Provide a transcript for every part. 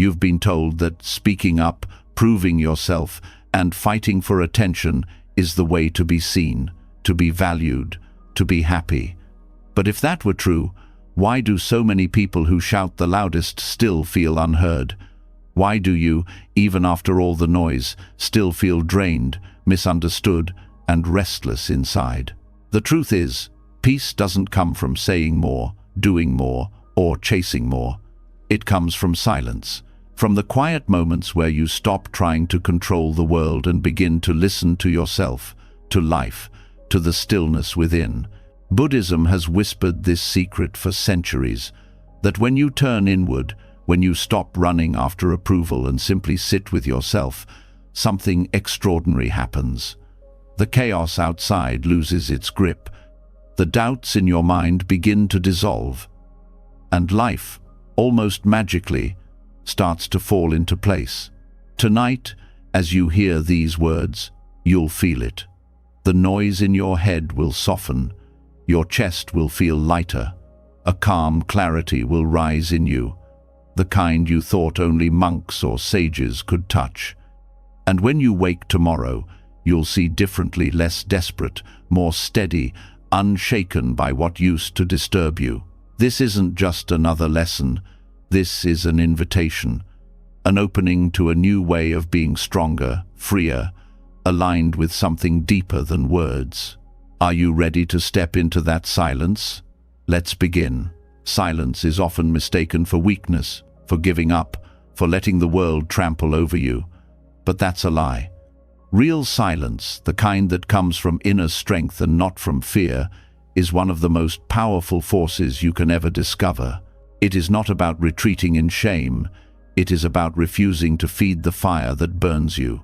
You've been told that speaking up, proving yourself, and fighting for attention is the way to be seen, to be valued, to be happy. But if that were true, why do so many people who shout the loudest still feel unheard? Why do you, even after all the noise, still feel drained, misunderstood, and restless inside? The truth is, peace doesn't come from saying more, doing more, or chasing more. It comes from silence, from the quiet moments where you stop trying to control the world and begin to listen to yourself, to life, to the stillness within. Buddhism has whispered this secret for centuries, that when you turn inward, when you stop running after approval and simply sit with yourself, something extraordinary happens. The chaos outside loses its grip. The doubts in your mind begin to dissolve. And life, almost magically, starts to fall into place. Tonight, as you hear these words, you'll feel it. The noise in your head will soften. Your chest will feel lighter. A calm clarity will rise in you, the kind you thought only monks or sages could touch. And when you wake tomorrow, you'll see differently, less desperate, more steady, unshaken by what used to disturb you. This isn't just another lesson. This is an invitation, an opening to a new way of being stronger, freer, aligned with something deeper than words. Are you ready to step into that silence? Let's begin. Silence is often mistaken for weakness, for giving up, for letting the world trample over you. But that's a lie. Real silence, the kind that comes from inner strength and not from fear, is one of the most powerful forces you can ever discover. It is not about retreating in shame. It is about refusing to feed the fire that burns you.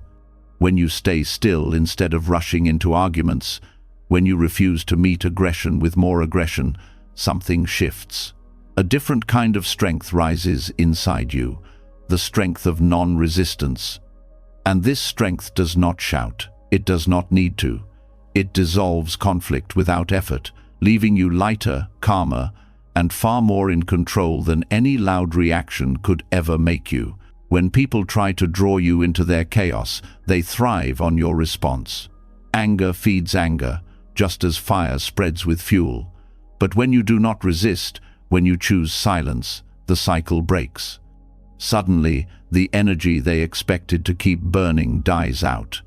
When you stay still instead of rushing into arguments, when you refuse to meet aggression with more aggression, something shifts. A different kind of strength rises inside you, the strength of non-resistance. And this strength does not shout. It does not need to. It dissolves conflict without effort, leaving you lighter, calmer, and far more in control than any loud reaction could ever make you. When people try to draw you into their chaos, they thrive on your response. Anger feeds anger, just as fire spreads with fuel. But when you do not resist, when you choose silence, the cycle breaks. Suddenly, the energy they expected to keep burning dies out.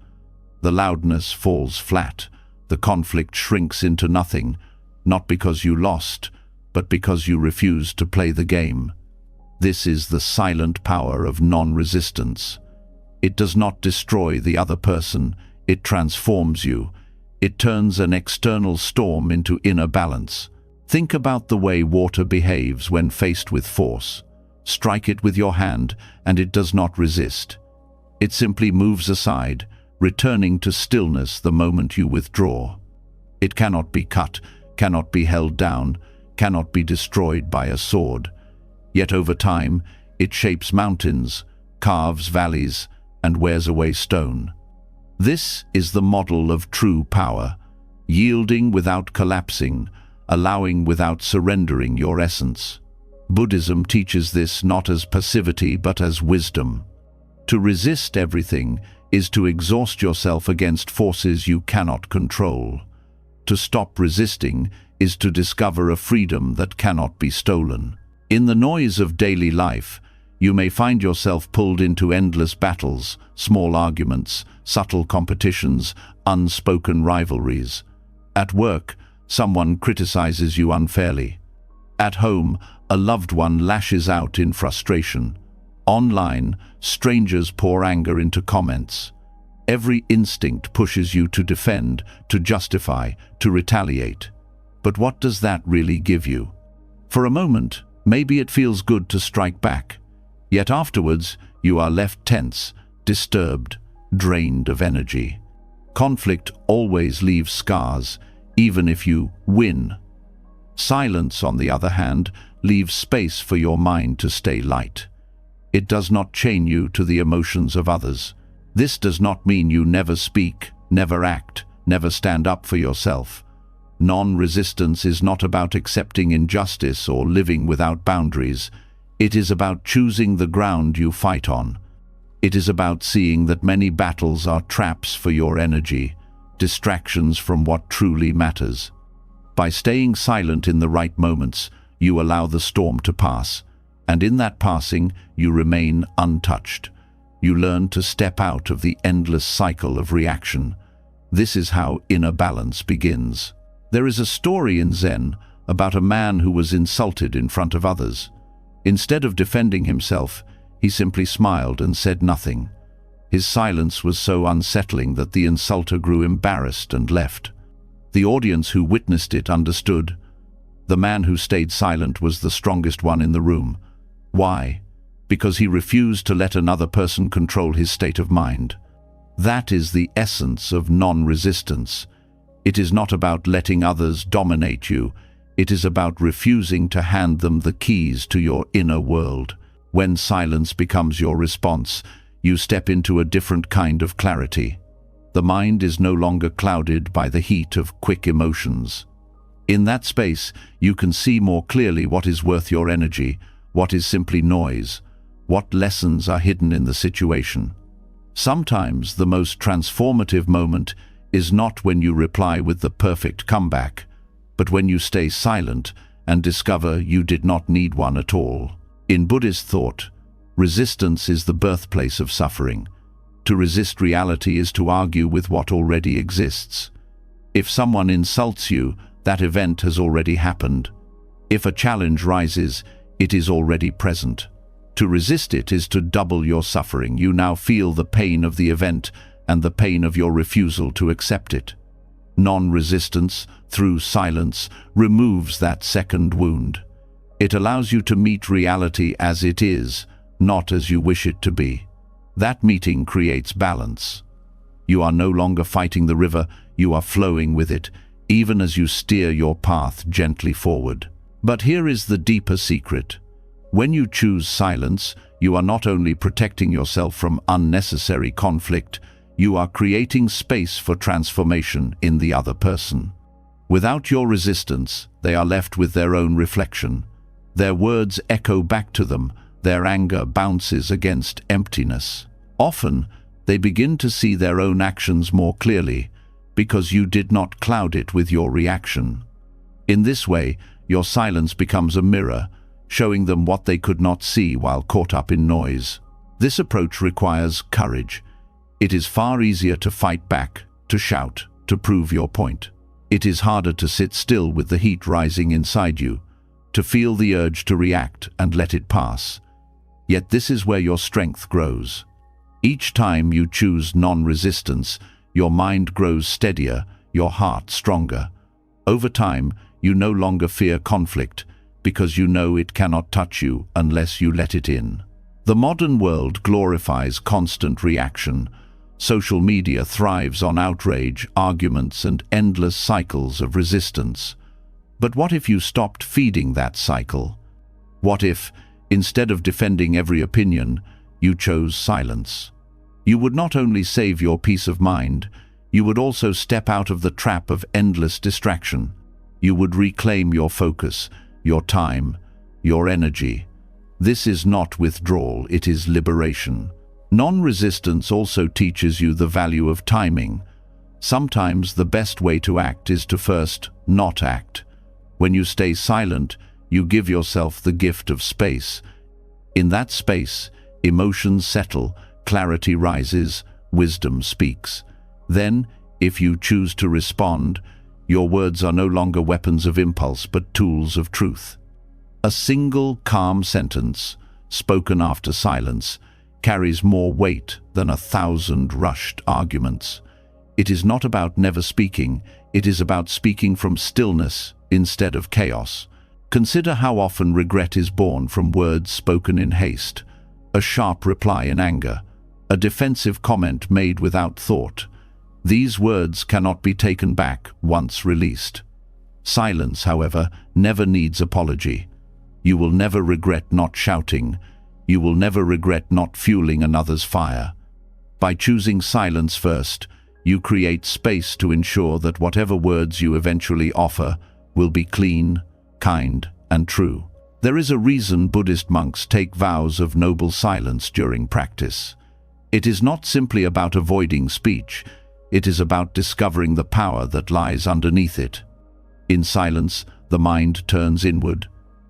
The loudness falls flat. The conflict shrinks into nothing, not because you lost, but because you refused to play the game. This is the silent power of non-resistance. It does not destroy the other person. It transforms you. It turns an external storm into inner balance. Think about the way water behaves when faced with force. Strike it with your hand, and it does not resist. It simply moves aside, returning to stillness the moment you withdraw. It cannot be cut, cannot be held down, cannot be destroyed by a sword. Yet over time, it shapes mountains, carves valleys, and wears away stone. This is the model of true power, yielding without collapsing, allowing without surrendering your essence. Buddhism teaches this not as passivity but as wisdom. To resist everything is to exhaust yourself against forces you cannot control. To stop resisting is to discover a freedom that cannot be stolen. In the noise of daily life, you may find yourself pulled into endless battles, small arguments, subtle competitions, unspoken rivalries. At work, someone criticizes you unfairly. At home, a loved one lashes out in frustration. Online, strangers pour anger into comments. Every instinct pushes you to defend, to justify, to retaliate. But what does that really give you? For a moment, maybe it feels good to strike back. Yet afterwards, you are left tense, disturbed, drained of energy. Conflict always leaves scars, even if you win. Silence, on the other hand, leaves space for your mind to stay light. It does not chain you to the emotions of others. This does not mean you never speak, never act, never stand up for yourself. Non-resistance is not about accepting injustice or living without boundaries. It is about choosing the ground you fight on. It is about seeing that many battles are traps for your energy, distractions from what truly matters. By staying silent in the right moments, you allow the storm to pass, and in that passing, you remain untouched. You learn to step out of the endless cycle of reaction. This is how inner balance begins. There is a story in Zen about a man who was insulted in front of others. Instead of defending himself, he simply smiled and said nothing. His silence was so unsettling that the insulter grew embarrassed and left. The audience who witnessed it understood. The man who stayed silent was the strongest one in the room. Why? Because he refused to let another person control his state of mind. That is the essence of non-resistance. It is not about letting others dominate you. It is about refusing to hand them the keys to your inner world. When silence becomes your response, you step into a different kind of clarity. The mind is no longer clouded by the heat of quick emotions. In that space, you can see more clearly what is worth your energy, what is simply noise, what lessons are hidden in the situation. Sometimes the most transformative moment is not when you reply with the perfect comeback, but when you stay silent and discover you did not need one at all. In Buddhist thought, resistance is the birthplace of suffering. To resist reality is to argue with what already exists. If someone insults you, that event has already happened. If a challenge rises, it is already present. To resist it is to double your suffering. You now feel the pain of the event and the pain of your refusal to accept it. Non-resistance, through silence, removes that second wound. It allows you to meet reality as it is, not as you wish it to be. That meeting creates balance. You are no longer fighting the river, you are flowing with it, even as you steer your path gently forward. But here is the deeper secret. When you choose silence, you are not only protecting yourself from unnecessary conflict, you are creating space for transformation in the other person. Without your resistance, they are left with their own reflection. Their words echo back to them, their anger bounces against emptiness. Often, they begin to see their own actions more clearly, because you did not cloud it with your reaction. In this way, your silence becomes a mirror, showing them what they could not see while caught up in noise. This approach requires courage. It is far easier to fight back, to shout, to prove your point. It is harder to sit still with the heat rising inside you, to feel the urge to react and let it pass. Yet this is where your strength grows. Each time you choose non-resistance, your mind grows steadier, your heart stronger. Over time, you no longer fear conflict, because you know it cannot touch you unless you let it in. The modern world glorifies constant reaction. Social media thrives on outrage, arguments, and endless cycles of resistance. But what if you stopped feeding that cycle? What if, instead of defending every opinion, you chose silence? You would not only save your peace of mind, you would also step out of the trap of endless distraction. You would reclaim your focus, your time, your energy. This is not withdrawal, it is liberation. Non-resistance also teaches you the value of timing. Sometimes the best way to act is to first not act. When you stay silent, you give yourself the gift of space. In that space, emotions settle, clarity rises, wisdom speaks. Then, if you choose to respond, your words are no longer weapons of impulse but tools of truth. A single calm sentence, spoken after silence, carries more weight than 1,000 rushed arguments. It is not about never speaking, it is about speaking from stillness instead of chaos. Consider how often regret is born from words spoken in haste, a sharp reply in anger, a defensive comment made without thought. These words cannot be taken back once released. Silence, however, never needs apology. You will never regret not shouting. You will never regret not fueling another's fire. By choosing silence first, you create space to ensure that whatever words you eventually offer will be clean, kind, and true. There is a reason Buddhist monks take vows of noble silence during practice. It is not simply about avoiding speech, it is about discovering the power that lies underneath it. In silence, the mind turns inward,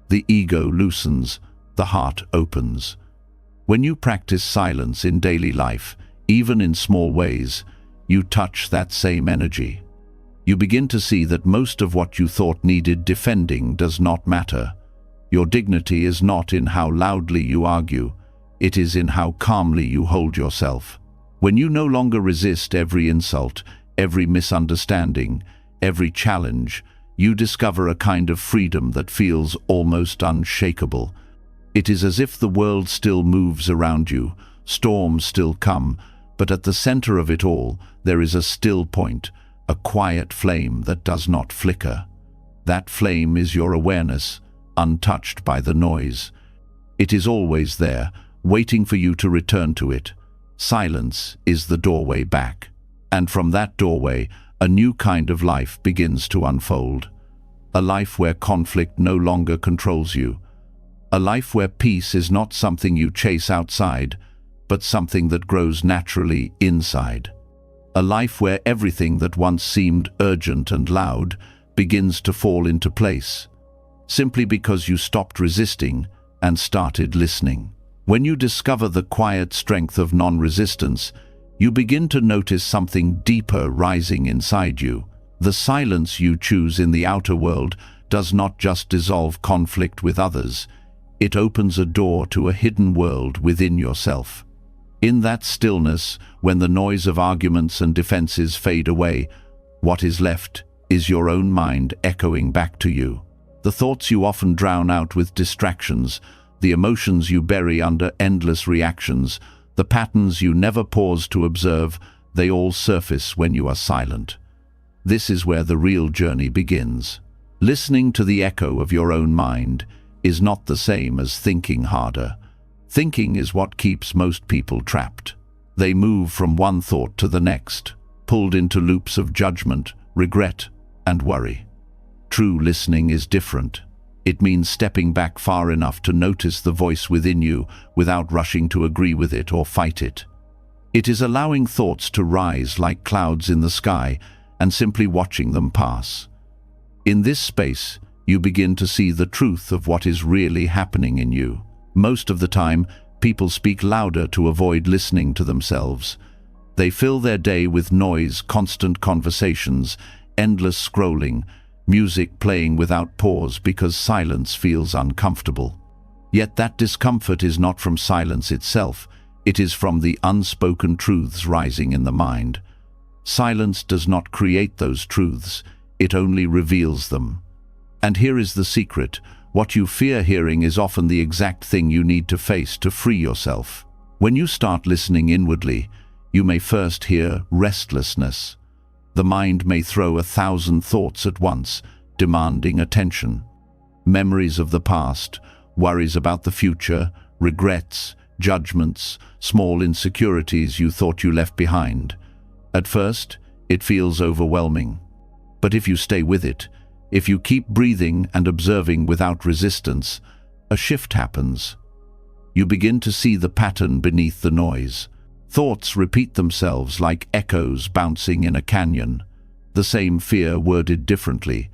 the ego loosens, the heart opens. When you practice silence in daily life, even in small ways, you touch that same energy. You begin to see that most of what you thought needed defending does not matter. Your dignity is not in how loudly you argue, it is in how calmly you hold yourself. When you no longer resist every insult, every misunderstanding, every challenge, you discover a kind of freedom that feels almost unshakable. It is as if the world still moves around you, storms still come, but at the center of it all, there is a still point, a quiet flame that does not flicker. That flame is your awareness, untouched by the noise. It is always there, waiting for you to return to it. Silence is the doorway back. And from that doorway, a new kind of life begins to unfold. A life where conflict no longer controls you. A life where peace is not something you chase outside, but something that grows naturally inside. A life where everything that once seemed urgent and loud begins to fall into place, simply because you stopped resisting and started listening. When you discover the quiet strength of non-resistance, you begin to notice something deeper rising inside you. The silence you choose in the outer world does not just dissolve conflict with others, it opens a door to a hidden world within yourself. In that stillness, when the noise of arguments and defenses fade away, what is left is your own mind echoing back to you. The thoughts you often drown out with distractions, the emotions you bury under endless reactions, the patterns you never pause to observe, they all surface when you are silent. This is where the real journey begins. Listening to the echo of your own mind is not the same as thinking harder. Thinking is what keeps most people trapped. They move from one thought to the next, pulled into loops of judgment, regret, and worry. True listening is different. It means stepping back far enough to notice the voice within you without rushing to agree with it or fight it. It is allowing thoughts to rise like clouds in the sky and simply watching them pass. In this space, you begin to see the truth of what is really happening in you. Most of the time, people speak louder to avoid listening to themselves. They fill their day with noise, constant conversations, endless scrolling, music playing without pause because silence feels uncomfortable. Yet that discomfort is not from silence itself, it is from the unspoken truths rising in the mind. Silence does not create those truths, it only reveals them. And here is the secret: what you fear hearing is often the exact thing you need to face to free yourself. When you start listening inwardly, you may first hear restlessness. The mind may throw 1,000 thoughts at once, demanding attention. Memories of the past, worries about the future, regrets, judgments, small insecurities you thought you left behind. At first, it feels overwhelming. But if you stay with it, if you keep breathing and observing without resistance, a shift happens. You begin to see the pattern beneath the noise. Thoughts repeat themselves like echoes bouncing in a canyon. The same fear worded differently.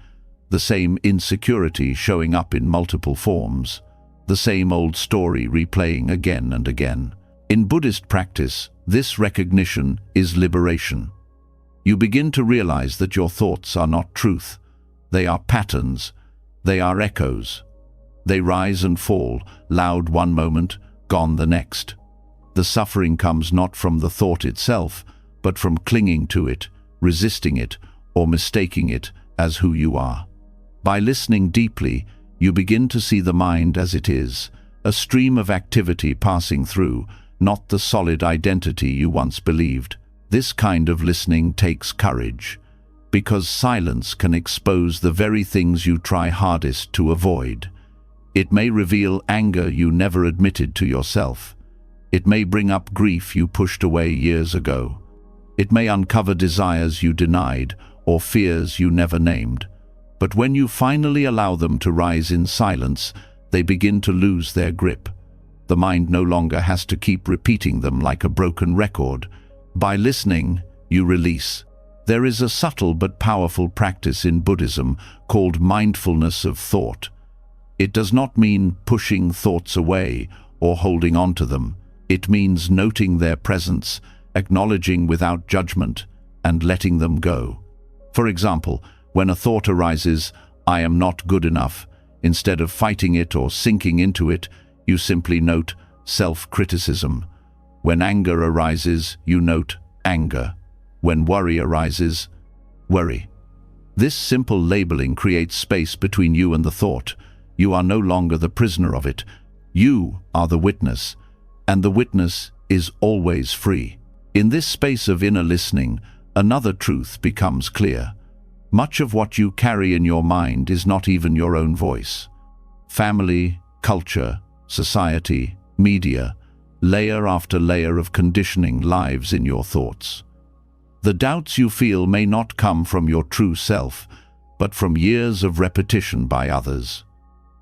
The same insecurity showing up in multiple forms. The same old story replaying again and again. In Buddhist practice, this recognition is liberation. You begin to realize that your thoughts are not truth. They are patterns. They are echoes. They rise and fall, loud one moment, gone the next. The suffering comes not from the thought itself, but from clinging to it, resisting it, or mistaking it as who you are. By listening deeply, you begin to see the mind as it is, a stream of activity passing through, not the solid identity you once believed. This kind of listening takes courage, because silence can expose the very things you try hardest to avoid. It may reveal anger you never admitted to yourself. It may bring up grief you pushed away years ago. It may uncover desires you denied or fears you never named. But when you finally allow them to rise in silence, they begin to lose their grip. The mind no longer has to keep repeating them like a broken record. By listening, you release. There is a subtle but powerful practice in Buddhism called mindfulness of thought. It does not mean pushing thoughts away or holding on to them. It means noting their presence, acknowledging without judgment, and letting them go. For example, when a thought arises, "I am not good enough," instead of fighting it or sinking into it, you simply note self-criticism. When anger arises, you note anger. When worry arises, worry. This simple labeling creates space between you and the thought. You are no longer the prisoner of it. You are the witness, and the witness is always free. In this space of inner listening, another truth becomes clear. Much of what you carry in your mind is not even your own voice. Family, culture, society, media, layer after layer of conditioning lives in your thoughts. The doubts you feel may not come from your true self, but from years of repetition by others.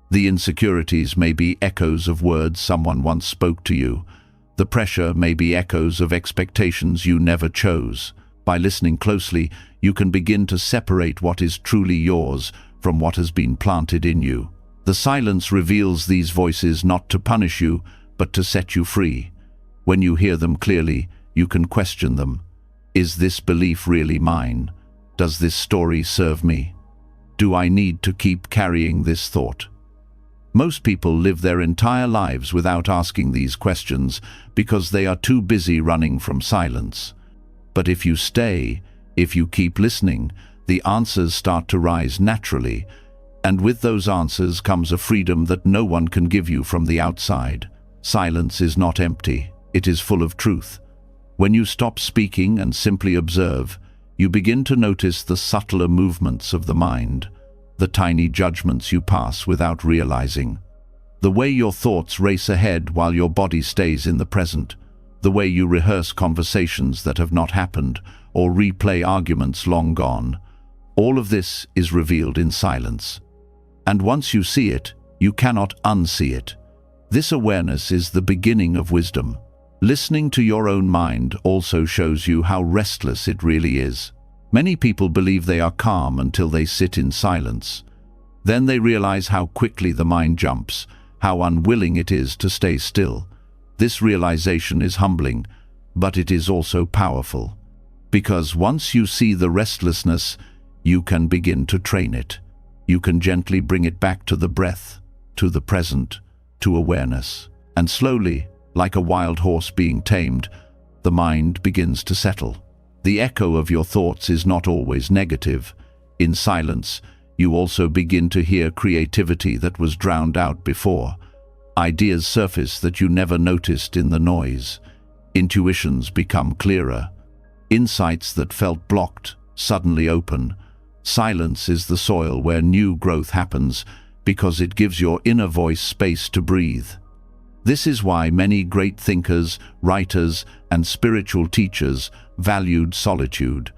The insecurities may be echoes of words someone once spoke to you. The pressure may be echoes of expectations you never chose. By listening closely, you can begin to separate what is truly yours from what has been planted in you. The silence reveals these voices not to punish you, but to set you free. When you hear them clearly, you can question them. Is this belief really mine? Does this story serve me? Do I need to keep carrying this thought? Most people live their entire lives without asking these questions because they are too busy running from silence. But if you stay, if you keep listening, the answers start to rise naturally, and with those answers comes a freedom that no one can give you from the outside. Silence is not empty, it is full of truth. When you stop speaking and simply observe, you begin to notice the subtler movements of the mind, the tiny judgments you pass without realizing, the way your thoughts race ahead while your body stays in the present, the way you rehearse conversations that have not happened or replay arguments long gone. All of this is revealed in silence. And once you see it, you cannot unsee it. This awareness is the beginning of wisdom. Listening to your own mind also shows you how restless it really is. Many people believe they are calm until they sit in silence. Then they realize how quickly the mind jumps, how unwilling it is to stay still. This realization is humbling, but it is also powerful. Because once you see the restlessness, you can begin to train it. You can gently bring it back to the breath, to the present, to awareness. And slowly, like a wild horse being tamed, the mind begins to settle. The echo of your thoughts is not always negative. In silence, you also begin to hear creativity that was drowned out before. Ideas surface that you never noticed in the noise. Intuitions become clearer. Insights that felt blocked suddenly open. Silence is the soil where new growth happens because it gives your inner voice space to breathe. This is why many great thinkers, writers, and spiritual teachers valued solitude,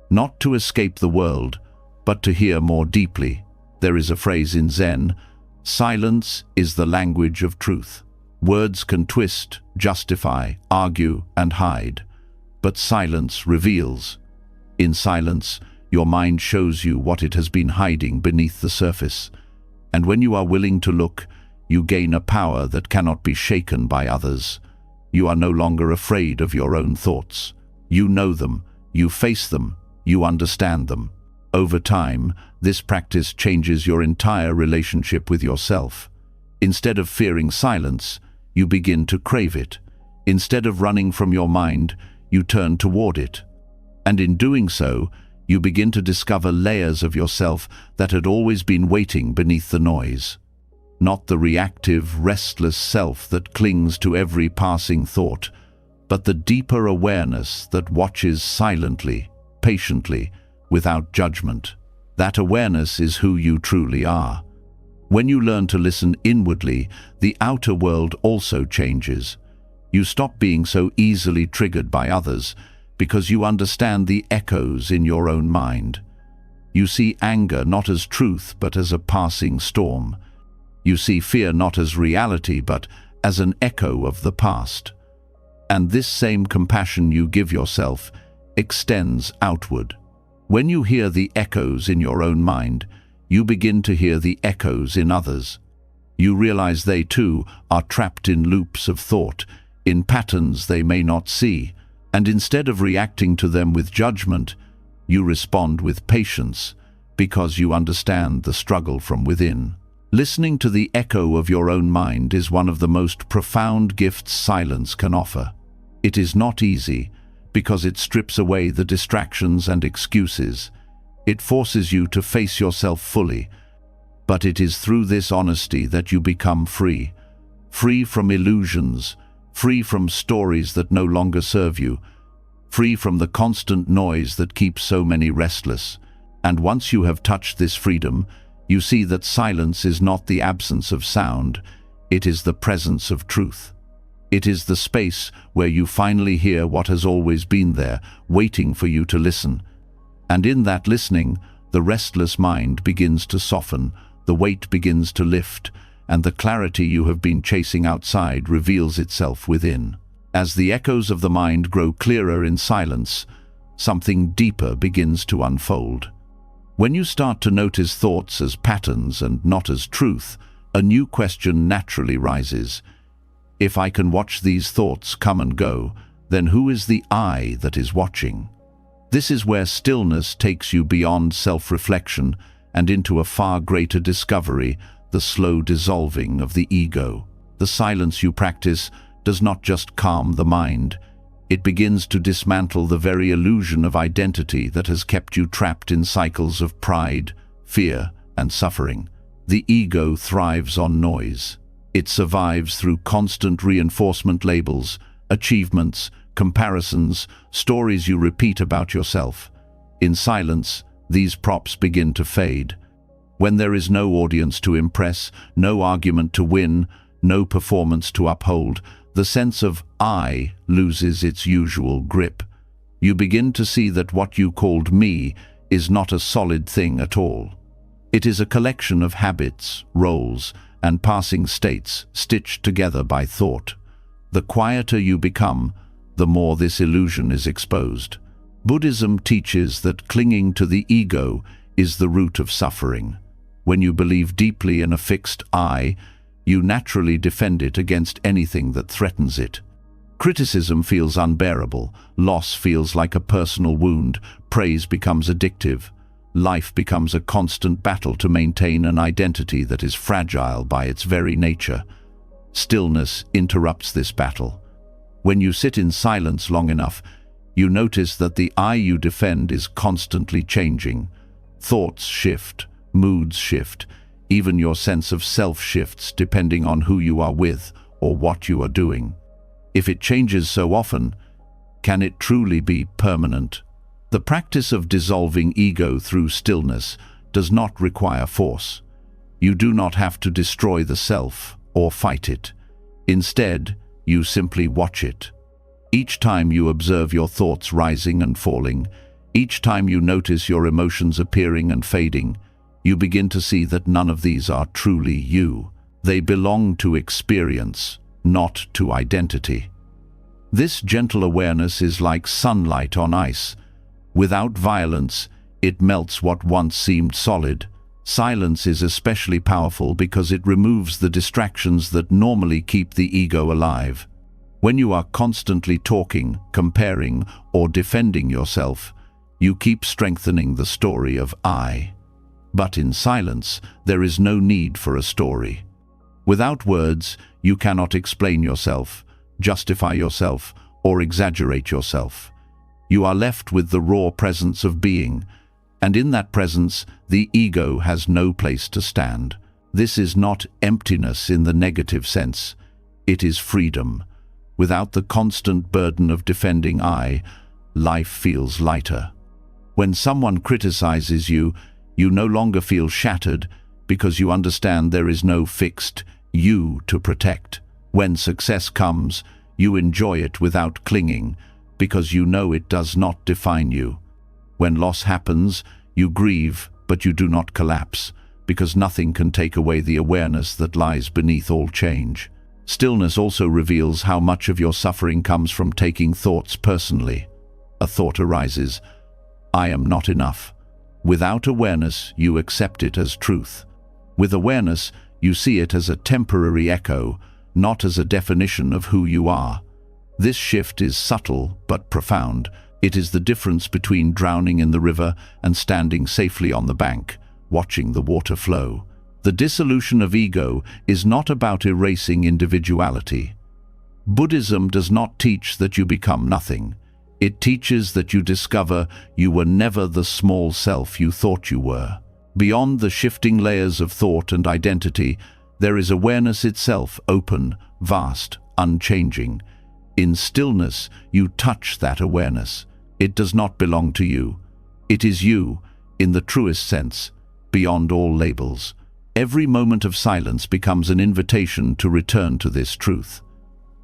not to escape the world, but to hear more deeply. There is a phrase in Zen, "Silence is the language of truth." Words can twist, justify, argue, and hide, but silence reveals. In silence, your mind shows you what it has been hiding beneath the surface, and when you are willing to look, you gain a power that cannot be shaken by others. You are no longer afraid of your own thoughts. You know them, you face them, you understand them. Over time, this practice changes your entire relationship with yourself. Instead of fearing silence, you begin to crave it. Instead of running from your mind, you turn toward it. And in doing so, you begin to discover layers of yourself that had always been waiting beneath the noise. Not the reactive, restless self that clings to every passing thought, but the deeper awareness that watches silently, patiently, without judgment. That awareness is who you truly are. When you learn to listen inwardly, the outer world also changes. You stop being so easily triggered by others because you understand the echoes in your own mind. You see anger not as truth but as a passing storm. You see fear not as reality, but as an echo of the past. And this same compassion you give yourself extends outward. When you hear the echoes in your own mind, you begin to hear the echoes in others. You realize they too are trapped in loops of thought, in patterns they may not see, and instead of reacting to them with judgment, you respond with patience, because you understand the struggle from within. Listening to the echo of your own mind is one of the most profound gifts silence can offer. It is not easy, because it strips away the distractions and excuses. It forces you to face yourself fully, but it is through this honesty that you become free. Free from illusions, free from stories that no longer serve you, free from the constant noise that keeps so many restless. And once you have touched this freedom, you see that silence is not the absence of sound, it is the presence of truth. It is the space where you finally hear what has always been there, waiting for you to listen. And in that listening, the restless mind begins to soften, the weight begins to lift, and the clarity you have been chasing outside reveals itself within. As the echoes of the mind grow clearer in silence, something deeper begins to unfold. When you start to notice thoughts as patterns and not as truth, a new question naturally rises. If I can watch these thoughts come and go, then who is the I that is watching? This is where stillness takes you beyond self-reflection and into a far greater discovery, the slow dissolving of the ego. The silence you practice does not just calm the mind, it begins to dismantle the very illusion of identity that has kept you trapped in cycles of pride, fear, and suffering. The ego thrives on noise. It survives through constant reinforcement labels, achievements, comparisons, stories you repeat about yourself. In silence, these props begin to fade. When there is no audience to impress, no argument to win, no performance to uphold, the sense of I loses its usual grip. You begin to see that what you called me is not a solid thing at all. It is a collection of habits, roles, and passing states stitched together by thought. The quieter you become, the more this illusion is exposed. Buddhism teaches that clinging to the ego is the root of suffering. When you believe deeply in a fixed I, you naturally defend it against anything that threatens it. Criticism feels unbearable, loss feels like a personal wound, praise becomes addictive. Life becomes a constant battle to maintain an identity that is fragile by its very nature. Stillness interrupts this battle. When you sit in silence long enough, you notice that the I you defend is constantly changing. Thoughts shift, moods shift, even your sense of self shifts depending on who you are with or what you are doing. If it changes so often, can it truly be permanent? The practice of dissolving ego through stillness does not require force. You do not have to destroy the self or fight it. Instead, you simply watch it. Each time you observe your thoughts rising and falling, each time you notice your emotions appearing and fading, you begin to see that none of these are truly you. They belong to experience, not to identity. This gentle awareness is like sunlight on ice. Without violence, it melts what once seemed solid. Silence is especially powerful because it removes the distractions that normally keep the ego alive. When you are constantly talking, comparing, or defending yourself, you keep strengthening the story of I. But in silence, there is no need for a story. Without words, you cannot explain yourself, justify yourself, or exaggerate yourself. You are left with the raw presence of being, and in that presence, the ego has no place to stand. This is not emptiness in the negative sense. It is freedom. Without the constant burden of defending I, life feels lighter. When someone criticizes you, you no longer feel shattered because you understand there is no fixed you to protect. When success comes, you enjoy it without clinging, because you know it does not define you. When loss happens, you grieve, but you do not collapse, because nothing can take away the awareness that lies beneath all change. Stillness also reveals how much of your suffering comes from taking thoughts personally. A thought arises, "I am not enough." Without awareness, you accept it as truth. With awareness, you see it as a temporary echo, not as a definition of who you are. This shift is subtle but profound. It is the difference between drowning in the river and standing safely on the bank, watching the water flow. The dissolution of ego is not about erasing individuality. Buddhism does not teach that you become nothing. It teaches that you discover you were never the small self you thought you were. Beyond the shifting layers of thought and identity, there is awareness itself, open, vast, unchanging. In stillness, you touch that awareness. It does not belong to you. It is you, in the truest sense, beyond all labels. Every moment of silence becomes an invitation to return to this truth.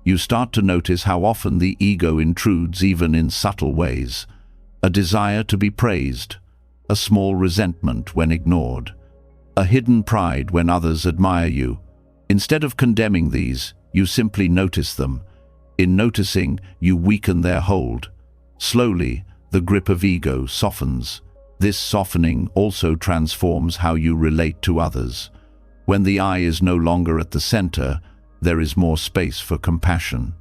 You start to notice how often the ego intrudes even in subtle ways. A desire to be praised, a small resentment when ignored, a hidden pride when others admire you. Instead of condemning these, you simply notice them. In noticing, you weaken their hold. Slowly, the grip of ego softens. This softening also transforms how you relate to others. When the I is no longer at the center, there is more space for compassion.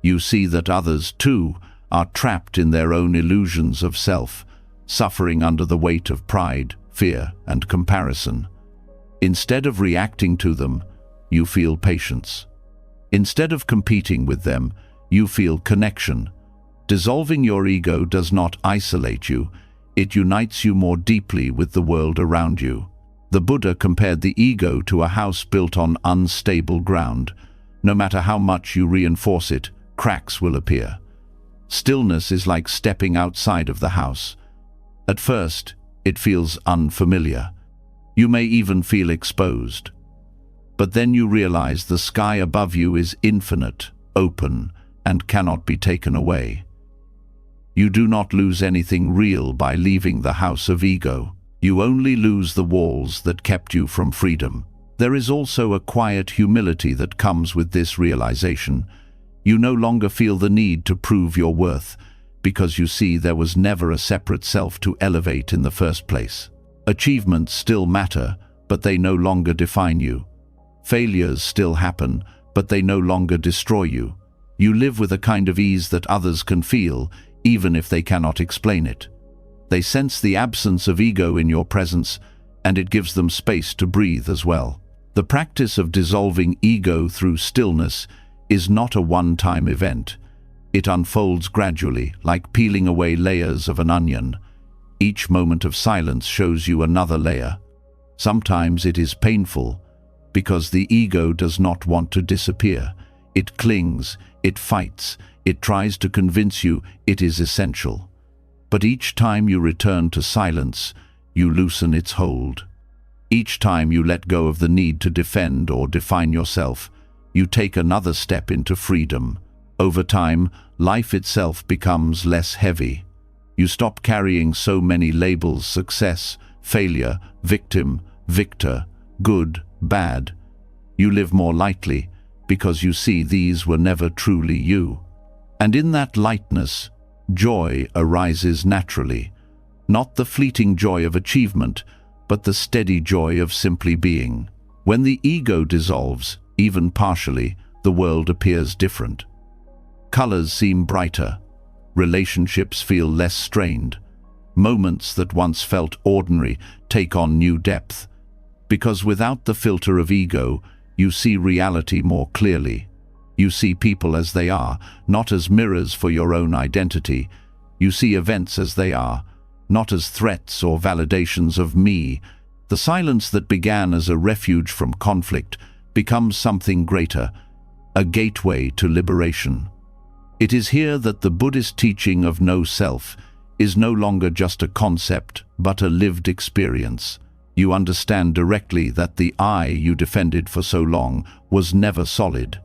You see that others, too, are trapped in their own illusions of self, suffering under the weight of pride, fear, and comparison. Instead of reacting to them, you feel patience. Instead of competing with them, you feel connection. Dissolving your ego does not isolate you, it unites you more deeply with the world around you. The Buddha compared the ego to a house built on unstable ground. No matter how much you reinforce it, cracks will appear. Stillness is like stepping outside of the house. At first, it feels unfamiliar. You may even feel exposed. But then you realize the sky above you is infinite, open, and cannot be taken away. You do not lose anything real by leaving the house of ego. You only lose the walls that kept you from freedom. There is also a quiet humility that comes with this realization. You no longer feel the need to prove your worth, because you see there was never a separate self to elevate in the first place. Achievements still matter, but they no longer define you. Failures still happen, but they no longer destroy you. You live with a kind of ease that others can feel, even if they cannot explain it. They sense the absence of ego in your presence, and it gives them space to breathe as well. The practice of dissolving ego through stillness is not a one-time event. It unfolds gradually, like peeling away layers of an onion. Each moment of silence shows you another layer. Sometimes it is painful, because the ego does not want to disappear. It clings, it fights, it tries to convince you it is essential. But each time you return to silence, you loosen its hold. Each time you let go of the need to defend or define yourself, you take another step into freedom. Over time, life itself becomes less heavy. You stop carrying so many labels: success, failure, victim, victor, good, bad. You live more lightly because you see these were never truly you. And in that lightness, joy arises naturally, not the fleeting joy of achievement, but the steady joy of simply being. When the ego dissolves, even partially, the world appears different. Colors seem brighter, relationships feel less strained, moments that once felt ordinary take on new depth, because without the filter of ego, you see reality more clearly. You see people as they are, not as mirrors for your own identity. You see events as they are, not as threats or validations of me. The silence that began as a refuge from conflict becomes something greater, a gateway to liberation. It is here that the Buddhist teaching of no self is no longer just a concept, but a lived experience. You understand directly that the I you defended for so long was never solid.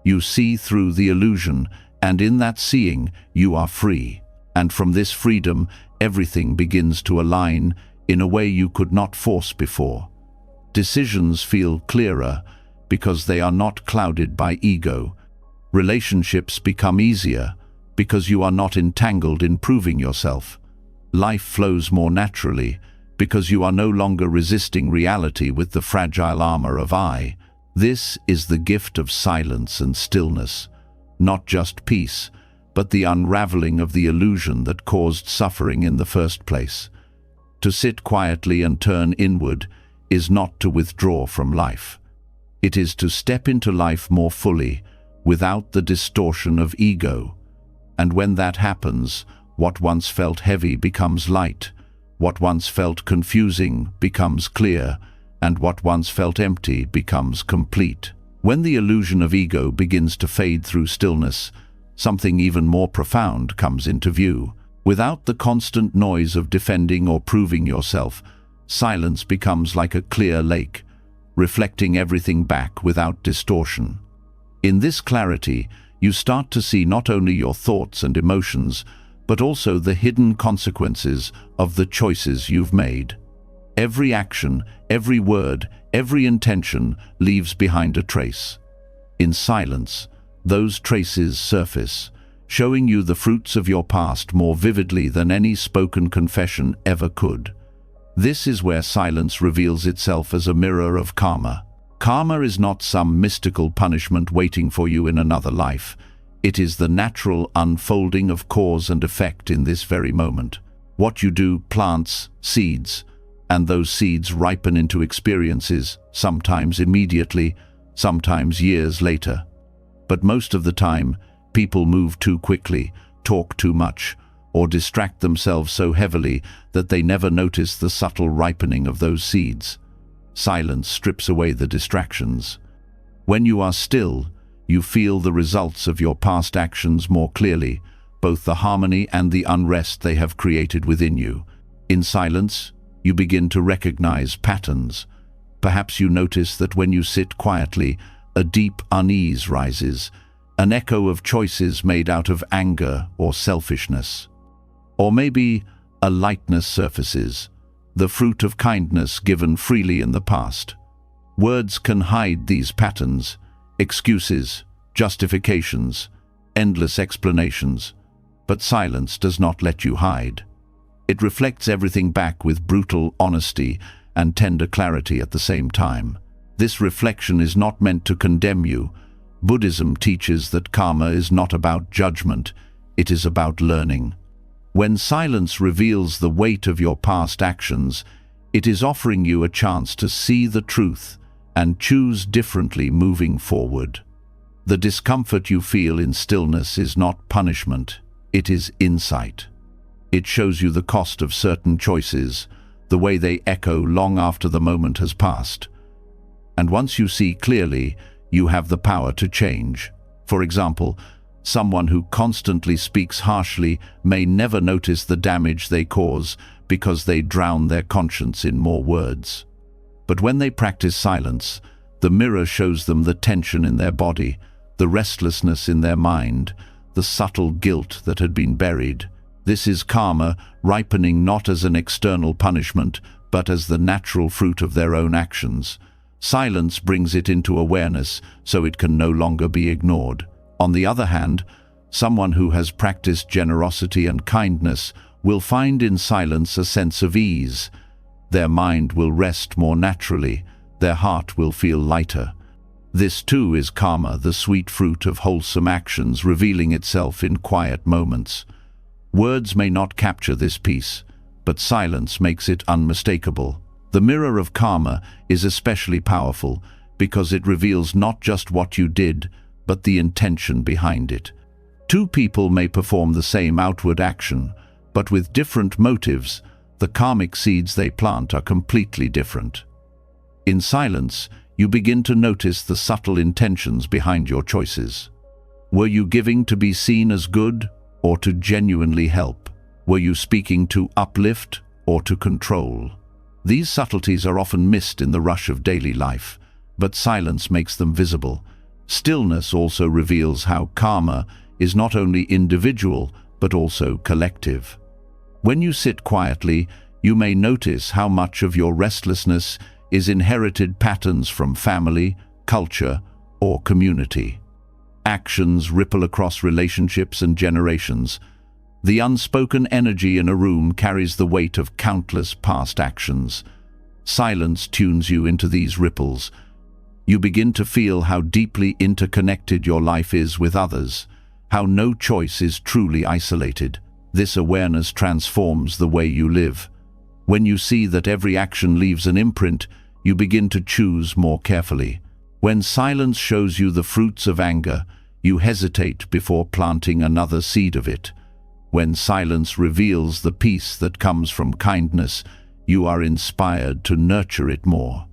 You see through the illusion, and in that seeing, you are free. And from this freedom, everything begins to align in a way you could not force before. Decisions feel clearer because they are not clouded by ego. Relationships become easier because you are not entangled in proving yourself. Life flows more naturally because you are no longer resisting reality with the fragile armor of I. This is the gift of silence and stillness, not just peace, but the unraveling of the illusion that caused suffering in the first place. To sit quietly and turn inward is not to withdraw from life. It is to step into life more fully, without the distortion of ego. And when that happens, what once felt heavy becomes light, what once felt confusing becomes clear, and what once felt empty becomes complete. When the illusion of ego begins to fade through stillness, something even more profound comes into view. Without the constant noise of defending or proving yourself, silence becomes like a clear lake, reflecting everything back without distortion. In this clarity, you start to see not only your thoughts and emotions, but also the hidden consequences of the choices you've made. Every action, every word, every intention leaves behind a trace. In silence, those traces surface, showing you the fruits of your past more vividly than any spoken confession ever could. This is where silence reveals itself as a mirror of karma. Karma is not some mystical punishment waiting for you in another life. It is the natural unfolding of cause and effect in this very moment. What you do plants seeds, and those seeds ripen into experiences, sometimes immediately, sometimes years later. But most of the time, people move too quickly, talk too much, or distract themselves so heavily that they never notice the subtle ripening of those seeds. Silence strips away the distractions. When you are still, you feel the results of your past actions more clearly, both the harmony and the unrest they have created within you. In silence, you begin to recognize patterns. Perhaps you notice that when you sit quietly, a deep unease rises, an echo of choices made out of anger or selfishness. Or maybe a lightness surfaces, the fruit of kindness given freely in the past. Words can hide these patterns, excuses, justifications, endless explanations, but silence does not let you hide. It reflects everything back with brutal honesty and tender clarity at the same time. This reflection is not meant to condemn you. Buddhism teaches that karma is not about judgment, it is about learning. When silence reveals the weight of your past actions, it is offering you a chance to see the truth and choose differently moving forward. The discomfort you feel in stillness is not punishment, it is insight. It shows you the cost of certain choices, the way they echo long after the moment has passed. And once you see clearly, you have the power to change. For example, someone who constantly speaks harshly may never notice the damage they cause because they drown their conscience in more words. But when they practice silence, the mirror shows them the tension in their body, the restlessness in their mind, the subtle guilt that had been buried. This is karma ripening not as an external punishment, but as the natural fruit of their own actions. Silence brings it into awareness so it can no longer be ignored. On the other hand, someone who has practiced generosity and kindness will find in silence a sense of ease. Their mind will rest more naturally, their heart will feel lighter. This too is karma, the sweet fruit of wholesome actions revealing itself in quiet moments. Words may not capture this peace, but silence makes it unmistakable. The mirror of karma is especially powerful because it reveals not just what you did, but the intention behind it. Two people may perform the same outward action, but with different motives, the karmic seeds they plant are completely different. In silence, you begin to notice the subtle intentions behind your choices. Were you giving to be seen as good or to genuinely help? Were you speaking to uplift or to control? These subtleties are often missed in the rush of daily life, but silence makes them visible. Stillness also reveals how karma is not only individual, but also collective. When you sit quietly, you may notice how much of your restlessness is inherited patterns from family, culture, or community. Actions ripple across relationships and generations. The unspoken energy in a room carries the weight of countless past actions. Silence tunes you into these ripples. You begin to feel how deeply interconnected your life is with others, how no choice is truly isolated. This awareness transforms the way you live. When you see that every action leaves an imprint, you begin to choose more carefully. When silence shows you the fruits of anger, you hesitate before planting another seed of it. When silence reveals the peace that comes from kindness, you are inspired to nurture it more.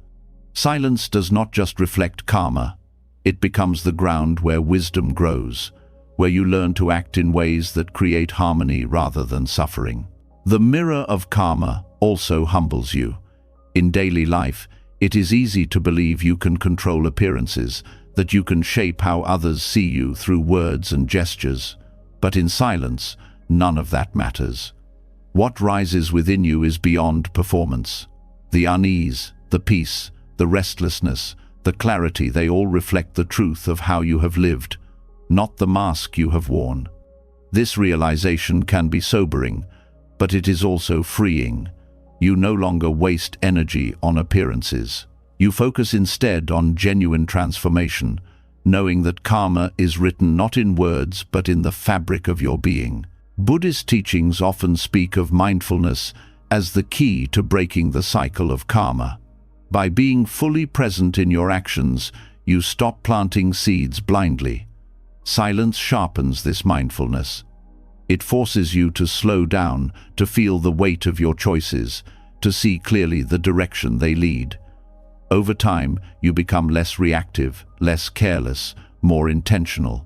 Silence does not just reflect karma, it becomes the ground where wisdom grows, where you learn to act in ways that create harmony rather than suffering. The mirror of karma also humbles you. In daily life, it is easy to believe you can control appearances, that you can shape how others see you through words and gestures. But in silence, none of that matters. What rises within you is beyond performance. The unease, the peace, the restlessness, the clarity, they all reflect the truth of how you have lived, not the mask you have worn. This realization can be sobering, but it is also freeing. You no longer waste energy on appearances. You focus instead on genuine transformation, knowing that karma is written not in words but in the fabric of your being. Buddhist teachings often speak of mindfulness as the key to breaking the cycle of karma. By being fully present in your actions, you stop planting seeds blindly. Silence sharpens this mindfulness. It forces you to slow down, to feel the weight of your choices, to see clearly the direction they lead. Over time, you become less reactive, less careless, more intentional.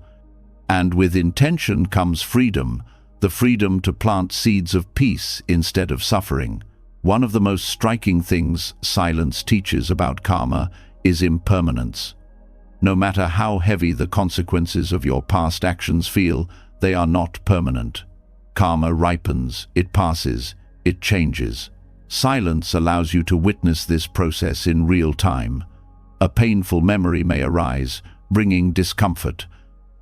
And with intention comes freedom, the freedom to plant seeds of peace instead of suffering. One of the most striking things silence teaches about karma is impermanence. No matter how heavy the consequences of your past actions feel, they are not permanent. Karma ripens, it passes, it changes. Silence allows you to witness this process in real time. A painful memory may arise, bringing discomfort,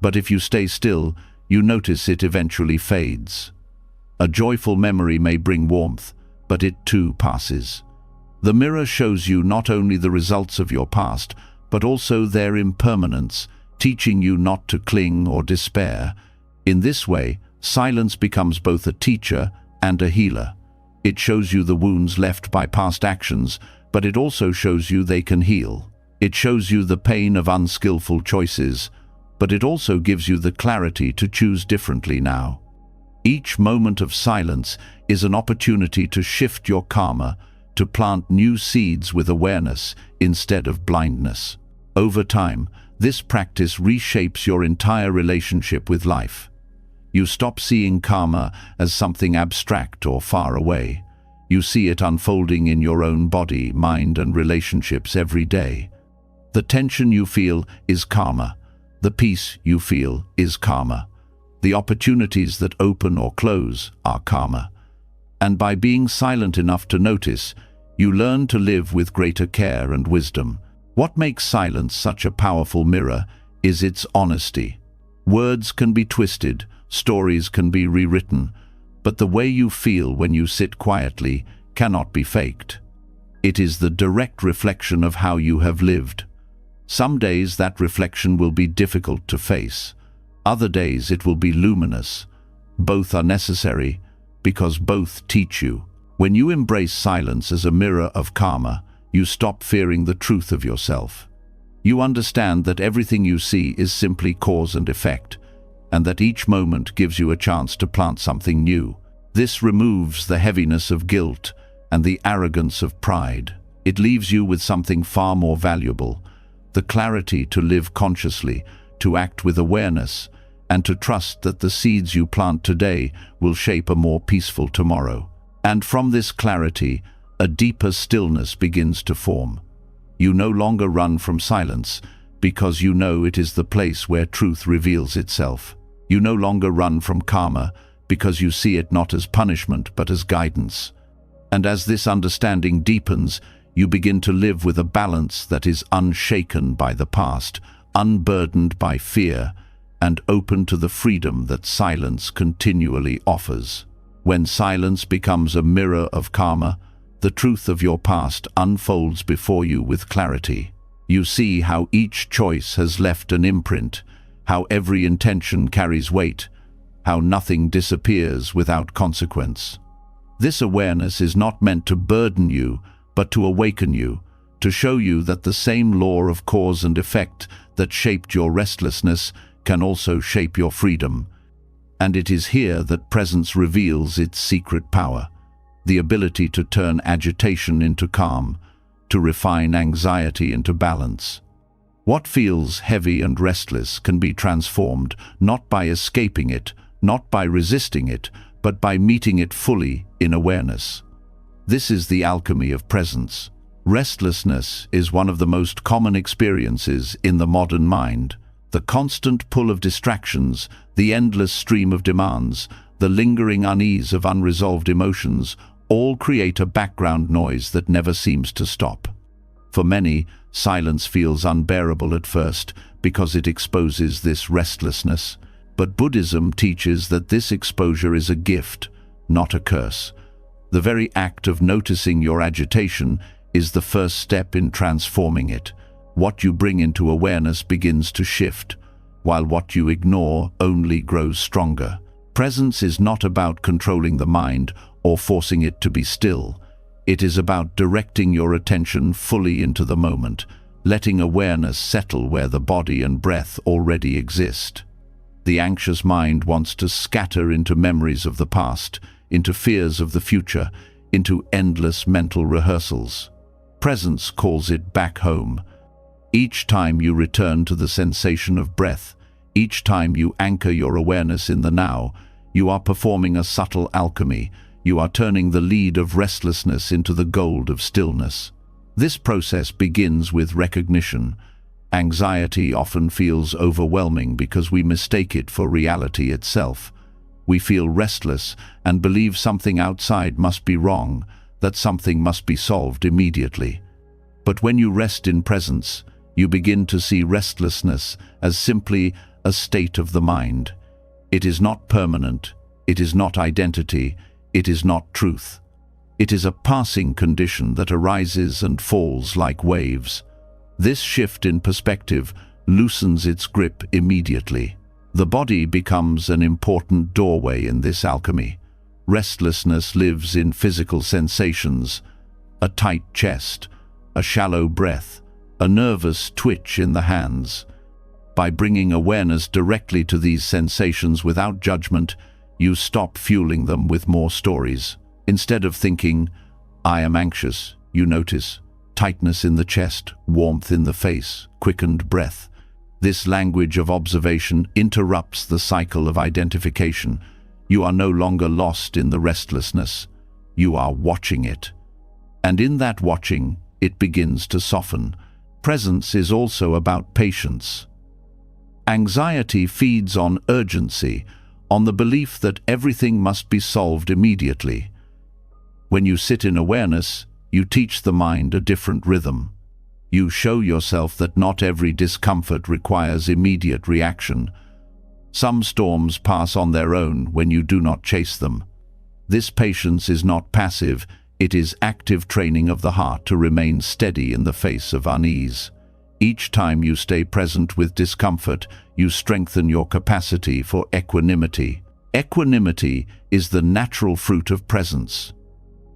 but if you stay still, you notice it eventually fades. A joyful memory may bring warmth, but it too passes. The mirror shows you not only the results of your past, but also their impermanence, teaching you not to cling or despair. In this way, silence becomes both a teacher and a healer. It shows you the wounds left by past actions, but it also shows you they can heal. It shows you the pain of unskillful choices, but it also gives you the clarity to choose differently now. Each moment of silence is an opportunity to shift your karma, to plant new seeds with awareness instead of blindness. Over time, this practice reshapes your entire relationship with life. You stop seeing karma as something abstract or far away. You see it unfolding in your own body, mind, and relationships every day. The tension you feel is karma. The peace you feel is karma. The opportunities that open or close are karma. And by being silent enough to notice, you learn to live with greater care and wisdom. What makes silence such a powerful mirror is its honesty. Words can be twisted, stories can be rewritten, but the way you feel when you sit quietly cannot be faked. It is the direct reflection of how you have lived. Some days that reflection will be difficult to face. Other days it will be luminous. Both are necessary because both teach you. When you embrace silence as a mirror of karma, you stop fearing the truth of yourself. You understand that everything you see is simply cause and effect, and that each moment gives you a chance to plant something new. This removes the heaviness of guilt and the arrogance of pride. It leaves you with something far more valuable, the clarity to live consciously, to act with awareness, and to trust that the seeds you plant today will shape a more peaceful tomorrow. And from this clarity, a deeper stillness begins to form. You no longer run from silence because you know it is the place where truth reveals itself. You no longer run from karma because you see it not as punishment but as guidance. And as this understanding deepens, you begin to live with a balance that is unshaken by the past, unburdened by fear, and open to the freedom that silence continually offers. When silence becomes a mirror of karma, the truth of your past unfolds before you with clarity. You see how each choice has left an imprint, how every intention carries weight, how nothing disappears without consequence. This awareness is not meant to burden you, but to awaken you, to show you that the same law of cause and effect that shaped your restlessness can also shape your freedom. And it is here that presence reveals its secret power, the ability to turn agitation into calm, to refine anxiety into balance. What feels heavy and restless can be transformed, not by escaping it, not by resisting it, but by meeting it fully in awareness. This is the alchemy of presence. Restlessness is one of the most common experiences in the modern mind. The constant pull of distractions, the endless stream of demands, the lingering unease of unresolved emotions, all create a background noise that never seems to stop. For many, silence feels unbearable at first because it exposes this restlessness. But Buddhism teaches that this exposure is a gift, not a curse. The very act of noticing your agitation is the first step in transforming it. What you bring into awareness begins to shift, while what you ignore only grows stronger. Presence is not about controlling the mind or forcing it to be still. It is about directing your attention fully into the moment, letting awareness settle where the body and breath already exist. The anxious mind wants to scatter into memories of the past, into fears of the future, into endless mental rehearsals. Presence calls it back home. Each time you return to the sensation of breath, each time you anchor your awareness in the now, you are performing a subtle alchemy. You are turning the lead of restlessness into the gold of stillness. This process begins with recognition. Anxiety often feels overwhelming because we mistake it for reality itself. We feel restless and believe something outside must be wrong, that something must be solved immediately. But when you rest in presence, you begin to see restlessness as simply a state of the mind. It is not permanent, it is not identity, it is not truth. It is a passing condition that arises and falls like waves. This shift in perspective loosens its grip immediately. The body becomes an important doorway in this alchemy. Restlessness lives in physical sensations, a tight chest, a shallow breath, a nervous twitch in the hands. By bringing awareness directly to these sensations without judgment, you stop fueling them with more stories. Instead of thinking, "I am anxious," you notice tightness in the chest, warmth in the face, quickened breath. This language of observation interrupts the cycle of identification. You are no longer lost in the restlessness. You are watching it. And in that watching, it begins to soften. Presence is also about patience. Anxiety feeds on urgency, on the belief that everything must be solved immediately. When you sit in awareness, you teach the mind a different rhythm. You show yourself that not every discomfort requires immediate reaction. Some storms pass on their own when you do not chase them. This patience is not passive, it is active training of the heart to remain steady in the face of unease. Each time you stay present with discomfort, you strengthen your capacity for equanimity. Equanimity is the natural fruit of presence.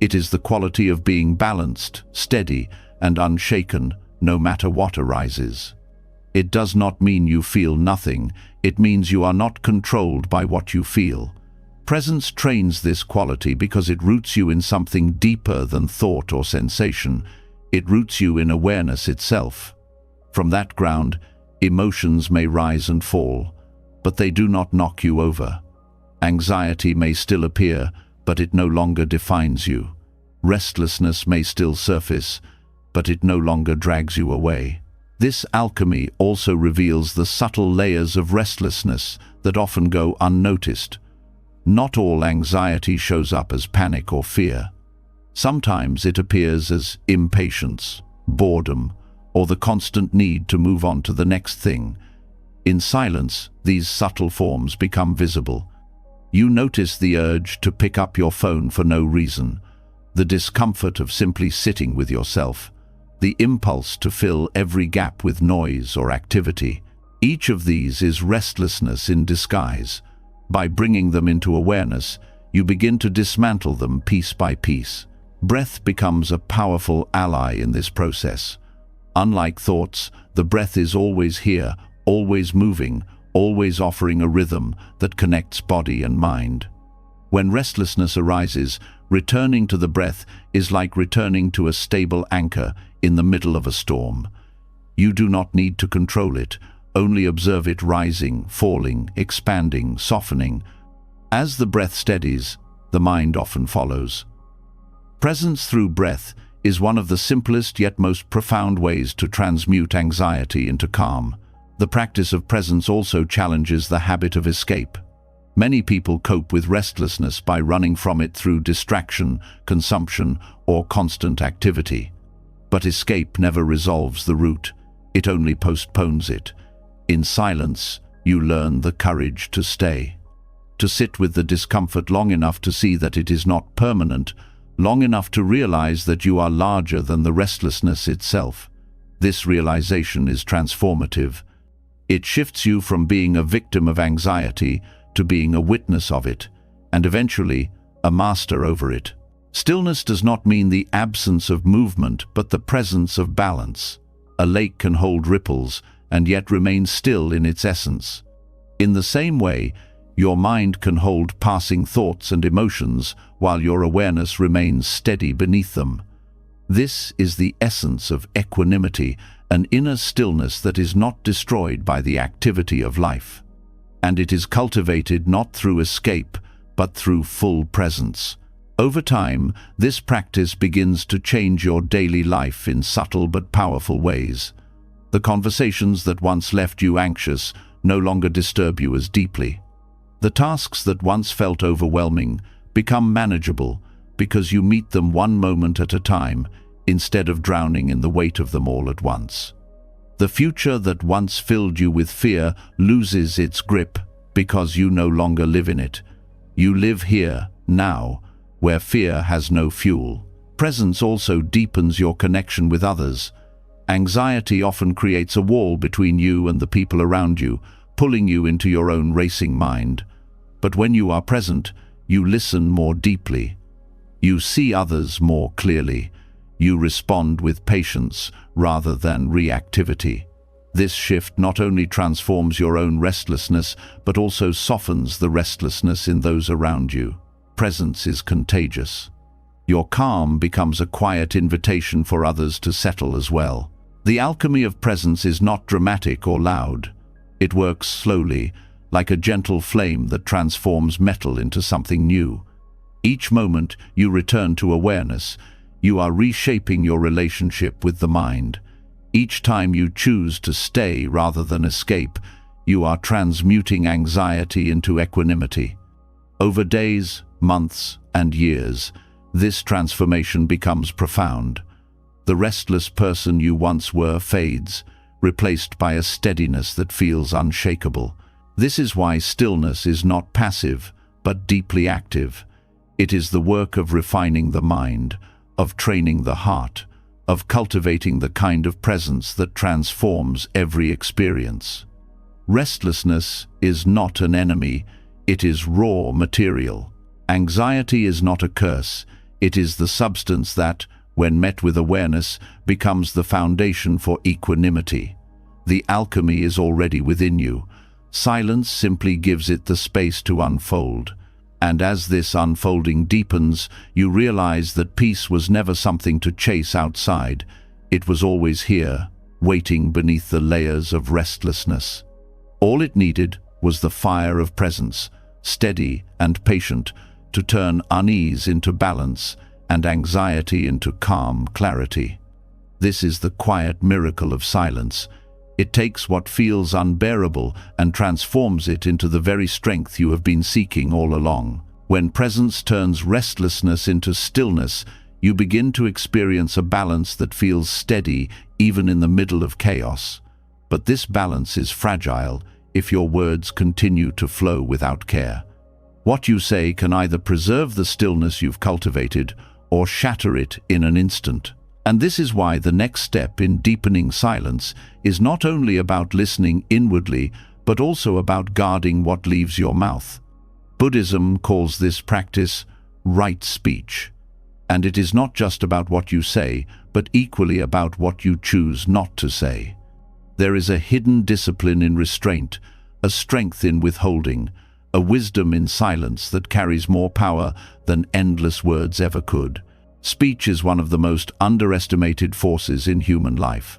It is the quality of being balanced, steady, and unshaken, no matter what arises. It does not mean you feel nothing, it means you are not controlled by what you feel. Presence trains this quality because it roots you in something deeper than thought or sensation. It roots you in awareness itself. From that ground, emotions may rise and fall, but they do not knock you over. Anxiety may still appear, but it no longer defines you. Restlessness may still surface, but it no longer drags you away. This alchemy also reveals the subtle layers of restlessness that often go unnoticed. Not all anxiety shows up as panic or fear. Sometimes it appears as impatience, boredom, or the constant need to move on to the next thing. In silence, these subtle forms become visible. You notice the urge to pick up your phone for no reason, the discomfort of simply sitting with yourself, the impulse to fill every gap with noise or activity. Each of these is restlessness in disguise. By bringing them into awareness, you begin to dismantle them piece by piece. Breath becomes a powerful ally in this process. Unlike thoughts, the breath is always here, always moving, always offering a rhythm that connects body and mind. When restlessness arises, returning to the breath is like returning to a stable anchor in the middle of a storm. You do not need to control it, only observe it rising, falling, expanding, softening. As the breath steadies, the mind often follows. Presence through breath is one of the simplest yet most profound ways to transmute anxiety into calm. The practice of presence also challenges the habit of escape. Many people cope with restlessness by running from it through distraction, consumption, or constant activity. But escape never resolves the root, it only postpones it. In silence, you learn the courage to stay. To sit with the discomfort long enough to see that it is not permanent, long enough to realize that you are larger than the restlessness itself. This realization is transformative. It shifts you from being a victim of anxiety to being a witness of it, and eventually a master over it. Stillness does not mean the absence of movement, but the presence of balance. A lake can hold ripples and yet remain still in its essence. In the same way, your mind can hold passing thoughts and emotions while your awareness remains steady beneath them. This is the essence of equanimity, an inner stillness that is not destroyed by the activity of life. And it is cultivated not through escape, but through full presence. Over time, this practice begins to change your daily life in subtle but powerful ways. The conversations that once left you anxious no longer disturb you as deeply. The tasks that once felt overwhelming become manageable because you meet them one moment at a time instead of drowning in the weight of them all at once. The future that once filled you with fear loses its grip because you no longer live in it. You live here, now, where fear has no fuel. Presence also deepens your connection with others. Anxiety often creates a wall between you and the people around you, pulling you into your own racing mind. But when you are present, you listen more deeply. You see others more clearly. You respond with patience rather than reactivity. This shift not only transforms your own restlessness, but also softens the restlessness in those around you. Presence is contagious. Your calm becomes a quiet invitation for others to settle as well. The alchemy of presence is not dramatic or loud. It works slowly, like a gentle flame that transforms metal into something new. Each moment you return to awareness, you are reshaping your relationship with the mind. Each time you choose to stay rather than escape, you are transmuting anxiety into equanimity. Over days, months, and years, this transformation becomes profound. The restless person you once were fades, replaced by a steadiness that feels unshakable. This is why stillness is not passive, but deeply active. It is the work of refining the mind, of training the heart, of cultivating the kind of presence that transforms every experience. Restlessness is not an enemy, it is raw material. Anxiety is not a curse, it is the substance that, when met with awareness, becomes the foundation for equanimity. The alchemy is already within you. Silence simply gives it the space to unfold. And as this unfolding deepens, you realize that peace was never something to chase outside. It was always here, waiting beneath the layers of restlessness. All it needed was the fire of presence, steady and patient, to turn unease into balance and anxiety into calm clarity. This is the quiet miracle of silence. It takes what feels unbearable and transforms it into the very strength you have been seeking all along. When presence turns restlessness into stillness, you begin to experience a balance that feels steady even in the middle of chaos. But this balance is fragile if your words continue to flow without care. What you say can either preserve the stillness you've cultivated or shatter it in an instant. And this is why the next step in deepening silence is not only about listening inwardly, but also about guarding what leaves your mouth. Buddhism calls this practice right speech. And it is not just about what you say, but equally about what you choose not to say. There is a hidden discipline in restraint, a strength in withholding, a wisdom in silence that carries more power than endless words ever could. Speech is one of the most underestimated forces in human life.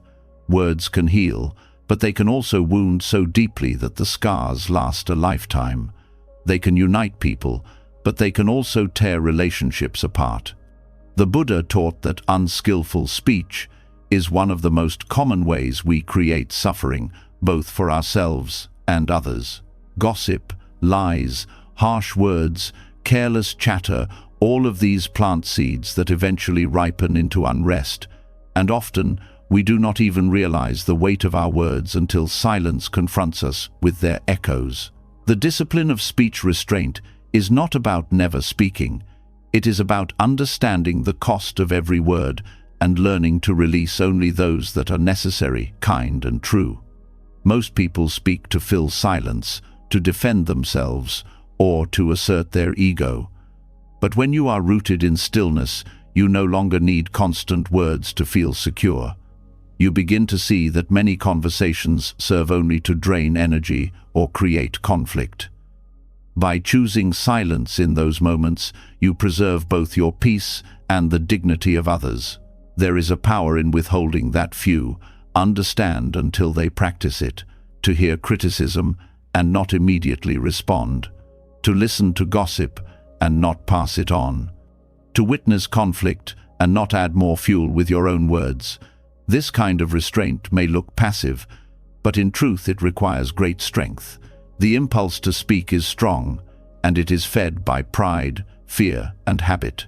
Words can heal, but they can also wound so deeply that the scars last a lifetime. They can unite people, but they can also tear relationships apart. The Buddha taught that unskillful speech is one of the most common ways we create suffering, both for ourselves and others. Gossip, lies, harsh words, careless chatter, all of these plant seeds that eventually ripen into unrest, and often we do not even realize the weight of our words until silence confronts us with their echoes. The discipline of speech restraint is not about never speaking. It is about understanding the cost of every word and learning to release only those that are necessary, kind, and true. Most people speak to fill silence, to defend themselves, or to assert their ego. But when you are rooted in stillness, you no longer need constant words to feel secure. You begin to see that many conversations serve only to drain energy or create conflict. By choosing silence in those moments, you preserve both your peace and the dignity of others. There is a power in withholding that few understand until they practice it, to hear criticism and not immediately respond, to listen to gossip and not pass it on, to witness conflict and not add more fuel with your own words. This kind of restraint may look passive, but in truth it requires great strength. The impulse to speak is strong, and it is fed by pride, fear, and habit.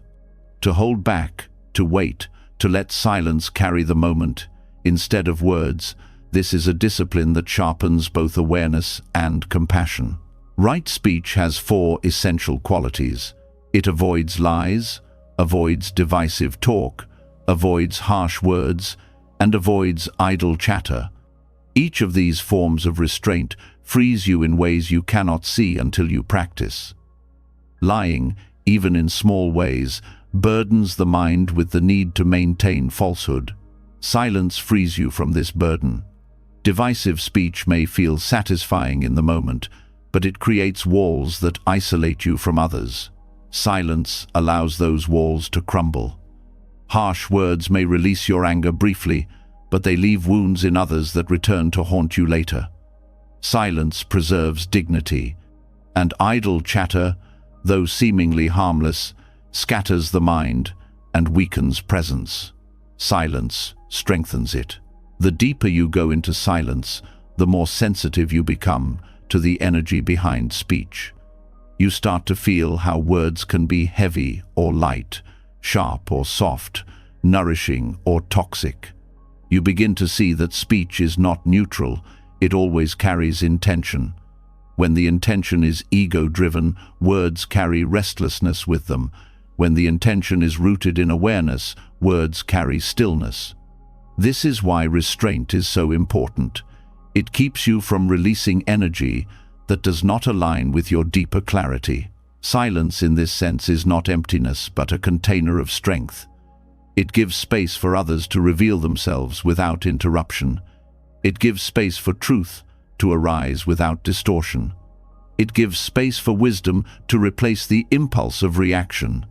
To hold back, to wait, to let silence carry the moment, instead of words, this is a discipline that sharpens both awareness and compassion. Right speech has 4 essential qualities. It avoids lies, avoids divisive talk, avoids harsh words, and avoids idle chatter. Each of these forms of restraint frees you in ways you cannot see until you practice. Lying, even in small ways, burdens the mind with the need to maintain falsehood. Silence frees you from this burden. Divisive speech may feel satisfying in the moment, but it creates walls that isolate you from others. Silence allows those walls to crumble. Harsh words may release your anger briefly, but they leave wounds in others that return to haunt you later. Silence preserves dignity, and idle chatter, though seemingly harmless, scatters the mind and weakens presence. Silence strengthens it. The deeper you go into silence, the more sensitive you become to the energy behind speech. You start to feel how words can be heavy or light, sharp or soft, nourishing or toxic. You begin to see that speech is not neutral, it always carries intention. When the intention is ego-driven, words carry restlessness with them. When the intention is rooted in awareness, words carry stillness. This is why restraint is so important. It keeps you from releasing energy that does not align with your deeper clarity. Silence in this sense is not emptiness, but a container of strength. It gives space for others to reveal themselves without interruption. It gives space for truth to arise without distortion. It gives space for wisdom to replace the impulse of reaction.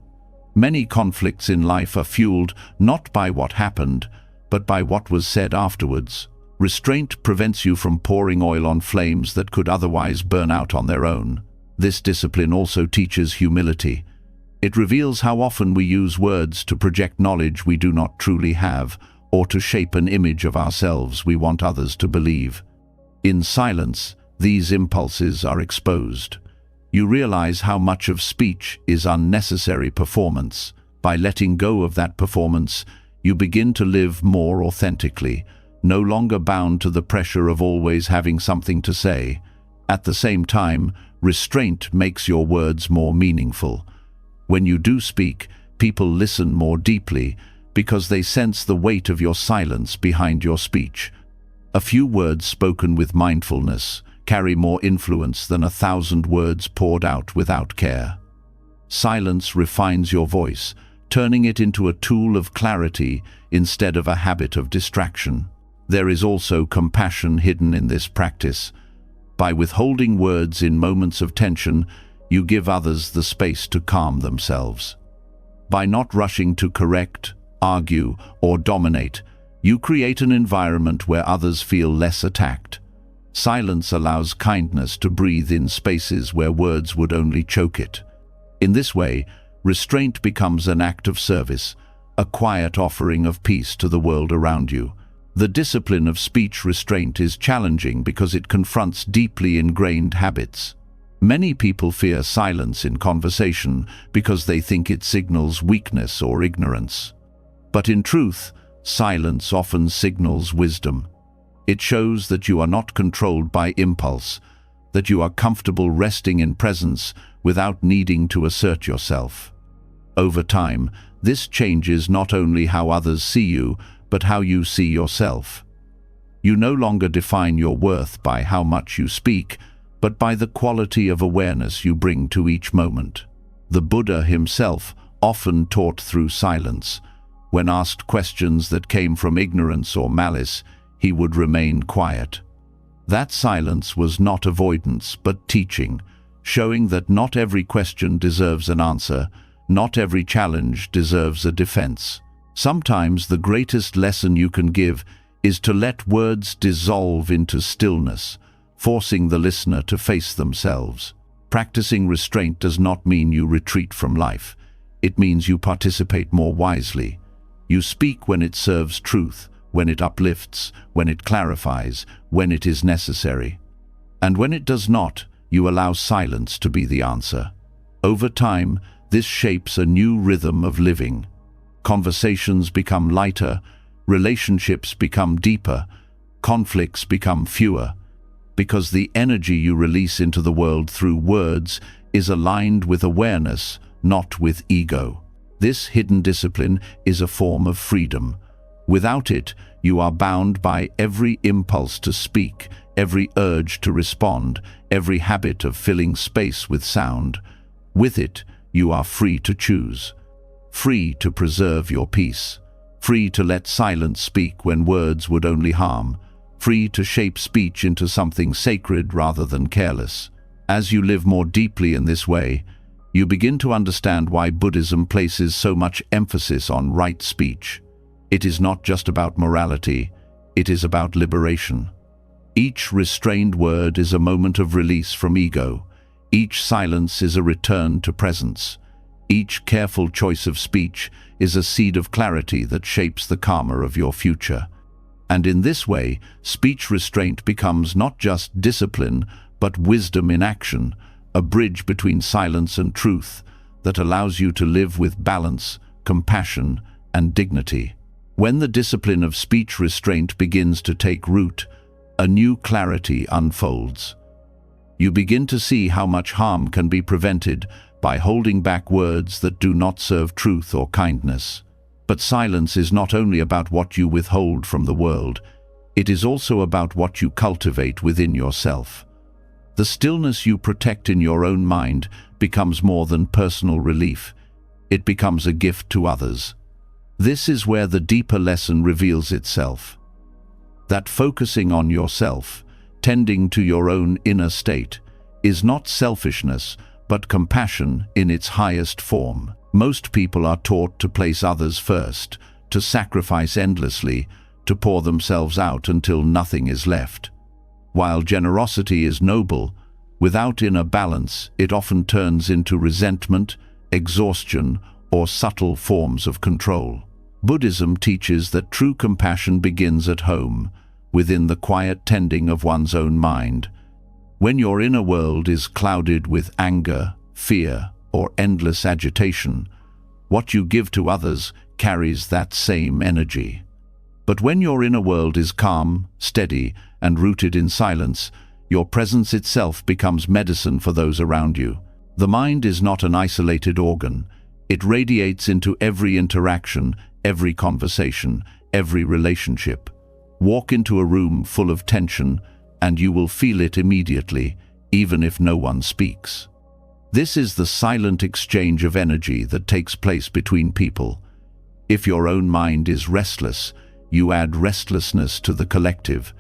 Many conflicts in life are fueled not by what happened, but by what was said afterwards. Restraint prevents you from pouring oil on flames that could otherwise burn out on their own. This discipline also teaches humility. It reveals how often we use words to project knowledge we do not truly have, or to shape an image of ourselves we want others to believe. In silence, these impulses are exposed. You realize how much of speech is unnecessary performance, By letting go of that performance, you begin to live more authentically, no longer bound to the pressure of always having something to say. At the same time, restraint makes your words more meaningful. When you do speak, people listen more deeply because they sense the weight of your silence behind your speech. A few words spoken with mindfulness carry more influence than 1,000 words poured out without care. Silence refines your voice, turning it into a tool of clarity instead of a habit of distraction. There is also compassion hidden in this practice. By withholding words in moments of tension, you give others the space to calm themselves. By not rushing to correct, argue, or dominate, you create an environment where others feel less attacked. Silence allows kindness to breathe in spaces where words would only choke it. In this way, restraint becomes an act of service, a quiet offering of peace to the world around you. The discipline of speech restraint is challenging because it confronts deeply ingrained habits. Many people fear silence in conversation because they think it signals weakness or ignorance. But in truth, silence often signals wisdom. It shows that you are not controlled by impulse, that you are comfortable resting in presence without needing to assert yourself. Over time, this changes not only how others see you, but how you see yourself. You no longer define your worth by how much you speak, but by the quality of awareness you bring to each moment. The Buddha himself often taught through silence. When asked questions that came from ignorance or malice, he would remain quiet. That silence was not avoidance, but teaching, showing that not every question deserves an answer, not every challenge deserves a defense. Sometimes the greatest lesson you can give is to let words dissolve into stillness, forcing the listener to face themselves. Practicing restraint does not mean you retreat from life. It means you participate more wisely. You speak when it serves truth, when it uplifts, when it clarifies, when it is necessary. And when it does not, you allow silence to be the answer. Over time, this shapes a new rhythm of living. Conversations become lighter, relationships become deeper, conflicts become fewer, because the energy you release into the world through words is aligned with awareness, not with ego. This hidden discipline is a form of freedom. Without it, you are bound by every impulse to speak, every urge to respond, every habit of filling space with sound. With it, you are free to choose. Free to preserve your peace, free to let silence speak when words would only harm, free to shape speech into something sacred rather than careless. As you live more deeply in this way, you begin to understand why Buddhism places so much emphasis on right speech. It is not just about morality, it is about liberation. Each restrained word is a moment of release from ego. Each silence is a return to presence. Each careful choice of speech is a seed of clarity that shapes the karma of your future. And in this way, speech restraint becomes not just discipline, but wisdom in action, a bridge between silence and truth that allows you to live with balance, compassion, and dignity. When the discipline of speech restraint begins to take root, a new clarity unfolds. You begin to see how much harm can be prevented by holding back words that do not serve truth or kindness. But silence is not only about what you withhold from the world, it is also about what you cultivate within yourself. The stillness you protect in your own mind becomes more than personal relief. It becomes a gift to others. This is where the deeper lesson reveals itself. That focusing on yourself, tending to your own inner state, is not selfishness, but compassion in its highest form. Most people are taught to place others first, to sacrifice endlessly, to pour themselves out until nothing is left. While generosity is noble, without inner balance, it often turns into resentment, exhaustion, or subtle forms of control. Buddhism teaches that true compassion begins at home, within the quiet tending of one's own mind. When your inner world is clouded with anger, fear, or endless agitation, What you give to others carries that same energy. But when your inner world is calm, steady, and rooted in silence, your presence itself becomes medicine for those around you. The mind is not an isolated organ. It radiates into every interaction, every conversation, every relationship. Walk into a room full of tension, and you will feel it immediately, even if no one speaks. This is the silent exchange of energy that takes place between people. If your own mind is restless, you add restlessness to the collective.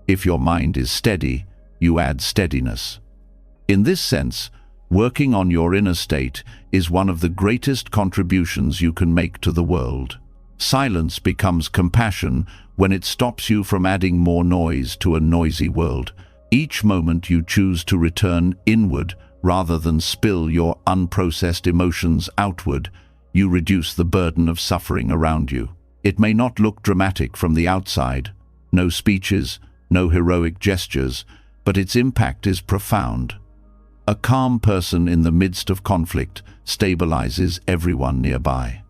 If your mind is steady, you add steadiness. In this sense, working on your inner state is one of the greatest contributions you can make to the world. Silence becomes compassion when it stops you from adding more noise to a noisy world. Each moment you choose to return inward rather than spill your unprocessed emotions outward, you reduce the burden of suffering around you. It may not look dramatic from the outside, no speeches, no heroic gestures, but its impact is profound. A calm person in the midst of conflict stabilizes everyone nearby.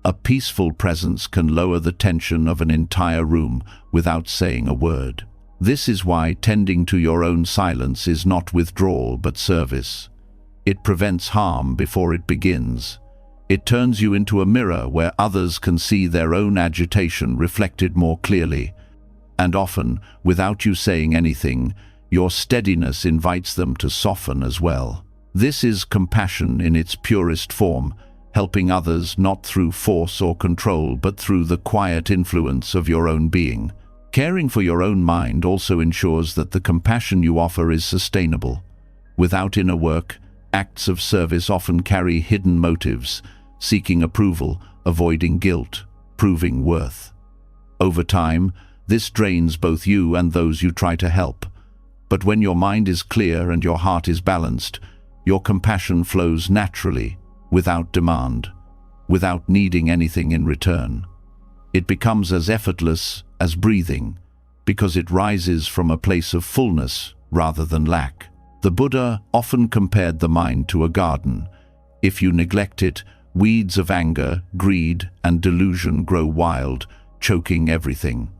A peaceful presence can lower the tension of an entire room without saying a word. This is why tending to your own silence is not withdrawal but service. It prevents harm before it begins. It turns you into a mirror where others can see their own agitation reflected more clearly. And often, without you saying anything, your steadiness invites them to soften as well. This is compassion in its purest form, helping others not through force or control but through the quiet influence of your own being. Caring for your own mind also ensures that the compassion you offer is sustainable. Without inner work, acts of service often carry hidden motives, seeking approval, avoiding guilt, proving worth. Over time, this drains both you and those you try to help. But when your mind is clear and your heart is balanced, your compassion flows naturally, without demand, without needing anything in return. It becomes as effortless as breathing, because it rises from a place of fullness rather than lack. The Buddha often compared the mind to a garden. If you neglect it, weeds of anger, greed, and delusion grow wild, choking everything.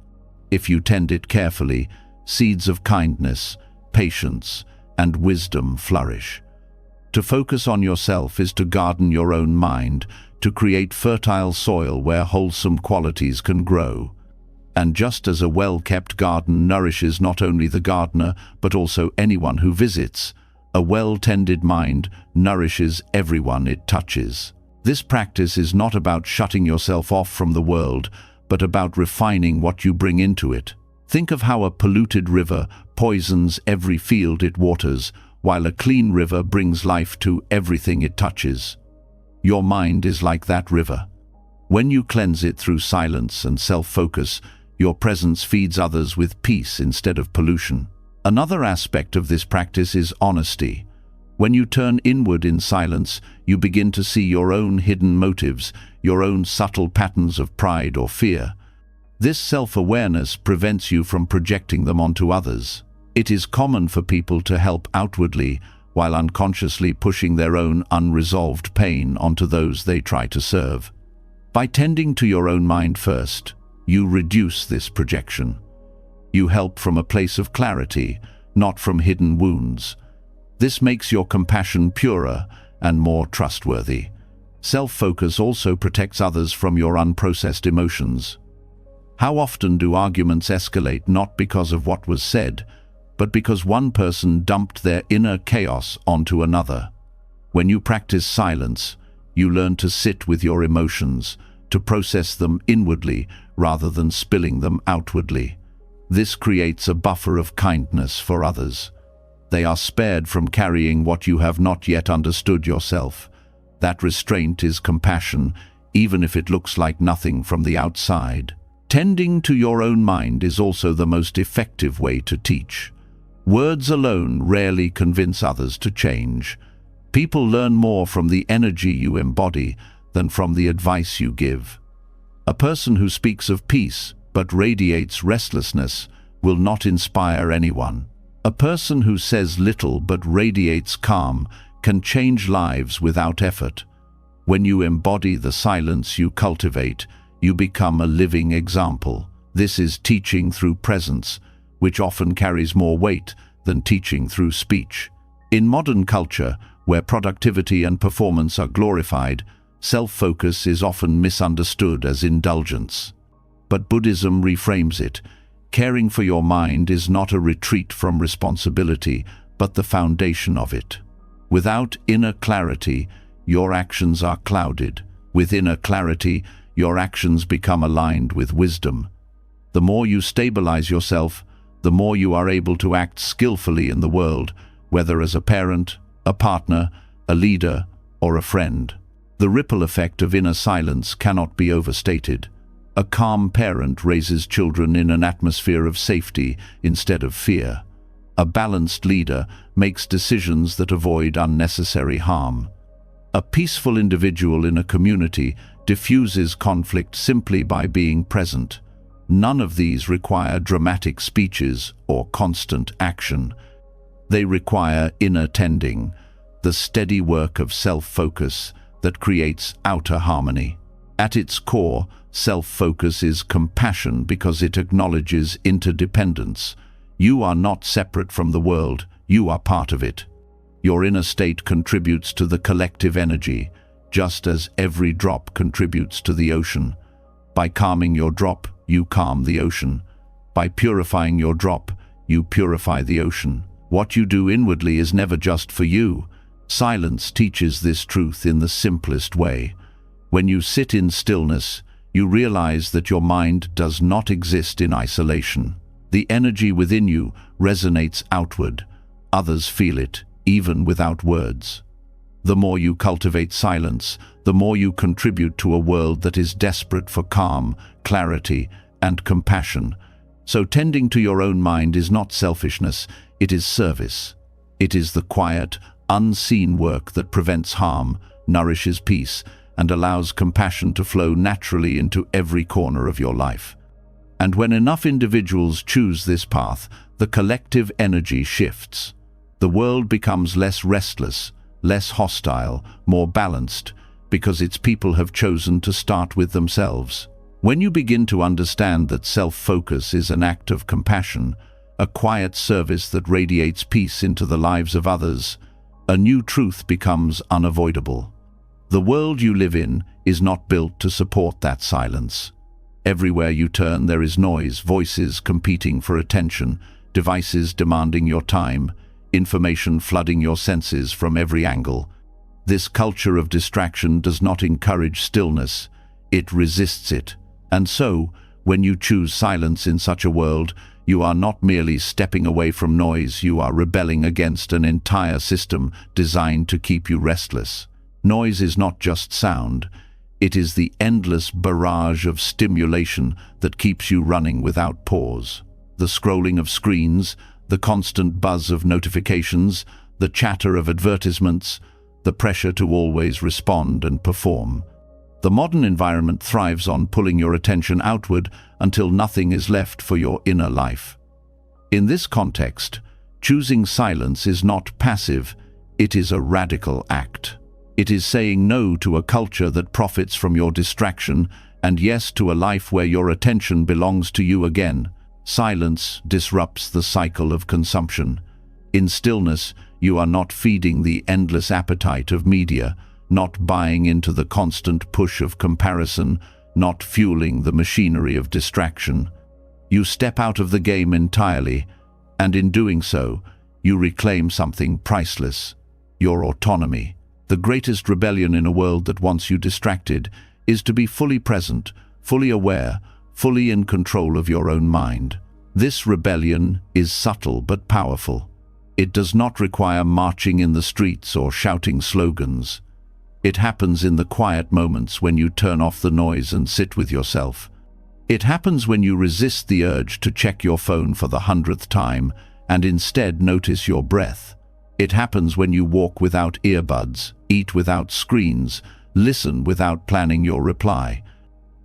If you tend it carefully, seeds of kindness, patience, and wisdom flourish. To focus on yourself is to garden your own mind, to create fertile soil where wholesome qualities can grow. And just as a well-kept garden nourishes not only the gardener, but also anyone who visits, a well-tended mind nourishes everyone it touches. This practice is not about shutting yourself off from the world, but about refining what you bring into it. Think of how a polluted river poisons every field it waters, while a clean river brings life to everything it touches. Your mind is like that river. When you cleanse it through silence and self-focus, your presence feeds others with peace instead of pollution. Another aspect of this practice is honesty. When you turn inward in silence, you begin to see your own hidden motives, your own subtle patterns of pride or fear. This self-awareness prevents you from projecting them onto others. It is common for people to help outwardly while unconsciously pushing their own unresolved pain onto those they try to serve. By tending to your own mind first, you reduce this projection. You help from a place of clarity, not from hidden wounds. This makes your compassion purer and more trustworthy. Self-focus also protects others from your unprocessed emotions. How often do arguments escalate not because of what was said, but because one person dumped their inner chaos onto another? When you practice silence, you learn to sit with your emotions, to process them inwardly rather than spilling them outwardly. This creates a buffer of kindness for others. They are spared from carrying what you have not yet understood yourself. That restraint is compassion, even if it looks like nothing from the outside. Tending to your own mind is also the most effective way to teach. Words alone rarely convince others to change. People learn more from the energy you embody than from the advice you give. A person who speaks of peace but radiates restlessness will not inspire anyone. A person who says little but radiates calm can change lives without effort. When you embody the silence you cultivate, you become a living example. This is teaching through presence, which often carries more weight than teaching through speech. In modern culture, where productivity and performance are glorified, self-focus is often misunderstood as indulgence. But Buddhism reframes it. Caring for your mind is not a retreat from responsibility, but the foundation of it. Without inner clarity, your actions are clouded. With inner clarity, your actions become aligned with wisdom. The more you stabilize yourself, the more you are able to act skillfully in the world, whether as a parent, a partner, a leader, or a friend. The ripple effect of inner silence cannot be overstated. A calm parent raises children in an atmosphere of safety instead of fear. A balanced leader makes decisions that avoid unnecessary harm. A peaceful individual in a community diffuses conflict simply by being present. None of these require dramatic speeches or constant action. They require inner tending, the steady work of self-focus that creates outer harmony. At its core, self-focus is compassion because it acknowledges interdependence. You are not separate from the world, you are part of it. Your inner state contributes to the collective energy, just as every drop contributes to the ocean. By calming your drop, you calm the ocean. By purifying your drop, you purify the ocean. What you do inwardly is never just for you. Silence teaches this truth in the simplest way. When you sit in stillness, you realize that your mind does not exist in isolation. The energy within you resonates outward. Others feel it, even without words. The more you cultivate silence, the more you contribute to a world that is desperate for calm, clarity, and compassion. So tending to your own mind is not selfishness, it is service. It is the quiet, unseen work that prevents harm, nourishes peace, and allows compassion to flow naturally into every corner of your life. And when enough individuals choose this path, the collective energy shifts. The world becomes less restless, less hostile, more balanced, because its people have chosen to start with themselves. When you begin to understand that self-focus is an act of compassion, a quiet service that radiates peace into the lives of others, a new truth becomes unavoidable. The world you live in is not built to support that silence. Everywhere you turn there is noise, voices competing for attention, devices demanding your time, information flooding your senses from every angle. This culture of distraction does not encourage stillness, it resists it. And so, when you choose silence in such a world, you are not merely stepping away from noise, you are rebelling against an entire system designed to keep you restless. Noise is not just sound, it is the endless barrage of stimulation that keeps you running without pause. The scrolling of screens, the constant buzz of notifications, the chatter of advertisements, the pressure to always respond and perform. The modern environment thrives on pulling your attention outward until nothing is left for your inner life. In this context, choosing silence is not passive, it is a radical act. It is saying no to a culture that profits from your distraction and yes to a life where your attention belongs to you again. Silence disrupts the cycle of consumption. In stillness, you are not feeding the endless appetite of media, not buying into the constant push of comparison, not fueling the machinery of distraction. You step out of the game entirely, and in doing so, you reclaim something priceless, your autonomy. The greatest rebellion in a world that wants you distracted is to be fully present, fully aware, fully in control of your own mind. This rebellion is subtle but powerful. It does not require marching in the streets or shouting slogans. It happens in the quiet moments when you turn off the noise and sit with yourself. It happens when you resist the urge to check your phone for the 100th time and instead notice your breath. It happens when you walk without earbuds, eat without screens, listen without planning your reply.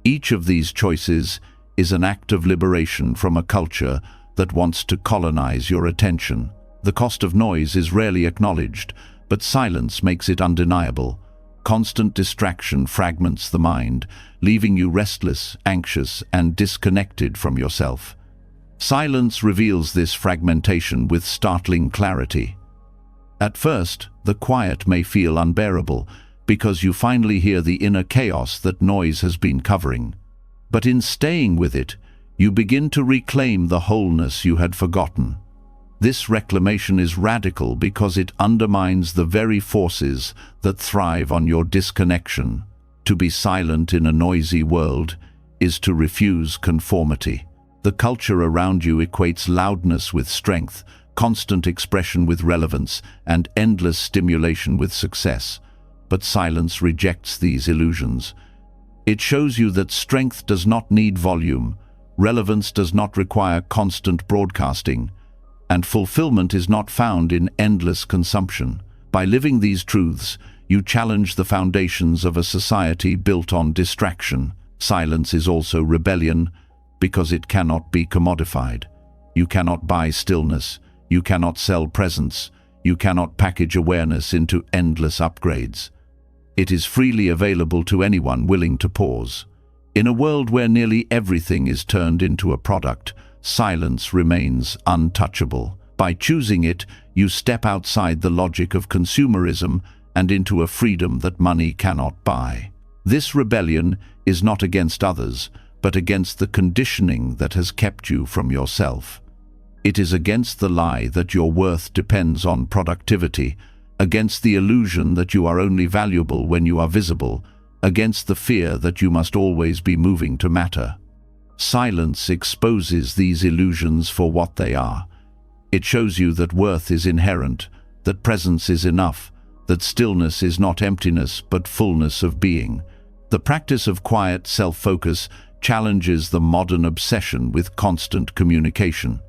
Each of these choices is an act of liberation from a culture that wants to colonize your attention. The cost of noise is rarely acknowledged, but silence makes it undeniable. Constant distraction fragments the mind, leaving you restless, anxious, and disconnected from yourself. Silence reveals this fragmentation with startling clarity. At first, the quiet may feel unbearable, because you finally hear the inner chaos that noise has been covering. But in staying with it, you begin to reclaim the wholeness you had forgotten. This reclamation is radical because it undermines the very forces that thrive on your disconnection. To be silent in a noisy world is to refuse conformity. The culture around you equates loudness with strength, constant expression with relevance, and endless stimulation with success. But silence rejects these illusions. It shows you that strength does not need volume, relevance does not require constant broadcasting, and fulfillment is not found in endless consumption. By living these truths, you challenge the foundations of a society built on distraction. Silence is also rebellion, because it cannot be commodified. You cannot buy stillness, you cannot sell presence, you cannot package awareness into endless upgrades. It is freely available to anyone willing to pause. In a world where nearly everything is turned into a product, silence remains untouchable. By choosing it, you step outside the logic of consumerism and into a freedom that money cannot buy. This rebellion is not against others, but against the conditioning that has kept you from yourself. It is against the lie that your worth depends on productivity, against the illusion that you are only valuable when you are visible, against the fear that you must always be moving to matter. Silence exposes these illusions for what they are. It shows you that worth is inherent, that presence is enough, that stillness is not emptiness but fullness of being. The practice of quiet self-focus challenges the modern obsession with constant communication.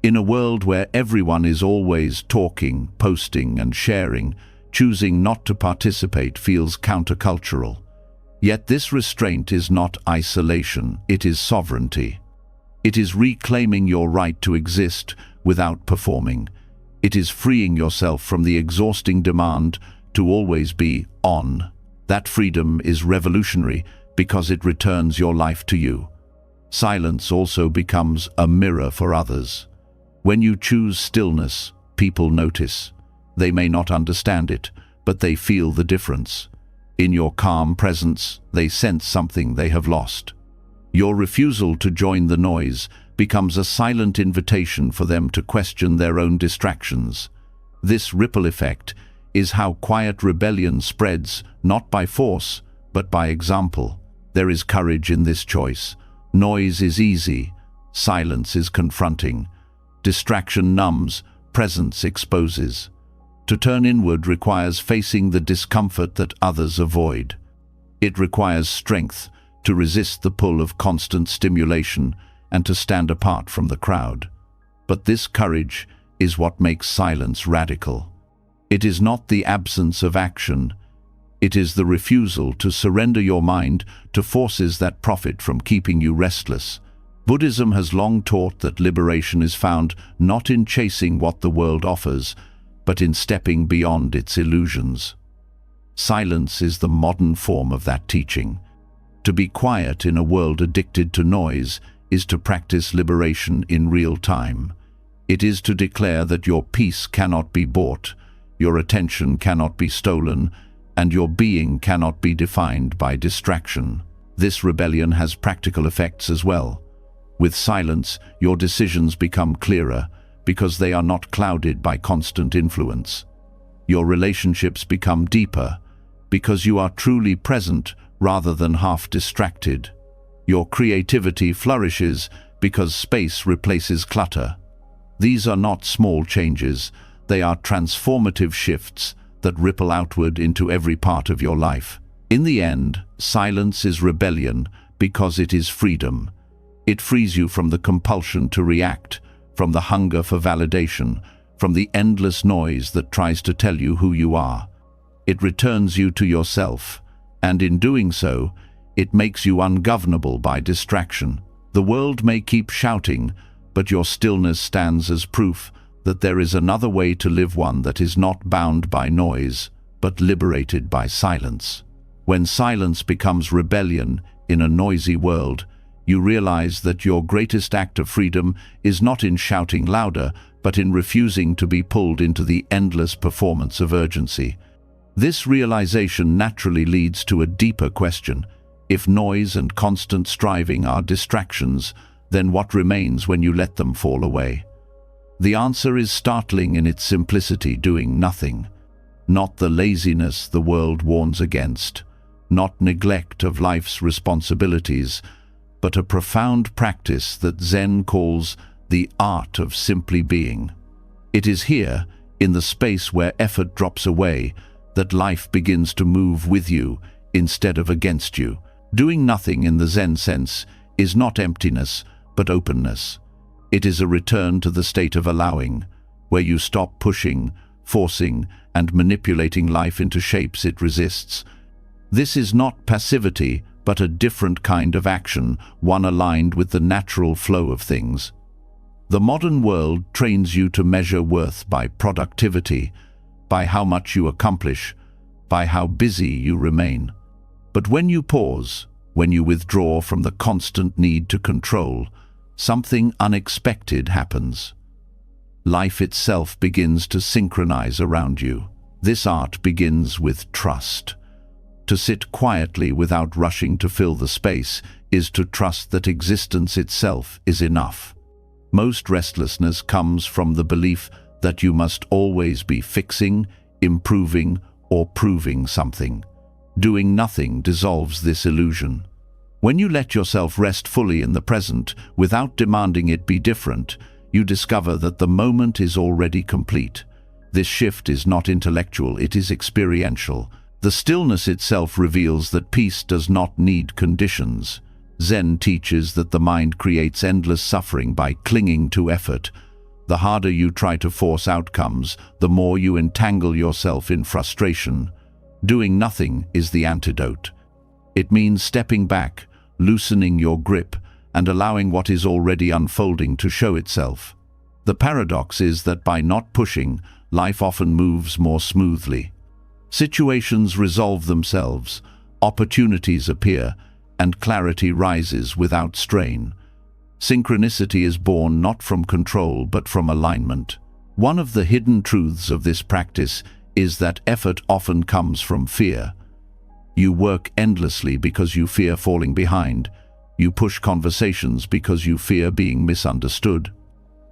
In a world where everyone is always talking, posting, and sharing, choosing not to participate feels countercultural. Yet this restraint is not isolation, it is sovereignty. It is reclaiming your right to exist without performing. It is freeing yourself from the exhausting demand to always be on. That freedom is revolutionary because it returns your life to you. Silence also becomes a mirror for others. When you choose stillness, people notice. They may not understand it, but they feel the difference. In your calm presence, they sense something they have lost. Your refusal to join the noise becomes a silent invitation for them to question their own distractions. This ripple effect is how quiet rebellion spreads, not by force, but by example. There is courage in this choice. Noise is easy, silence is confronting. Distraction numbs, presence exposes. To turn inward requires facing the discomfort that others avoid. It requires strength to resist the pull of constant stimulation and to stand apart from the crowd. But this courage is what makes silence radical. It is not the absence of action. It is the refusal to surrender your mind to forces that profit from keeping you restless. Buddhism has long taught that liberation is found not in chasing what the world offers, but in stepping beyond its illusions. Silence is the modern form of that teaching. To be quiet in a world addicted to noise is to practice liberation in real time. It is to declare that your peace cannot be bought, your attention cannot be stolen, and your being cannot be defined by distraction. This rebellion has practical effects as well. With silence, your decisions become clearer because they are not clouded by constant influence. Your relationships become deeper because you are truly present rather than half distracted. Your creativity flourishes because space replaces clutter. These are not small changes, they are transformative shifts that ripple outward into every part of your life. In the end, silence is rebellion because it is freedom. It frees you from the compulsion to react, from the hunger for validation, from the endless noise that tries to tell you who you are. It returns you to yourself, and in doing so, it makes you ungovernable by distraction. The world may keep shouting, but your stillness stands as proof that there is another way to live, one that is not bound by noise, but liberated by silence. When silence becomes rebellion in a noisy world, you realize that your greatest act of freedom is not in shouting louder, but in refusing to be pulled into the endless performance of urgency. This realization naturally leads to a deeper question. If noise and constant striving are distractions, then what remains when you let them fall away? The answer is startling in its simplicity: doing nothing. Not the laziness the world warns against, not neglect of life's responsibilities, but a profound practice that Zen calls the art of simply being. It is here, in the space where effort drops away, that life begins to move with you instead of against you. Doing nothing in the Zen sense is not emptiness, but openness. It is a return to the state of allowing, where you stop pushing, forcing, and manipulating life into shapes it resists. This is not passivity, but a different kind of action, one aligned with the natural flow of things. The modern world trains you to measure worth by productivity, by how much you accomplish, by how busy you remain. But when you pause, when you withdraw from the constant need to control, something unexpected happens. Life itself begins to synchronize around you. This art begins with trust. To sit quietly without rushing to fill the space is to trust that existence itself is enough. Most restlessness comes from the belief that you must always be fixing, improving, or proving something. Doing nothing dissolves this illusion. When you let yourself rest fully in the present, without demanding it be different, you discover that the moment is already complete. This shift is not intellectual, it is experiential. The stillness itself reveals that peace does not need conditions. Zen teaches that the mind creates endless suffering by clinging to effort. The harder you try to force outcomes, the more you entangle yourself in frustration. Doing nothing is the antidote. It means stepping back, loosening your grip, and allowing what is already unfolding to show itself. The paradox is that by not pushing, life often moves more smoothly. Situations resolve themselves, opportunities appear, and clarity rises without strain. Synchronicity is born not from control but from alignment. One of the hidden truths of this practice is that effort often comes from fear. You work endlessly because you fear falling behind. You push conversations because you fear being misunderstood.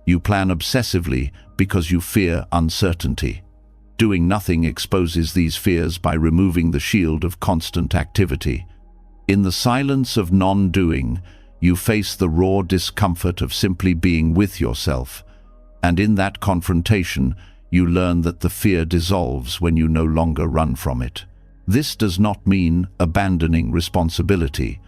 You plan obsessively because you fear uncertainty. Doing nothing exposes these fears by removing the shield of constant activity. In the silence of non-doing, you face the raw discomfort of simply being with yourself, and in that confrontation, you learn that the fear dissolves when you no longer run from it. This does not mean abandoning responsibility.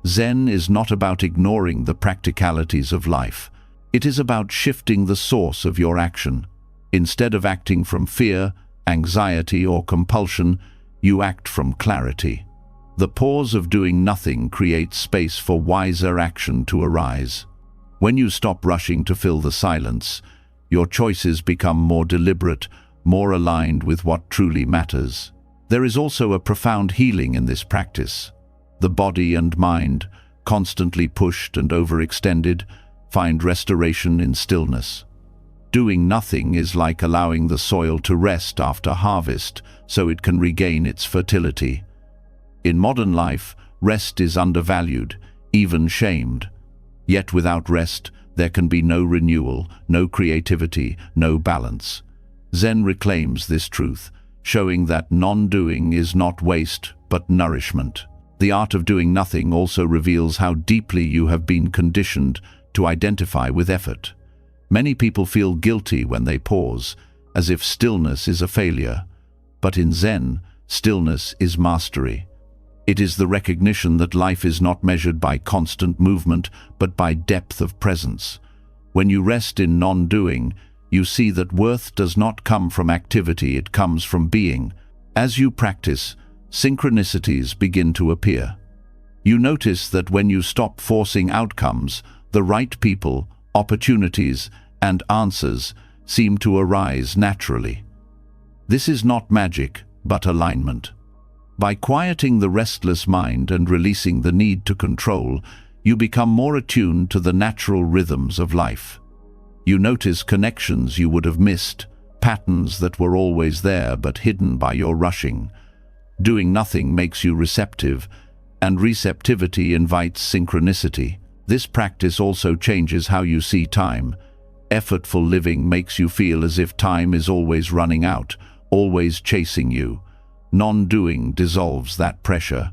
Zen is not about ignoring the practicalities of life. It is about shifting the source of your action. Instead of acting from fear, anxiety, or compulsion, you act from clarity. The pause of doing nothing creates space for wiser action to arise. When you stop rushing to fill the silence, your choices become more deliberate, more aligned with what truly matters. There is also a profound healing in this practice. The body and mind, constantly pushed and overextended, find restoration in stillness. Doing nothing is like allowing the soil to rest after harvest so it can regain its fertility. In modern life, rest is undervalued, even shamed. Yet without rest, there can be no renewal, no creativity, no balance. Zen reclaims this truth, showing that non-doing is not waste, but nourishment. The art of doing nothing also reveals how deeply you have been conditioned to identify with effort. Many people feel guilty when they pause, as if stillness is a failure. But in Zen, stillness is mastery. It is the recognition that life is not measured by constant movement, but by depth of presence. When you rest in non-doing, you see that worth does not come from activity, it comes from being. As you practice, synchronicities begin to appear. You notice that when you stop forcing outcomes, the right people, opportunities, and answers seem to arise naturally. This is not magic, but alignment. By quieting the restless mind and releasing the need to control, you become more attuned to the natural rhythms of life. You notice connections you would have missed, patterns that were always there but hidden by your rushing. Doing nothing makes you receptive, and receptivity invites synchronicity. This practice also changes how you see time. Effortful living makes you feel as if time is always running out, always chasing you. Non-doing dissolves that pressure.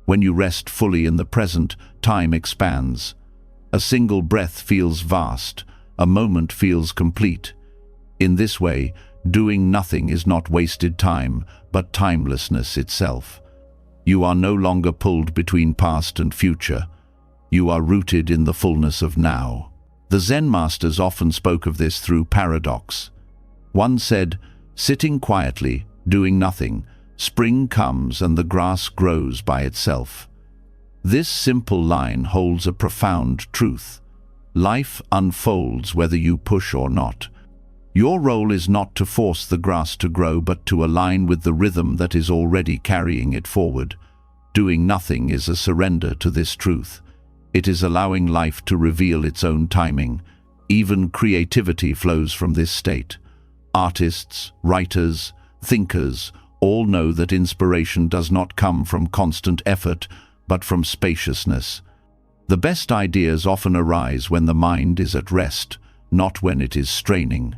When you rest fully in the present, time expands. A single breath feels vast, a moment feels complete. In this way, doing nothing is not wasted time, but timelessness itself. You are no longer pulled between past and future. You are rooted in the fullness of now. The Zen masters often spoke of this through paradox. One said, "Sitting quietly, doing nothing, spring comes and the grass grows by itself." This simple line holds a profound truth. Life unfolds whether you push or not. Your role is not to force the grass to grow, but to align with the rhythm that is already carrying it forward. Doing nothing is a surrender to this truth. It is allowing life to reveal its own timing. Even creativity flows from this state. Artists, writers, thinkers all know that inspiration does not come from constant effort, but from spaciousness. The best ideas often arise when the mind is at rest, not when it is straining.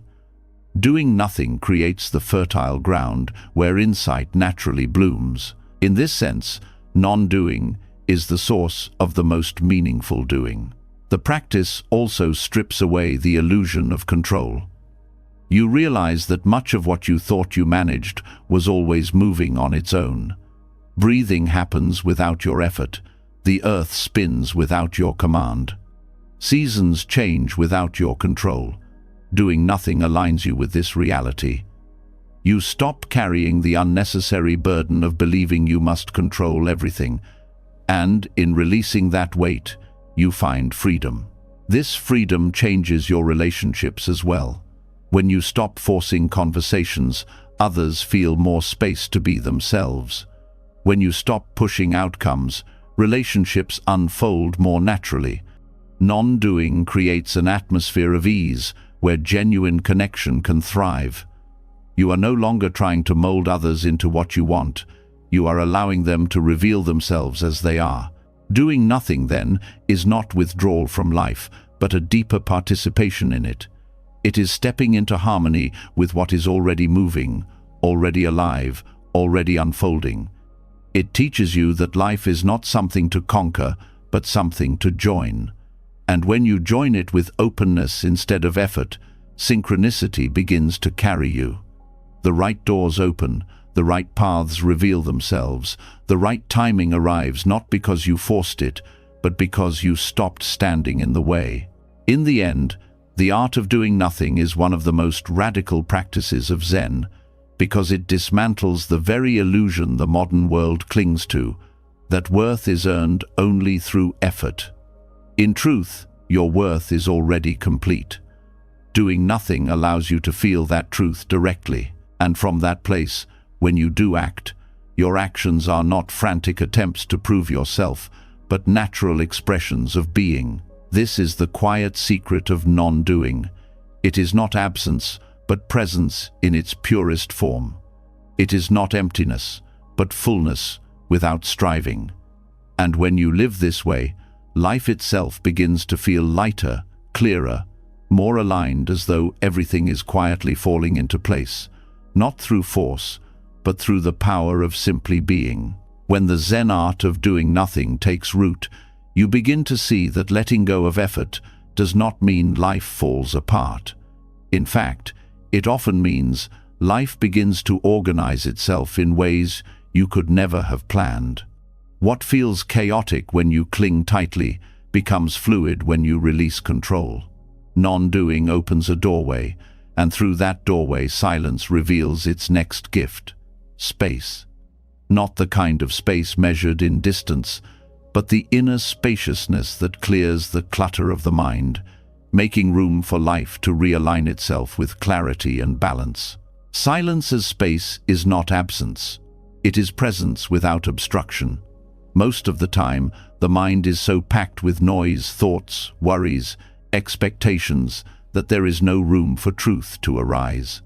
Doing nothing creates the fertile ground where insight naturally blooms. In this sense, non-doing is the source of the most meaningful doing. The practice also strips away the illusion of control. You realize that much of what you thought you managed was always moving on its own. Breathing happens without your effort. The earth spins without your command. Seasons change without your control. Doing nothing aligns you with this reality. You stop carrying the unnecessary burden of believing you must control everything, and in releasing that weight, you find freedom. This freedom changes your relationships as well. When you stop forcing conversations, others feel more space to be themselves. When you stop pushing outcomes, relationships unfold more naturally. Non-doing creates an atmosphere of ease where genuine connection can thrive. You are no longer trying to mold others into what you want. You are allowing them to reveal themselves as they are. Doing nothing, then, is not withdrawal from life, but a deeper participation in it. It is stepping into harmony with what is already moving, already alive, already unfolding. It teaches you that life is not something to conquer, but something to join. And when you join it with openness instead of effort, synchronicity begins to carry you. The right doors open, the right paths reveal themselves, the right timing arrives not because you forced it, but because you stopped standing in the way. In the end, the art of doing nothing is one of the most radical practices of Zen, because it dismantles the very illusion the modern world clings to, that worth is earned only through effort. In truth, your worth is already complete. Doing nothing allows you to feel that truth directly, and from that place, when you do act, your actions are not frantic attempts to prove yourself, but natural expressions of being. This is the quiet secret of non-doing. It is not absence, but presence in its purest form. It is not emptiness, but fullness without striving. And when you live this way, life itself begins to feel lighter, clearer, more aligned, as though everything is quietly falling into place, not through force, but through the power of simply being. When the Zen art of doing nothing takes root, you begin to see that letting go of effort does not mean life falls apart. In fact, it often means life begins to organize itself in ways you could never have planned. What feels chaotic when you cling tightly becomes fluid when you release control. Non-doing opens a doorway, and through that doorway silence reveals its next gift: space. Not the kind of space measured in distance, but the inner spaciousness that clears the clutter of the mind, making room for life to realign itself with clarity and balance. Silence as space is not absence. It is presence without obstruction. Most of the time, the mind is so packed with noise, thoughts, worries, expectations, that there is no room for truth to arise.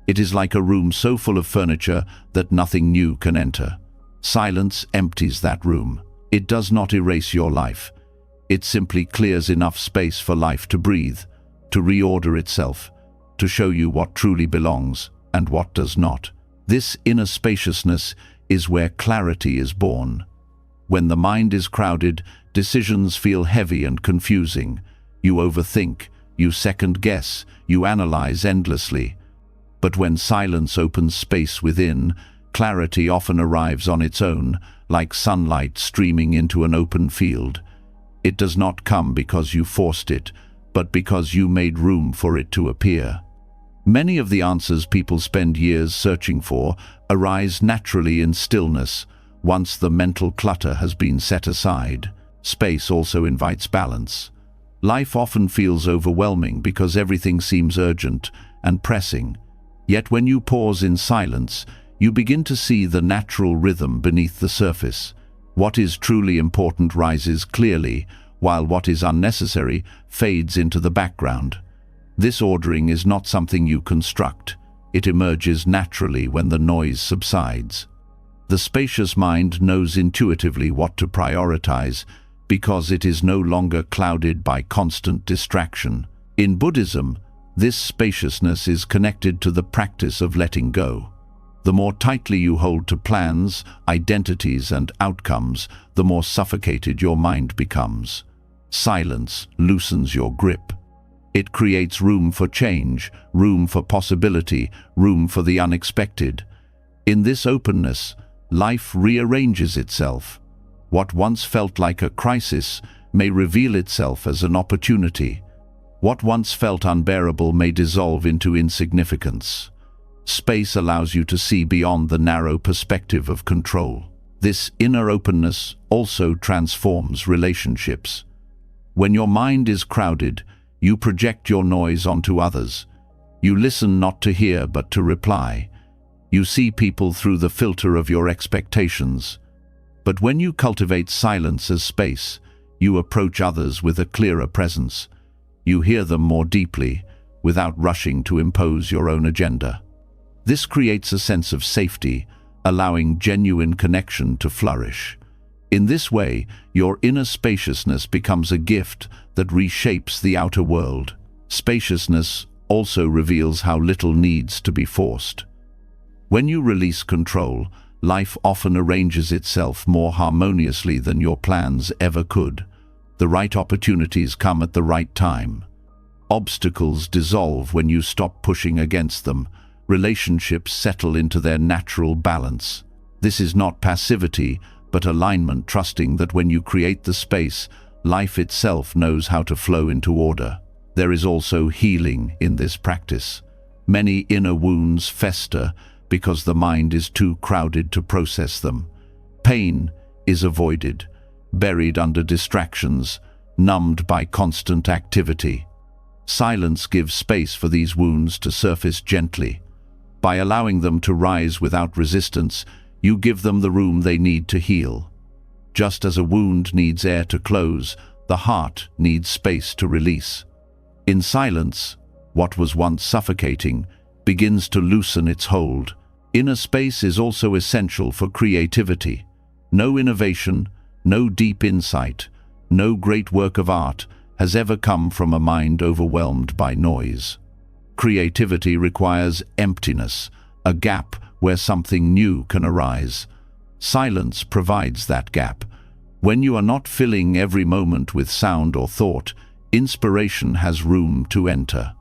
It is like a room so full of furniture that nothing new can enter. Silence empties that room. It does not erase your life. It simply clears enough space for life to breathe, to reorder itself, to show you what truly belongs and what does not. This inner spaciousness is where clarity is born. When the mind is crowded, decisions feel heavy and confusing. You overthink, you second-guess, you analyze endlessly. But when silence opens space within, clarity often arrives on its own, like sunlight streaming into an open field. It does not come because you forced it, but because you made room for it to appear. Many of the answers people spend years searching for arise naturally in stillness, once the mental clutter has been set aside. Space also invites balance. Life often feels overwhelming because everything seems urgent and pressing. Yet when you pause in silence, you begin to see the natural rhythm beneath the surface. What is truly important rises clearly, while what is unnecessary fades into the background. This ordering is not something you construct. It emerges naturally when the noise subsides. The spacious mind knows intuitively what to prioritize because it is no longer clouded by constant distraction. In Buddhism, this spaciousness is connected to the practice of letting go. The more tightly you hold to plans, identities, and outcomes, the more suffocated your mind becomes. Silence loosens your grip. It creates room for change, room for possibility, room for the unexpected. In this openness, life rearranges itself. What once felt like a crisis may reveal itself as an opportunity. What once felt unbearable may dissolve into insignificance. Space allows you to see beyond the narrow perspective of control. This inner openness also transforms relationships. When your mind is crowded, you project your noise onto others. You listen not to hear but to reply. You see people through the filter of your expectations. But when you cultivate silence as space, you approach others with a clearer presence. You hear them more deeply, without rushing to impose your own agenda. This creates a sense of safety, allowing genuine connection to flourish. In this way, your inner spaciousness becomes a gift that reshapes the outer world. Spaciousness also reveals how little needs to be forced. When you release control, life often arranges itself more harmoniously than your plans ever could. The right opportunities come at the right time. Obstacles dissolve when you stop pushing against them. Relationships settle into their natural balance. This is not passivity, but alignment, trusting that when you create the space, life itself knows how to flow into order. There is also healing in this practice. Many inner wounds fester because the mind is too crowded to process them. Pain is avoided, buried under distractions, numbed by constant activity. Silence gives space for these wounds to surface gently. By allowing them to rise without resistance, you give them the room they need to heal. Just as a wound needs air to close, the heart needs space to release. In silence, what was once suffocating begins to loosen its hold. Inner space is also essential for creativity. No innovation, no deep insight, no great work of art has ever come from a mind overwhelmed by noise. Creativity requires emptiness, a gap where something new can arise. Silence provides that gap. When you are not filling every moment with sound or thought, inspiration has room to enter.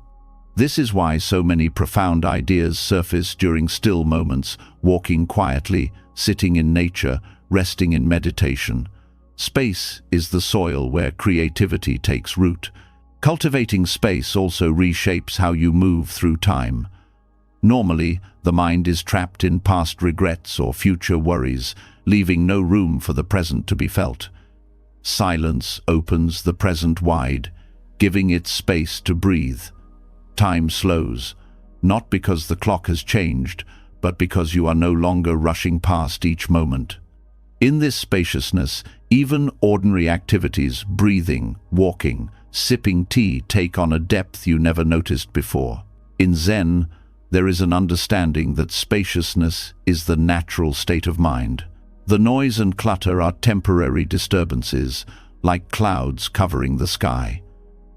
This is why so many profound ideas surface during still moments, walking quietly, sitting in nature, resting in meditation. Space is the soil where creativity takes root. Cultivating space also reshapes how you move through time. Normally, the mind is trapped in past regrets or future worries, leaving no room for the present to be felt. Silence opens the present wide, giving it space to breathe. Time slows. not because the clock has changed, but because you are no longer rushing past each moment. In this spaciousness, even ordinary activities, breathing, walking, sipping tea, take on a depth you never noticed before. In Zen, there is an understanding that spaciousness is the natural state of mind. The noise and clutter are temporary disturbances, like clouds covering the sky.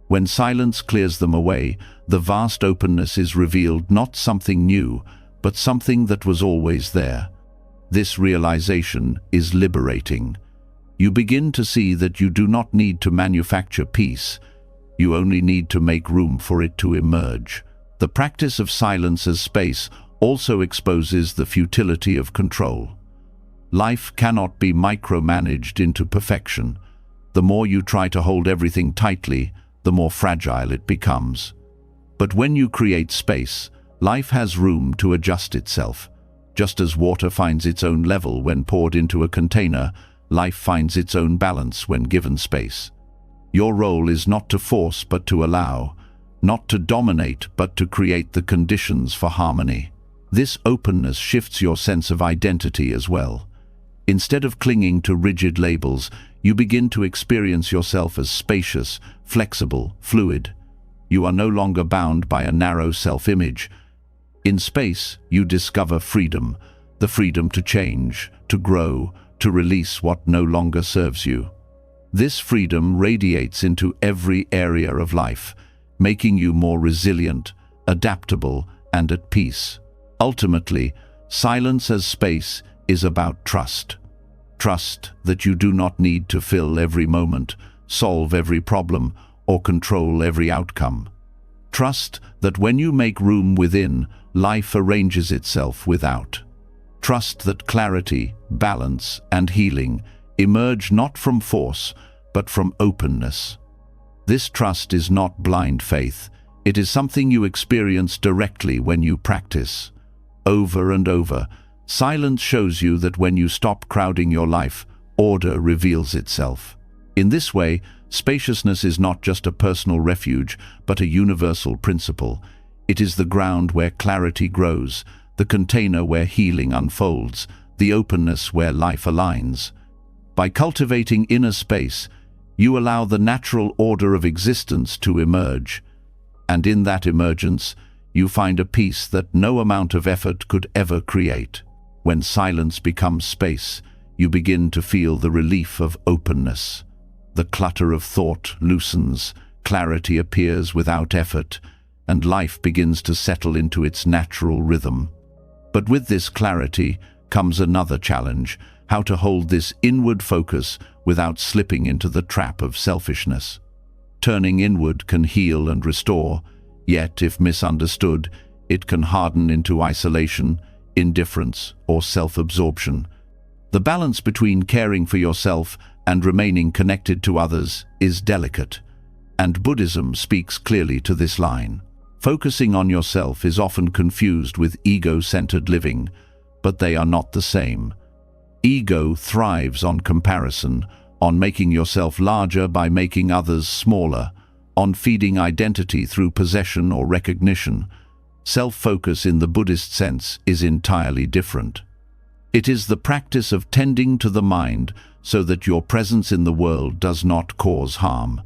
When silence clears them away, the vast openness is revealed, not something new, but something that was always there. This realization is liberating. You begin to see that you do not need to manufacture peace. You only need to make room for it to emerge. The practice of silence as space also exposes the futility of control. Life cannot be micromanaged into perfection. The more you try to hold everything tightly, the more fragile it becomes. But when you create space, life has room to adjust itself. Just as water finds its own level when poured into a container, life finds its own balance when given space. Your role is not to force but to allow, not to dominate but to create the conditions for harmony. This openness shifts your sense of identity as well. Instead of clinging to rigid labels, you begin to experience yourself as spacious, flexible, fluid. You are no longer bound by a narrow self-image. In space, you discover freedom, the freedom to change, to grow, to release what no longer serves you. This freedom radiates into every area of life, making you more resilient, adaptable, and at peace. Ultimately, silence as space is about trust. Trust that you do not need to fill every moment, solve every problem, or control every outcome. Trust that when you make room within, life arranges itself without. Trust that clarity, balance, and healing emerge not from force, but from openness. This trust is not blind faith. It is something you experience directly when you practice. Over and over, silence shows you that when you stop crowding your life, order reveals itself. In this way, spaciousness is not just a personal refuge, but a universal principle. It is the ground where clarity grows, the container where healing unfolds, the openness where life aligns. By cultivating inner space, you allow the natural order of existence to emerge. And in that emergence, you find a peace that no amount of effort could ever create. When silence becomes space, you begin to feel the relief of openness. The clutter of thought loosens, clarity appears without effort, and life begins to settle into its natural rhythm. But with this clarity comes another challenge: how to hold this inward focus without slipping into the trap of selfishness. Turning inward can heal and restore, yet if misunderstood, it can harden into isolation, indifference, or self-absorption. The balance between caring for yourself and remaining connected to others is delicate, and Buddhism speaks clearly to this line. Focusing on yourself is often confused with ego-centered living, but they are not the same. Ego thrives on comparison, on making yourself larger by making others smaller, on feeding identity through possession or recognition. Self-focus in the Buddhist sense is entirely different. It is the practice of tending to the mind so that your presence in the world does not cause harm.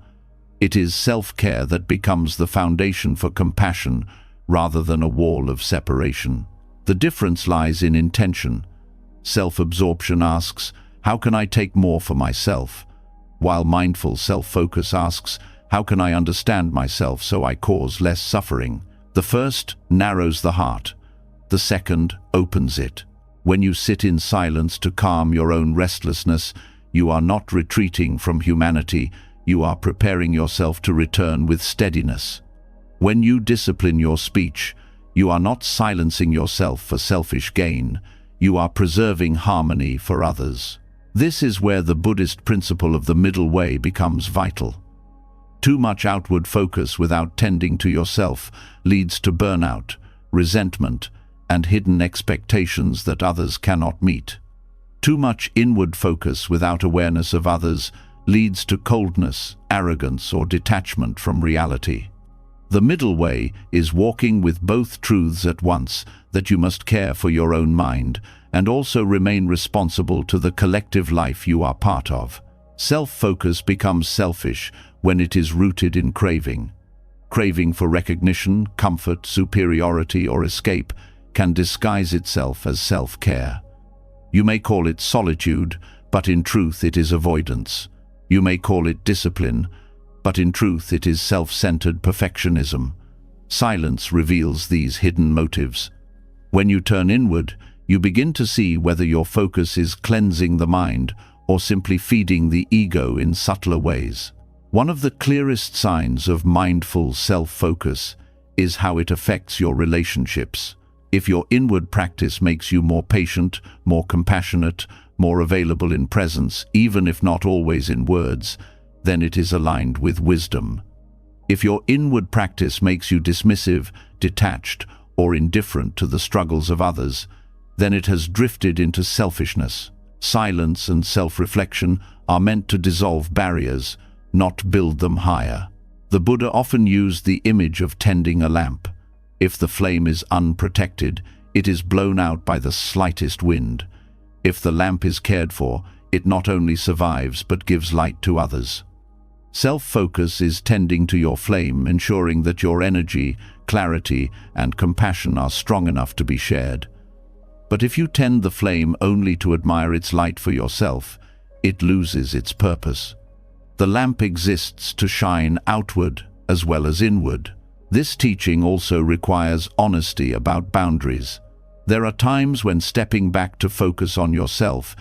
It is self-care that becomes the foundation for compassion rather than a wall of separation. The difference lies in intention. Self-absorption asks, how can I take more for myself? While mindful self-focus asks, how can I understand myself so I cause less suffering? The first narrows the heart. The second opens it. When you sit in silence to calm your own restlessness, you are not retreating from humanity, you are preparing yourself to return with steadiness. When you discipline your speech, you are not silencing yourself for selfish gain, you are preserving harmony for others. This is where the Buddhist principle of the middle way becomes vital. Too much outward focus without tending to yourself leads to burnout, resentment, and hidden expectations that others cannot meet. Too much inward focus without awareness of others leads to coldness, arrogance, or detachment from reality. The middle way is walking with both truths at once, that you must care for your own mind and also remain responsible to the collective life you are part of. Self-focus becomes selfish when it is rooted in craving. Craving for recognition, comfort, superiority, or escape can disguise itself as self-care. You may call it solitude, but in truth it is avoidance. You may call it discipline, but in truth it is self-centered perfectionism. Silence reveals these hidden motives. When you turn inward, you begin to see whether your focus is cleansing the mind or simply feeding the ego in subtler ways. One of the clearest signs of mindful self-focus is how it affects your relationships. If your inward practice makes you more patient, more compassionate, more available in presence, even if not always in words, then it is aligned with wisdom. If your inward practice makes you dismissive, detached, or indifferent to the struggles of others, then it has drifted into selfishness. Silence and self-reflection are meant to dissolve barriers, not build them higher. The Buddha often used the image of tending a lamp. If the flame is unprotected, it is blown out by the slightest wind. If the lamp is cared for, it not only survives but gives light to others. Self-focus is tending to your flame, ensuring that your energy, clarity, and compassion are strong enough to be shared. But if you tend the flame only to admire its light for yourself, it loses its purpose. The lamp exists to shine outward as well as inward. This teaching also requires honesty about boundaries. There are times when stepping back to focus on yourself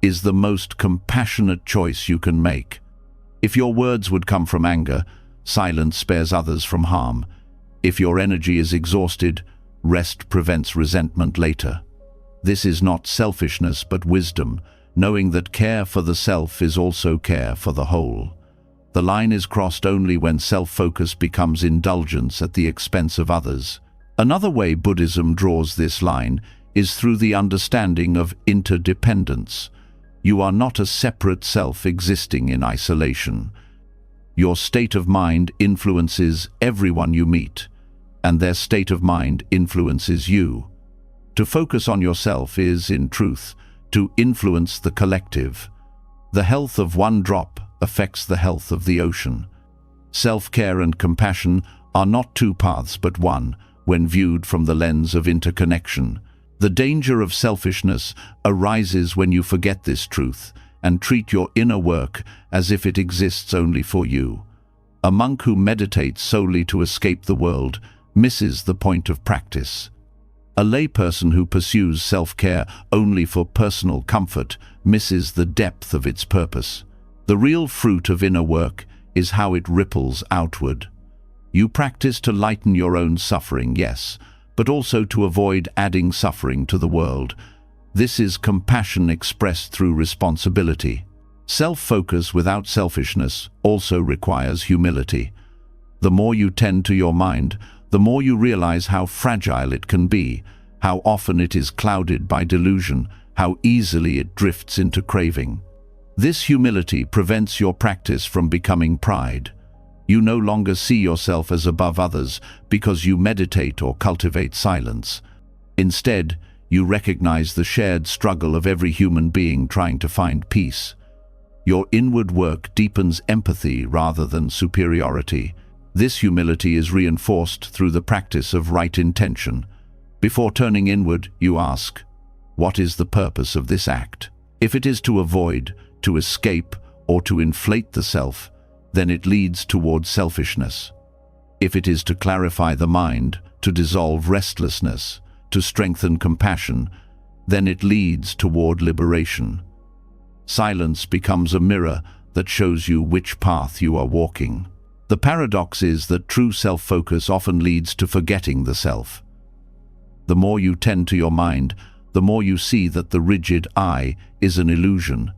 is the most compassionate choice you can make. If your words would come from anger, silence spares others from harm. If your energy is exhausted, rest prevents resentment later. This is not selfishness but wisdom, knowing that care for the self is also care for the whole. The line is crossed only when self-focus becomes indulgence at the expense of others. Another way Buddhism draws this line is through the understanding of interdependence. You are not a separate self existing in isolation. Your state of mind influences everyone you meet, and their state of mind influences you. To focus on yourself is, in truth, to influence the collective. The health of one drop affects the health of the ocean. Self-care and compassion are not two paths but one, when viewed from the lens of interconnection. The danger of selfishness arises when you forget this truth and treat your inner work as if it exists only for you. A monk who meditates solely to escape the world misses the point of practice. A layperson who pursues self-care only for personal comfort misses the depth of its purpose. The real fruit of inner work is how it ripples outward. You practice to lighten your own suffering, yes, but also to avoid adding suffering to the world. This is compassion expressed through responsibility. Self-focus without selfishness also requires humility. The more you tend to your mind, the more you realize how fragile it can be, how often it is clouded by delusion, how easily it drifts into craving. This humility prevents your practice from becoming pride. You no longer see yourself as above others because you meditate or cultivate silence. Instead, you recognize the shared struggle of every human being trying to find peace. Your inward work deepens empathy rather than superiority. This humility is reinforced through the practice of right intention. Before turning inward, you ask, what is the purpose of this act? If it is to avoid, to escape, or to inflate the self, then it leads toward selfishness. If it is to clarify the mind, to dissolve restlessness, to strengthen compassion, then it leads toward liberation. Silence becomes a mirror that shows you which path you are walking. The paradox is that true self-focus often leads to forgetting the self. The more you tend to your mind, the more you see that the rigid I is an illusion.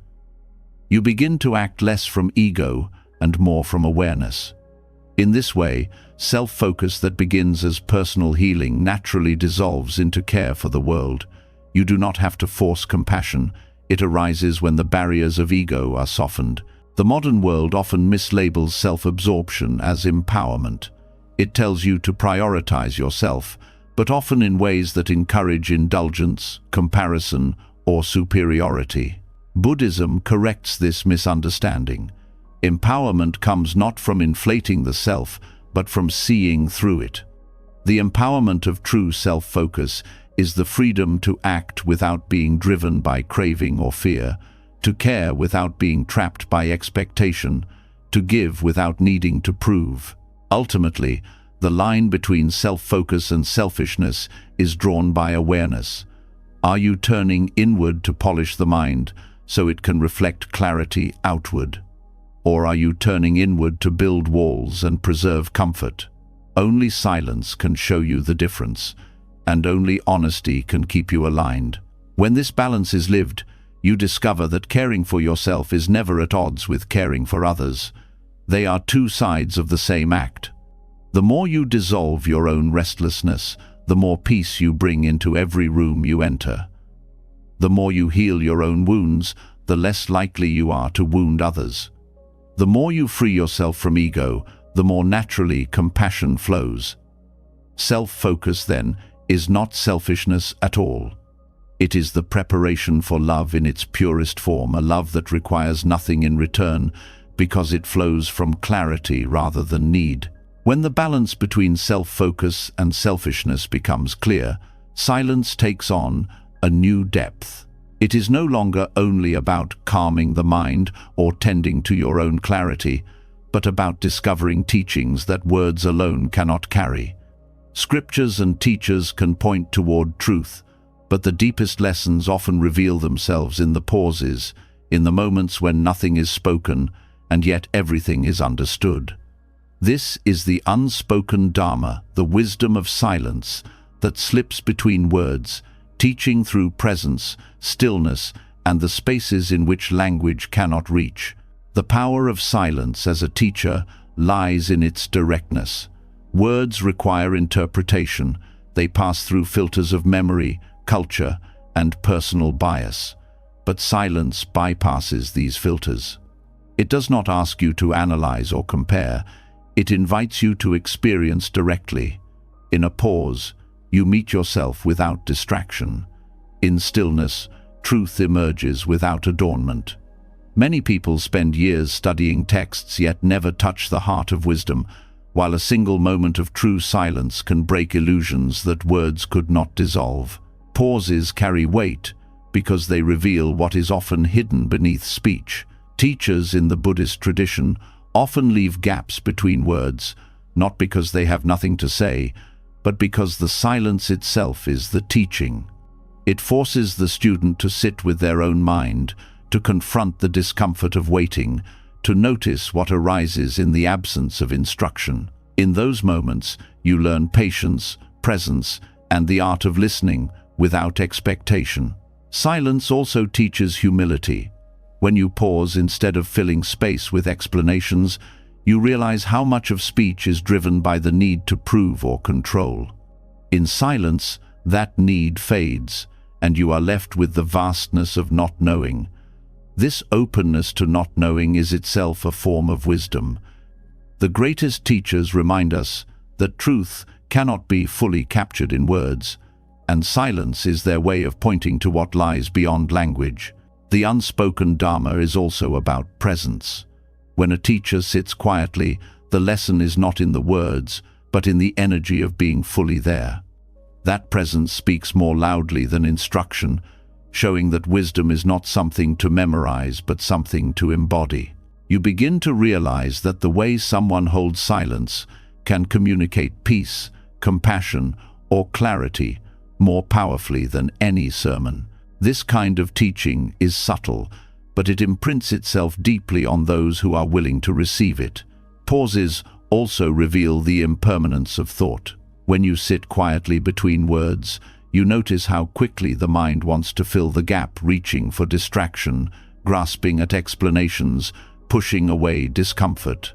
You begin to act less from ego and more from awareness. In this way, self-focus that begins as personal healing naturally dissolves into care for the world. You do not have to force compassion. It arises when the barriers of ego are softened. The modern world often mislabels self-absorption as empowerment. It tells you to prioritize yourself, but often in ways that encourage indulgence, comparison, or superiority. Buddhism corrects this misunderstanding. Empowerment comes not from inflating the self, but from seeing through it. The empowerment of true self-focus is the freedom to act without being driven by craving or fear, to care without being trapped by expectation, to give without needing to prove. Ultimately, the line between self-focus and selfishness is drawn by awareness. Are you turning inward to polish the mind so it can reflect clarity outward? Or are you turning inward to build walls and preserve comfort? Only silence can show you the difference, and only honesty can keep you aligned. When this balance is lived, you discover that caring for yourself is never at odds with caring for others. They are two sides of the same act. The more you dissolve your own restlessness, the more peace you bring into every room you enter. The more you heal your own wounds, the less likely you are to wound others. The more you free yourself from ego, the more naturally compassion flows. Self-focus, then, is not selfishness at all. It is the preparation for love in its purest form, a love that requires nothing in return because it flows from clarity rather than need. When the balance between self-focus and selfishness becomes clear, silence takes on a new depth. It is no longer only about calming the mind or tending to your own clarity, but about discovering teachings that words alone cannot carry. Scriptures and teachers can point toward truth, but the deepest lessons often reveal themselves in the pauses, in the moments when nothing is spoken and yet everything is understood. This is the unspoken Dharma, the wisdom of silence that slips between words, teaching through presence, stillness, and the spaces in which language cannot reach. The power of silence as a teacher lies in its directness. Words require interpretation. They pass through filters of memory, culture, and personal bias. But silence bypasses these filters. It does not ask you to analyze or compare. It invites you to experience directly. In a pause, you meet yourself without distraction. In stillness, truth emerges without adornment. Many people spend years studying texts yet never touch the heart of wisdom, while a single moment of true silence can break illusions that words could not dissolve. Pauses carry weight because they reveal what is often hidden beneath speech. Teachers in the Buddhist tradition often leave gaps between words, not because they have nothing to say, but because the silence itself is the teaching. It forces the student to sit with their own mind, to confront the discomfort of waiting, to notice what arises in the absence of instruction. In those moments, you learn patience, presence, and the art of listening without expectation. Silence also teaches humility. When you pause instead of filling space with explanations, you realize how much of speech is driven by the need to prove or control. In silence, that need fades, and you are left with the vastness of not knowing. This openness to not knowing is itself a form of wisdom. The greatest teachers remind us that truth cannot be fully captured in words, and silence is their way of pointing to what lies beyond language. The unspoken Dharma is also about presence. When a teacher sits quietly, the lesson is not in the words, but in the energy of being fully there. That presence speaks more loudly than instruction, showing that wisdom is not something to memorize, but something to embody. You begin to realize that the way someone holds silence can communicate peace, compassion, or clarity more powerfully than any sermon. This kind of teaching is subtle, but it imprints itself deeply on those who are willing to receive it. Pauses also reveal the impermanence of thought. When you sit quietly between words, you notice how quickly the mind wants to fill the gap, reaching for distraction, grasping at explanations, pushing away discomfort.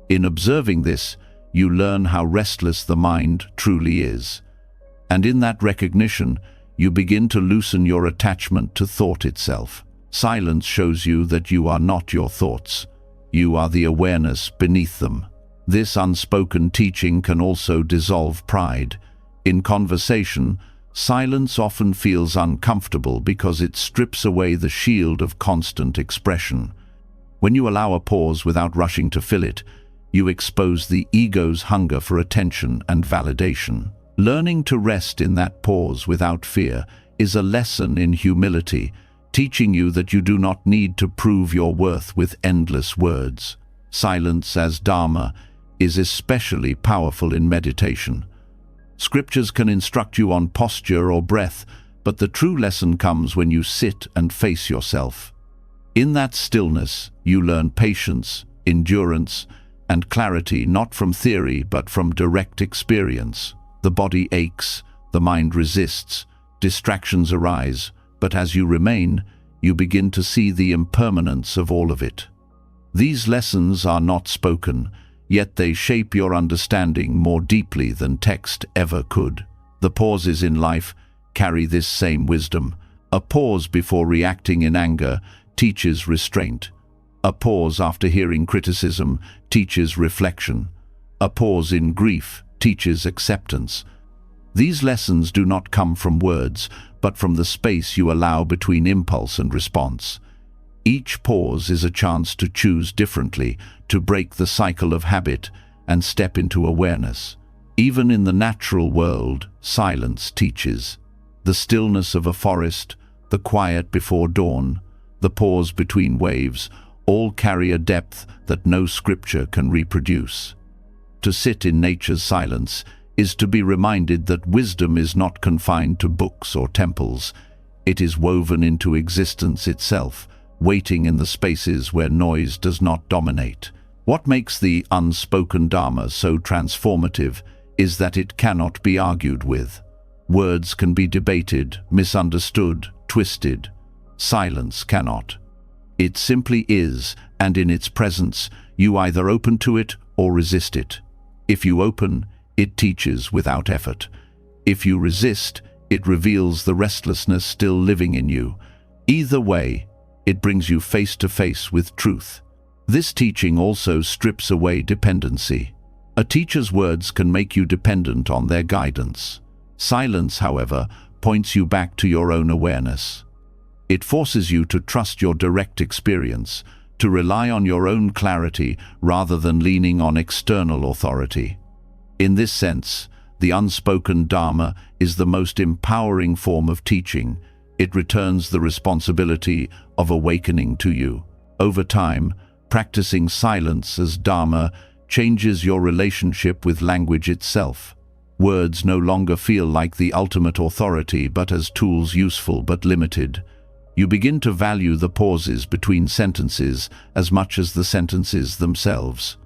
In observing this, you learn how restless the mind truly is. And in that recognition, you begin to loosen your attachment to thought itself. Silence shows you that you are not your thoughts. You are the awareness beneath them. This unspoken teaching can also dissolve pride. In conversation, silence often feels uncomfortable because it strips away the shield of constant expression. When you allow a pause without rushing to fill it, you expose the ego's hunger for attention and validation. Learning to rest in that pause without fear is a lesson in humility, teaching you that you do not need to prove your worth with endless words. Silence as Dharma is especially powerful in meditation. Scriptures can instruct you on posture or breath, but the true lesson comes when you sit and face yourself. In that stillness, you learn patience, endurance, and clarity, not from theory but from direct experience. The body aches, the mind resists, distractions arise, but as you remain, you begin to see the impermanence of all of it. These lessons are not spoken, yet they shape your understanding more deeply than text ever could. The pauses in life carry this same wisdom. A pause before reacting in anger teaches restraint. A pause after hearing criticism teaches reflection. A pause in grief teaches acceptance. These lessons do not come from words, but from the space you allow between impulse and response. Each pause is a chance to choose differently, to break the cycle of habit and step into awareness. Even in the natural world, silence teaches. The stillness of a forest, the quiet before dawn, the pause between waves, all carry a depth that no scripture can reproduce. To sit in nature's silence is to be reminded that wisdom is not confined to books or temples. It is woven into existence itself, waiting in the spaces where noise does not dominate. What makes the unspoken Dharma so transformative is that it cannot be argued with. Words can be debated, misunderstood, twisted. Silence cannot. It simply is, and in its presence, you either open to it or resist it. If you open, it teaches without effort. If you resist, it reveals the restlessness still living in you. Either way, it brings you face to face with truth. This teaching also strips away dependency. A teacher's words can make you dependent on their guidance. Silence, however, points you back to your own awareness. It forces you to trust your direct experience, to rely on your own clarity rather than leaning on external authority. In this sense, the unspoken Dharma is the most empowering form of teaching. It returns the responsibility of awakening to you. Over time, practicing silence as Dharma changes your relationship with language itself. Words no longer feel like the ultimate authority, but as tools useful but limited. You begin to value the pauses between sentences as much as the sentences themselves.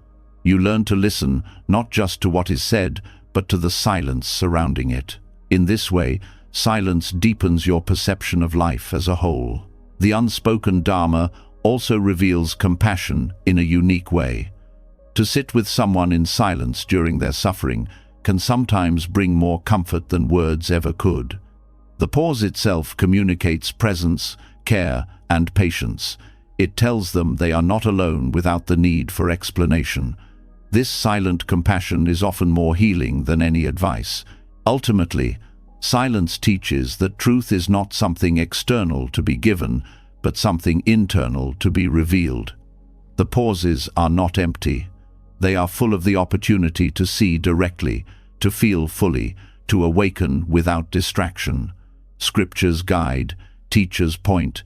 You learn to listen not just to what is said, but to the silence surrounding it. In this way, silence deepens your perception of life as a whole. The unspoken Dharma also reveals compassion in a unique way. To sit with someone in silence during their suffering can sometimes bring more comfort than words ever could. The pause itself communicates presence, care, and patience. It tells them they are not alone without the need for explanation. This silent compassion is often more healing than any advice. Ultimately, silence teaches that truth is not something external to be given, but something internal to be revealed. The pauses are not empty. They are full of the opportunity to see directly, to feel fully, to awaken without distraction. Scriptures guide, teachers point,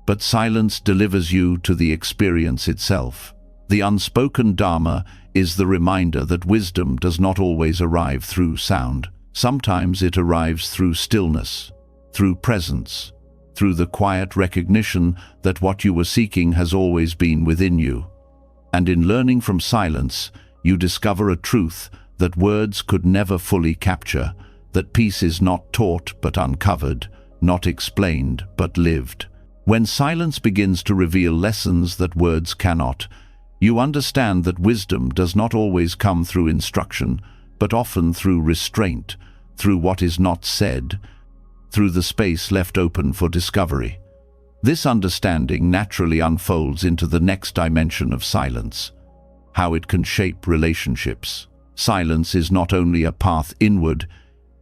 but silence delivers you to the experience itself. The unspoken Dharma is the reminder that wisdom does not always arrive through sound. Sometimes it arrives through stillness, through presence, through the quiet recognition that what you were seeking has always been within you. And in learning from silence, you discover a truth that words could never fully capture, that peace is not taught but uncovered, not explained but lived. When silence begins to reveal lessons that words cannot, you understand that wisdom does not always come through instruction, but often through restraint, through what is not said, through the space left open for discovery. This understanding naturally unfolds into the next dimension of silence. how it can shape relationships. Silence is not only a path inward,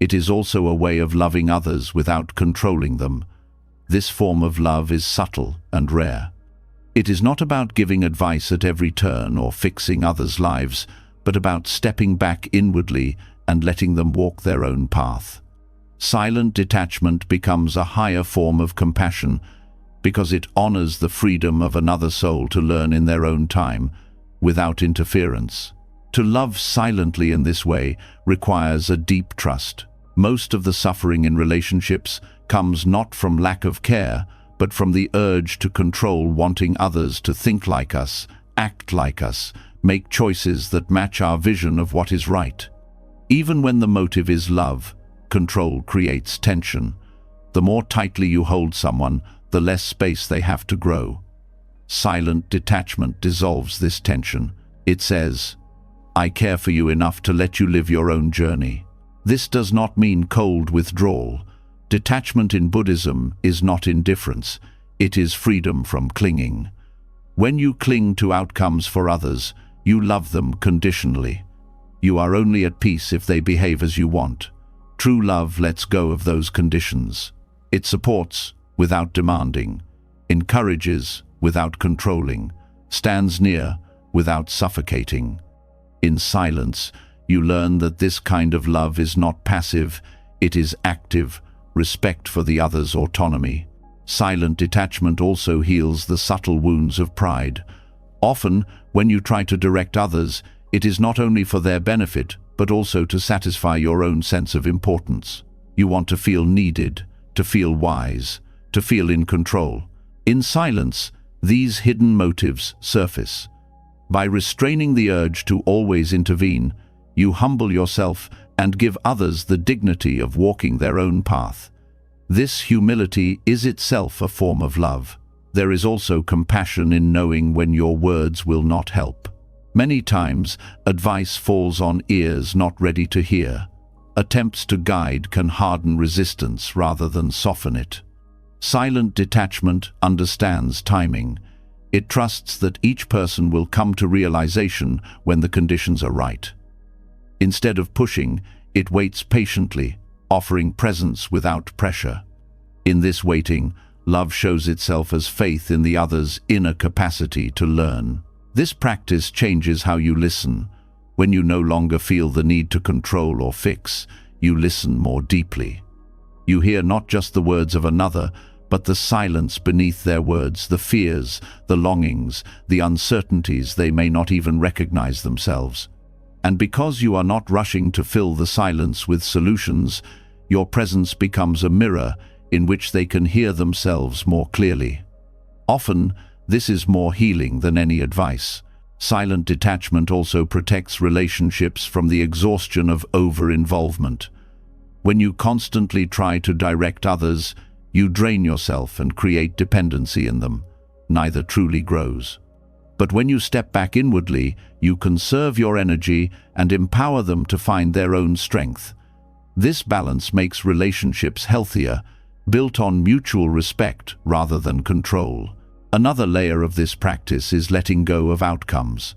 it is also a way of loving others without controlling them. This form of love is subtle and rare. It is not about giving advice at every turn or fixing others' lives, but about stepping back inwardly and letting them walk their own path. Silent detachment becomes a higher form of compassion because it honors the freedom of another soul to learn in their own time, without interference. To love silently in this way requires a deep trust. Most of the suffering in relationships comes not from lack of care, but from the urge to control, wanting others to think like us, act like us, make choices that match our vision of what is right. Even when the motive is love, control creates tension. The more tightly you hold someone, the less space they have to grow. Silent detachment dissolves this tension. It says, "I care for you enough to let you live your own journey." This does not mean cold withdrawal. Detachment in Buddhism is not indifference. It is freedom from clinging. When you cling to outcomes for others, you love them conditionally. You are only at peace if they behave as you want. True love lets go of those conditions. It supports without demanding, encourages without controlling, stands near without suffocating. In silence, you learn that this kind of love is not passive, it is active, respect for the other's autonomy. Silent detachment also heals the subtle wounds of pride. Often, when you try to direct others, it is not only for their benefit, but also to satisfy your own sense of importance. You want to feel needed, to feel wise, to feel in control. In silence, these hidden motives surface. By restraining the urge to always intervene, you humble yourself and give others the dignity of walking their own path. This humility is itself a form of love. There is also compassion in knowing when your words will not help. Many times, advice falls on ears not ready to hear. Attempts to guide can harden resistance rather than soften it. Silent detachment understands timing. It trusts that each person will come to realization when the conditions are right. Instead of pushing, it waits patiently, offering presence without pressure. In this waiting, love shows itself as faith in the other's inner capacity to learn. This practice changes how you listen. When you no longer feel the need to control or fix, you listen more deeply. You hear not just the words of another, but the silence beneath their words, the fears, the longings, the uncertainties they may not even recognize themselves. And because you are not rushing to fill the silence with solutions, your presence becomes a mirror in which they can hear themselves more clearly. Often, this is more healing than any advice. Silent detachment also protects relationships from the exhaustion of over-involvement. When you constantly try to direct others, you drain yourself and create dependency in them. Neither truly grows. But when you step back inwardly, you conserve your energy and empower them to find their own strength. This balance makes relationships healthier, built on mutual respect rather than control. Another layer of this practice is letting go of outcomes.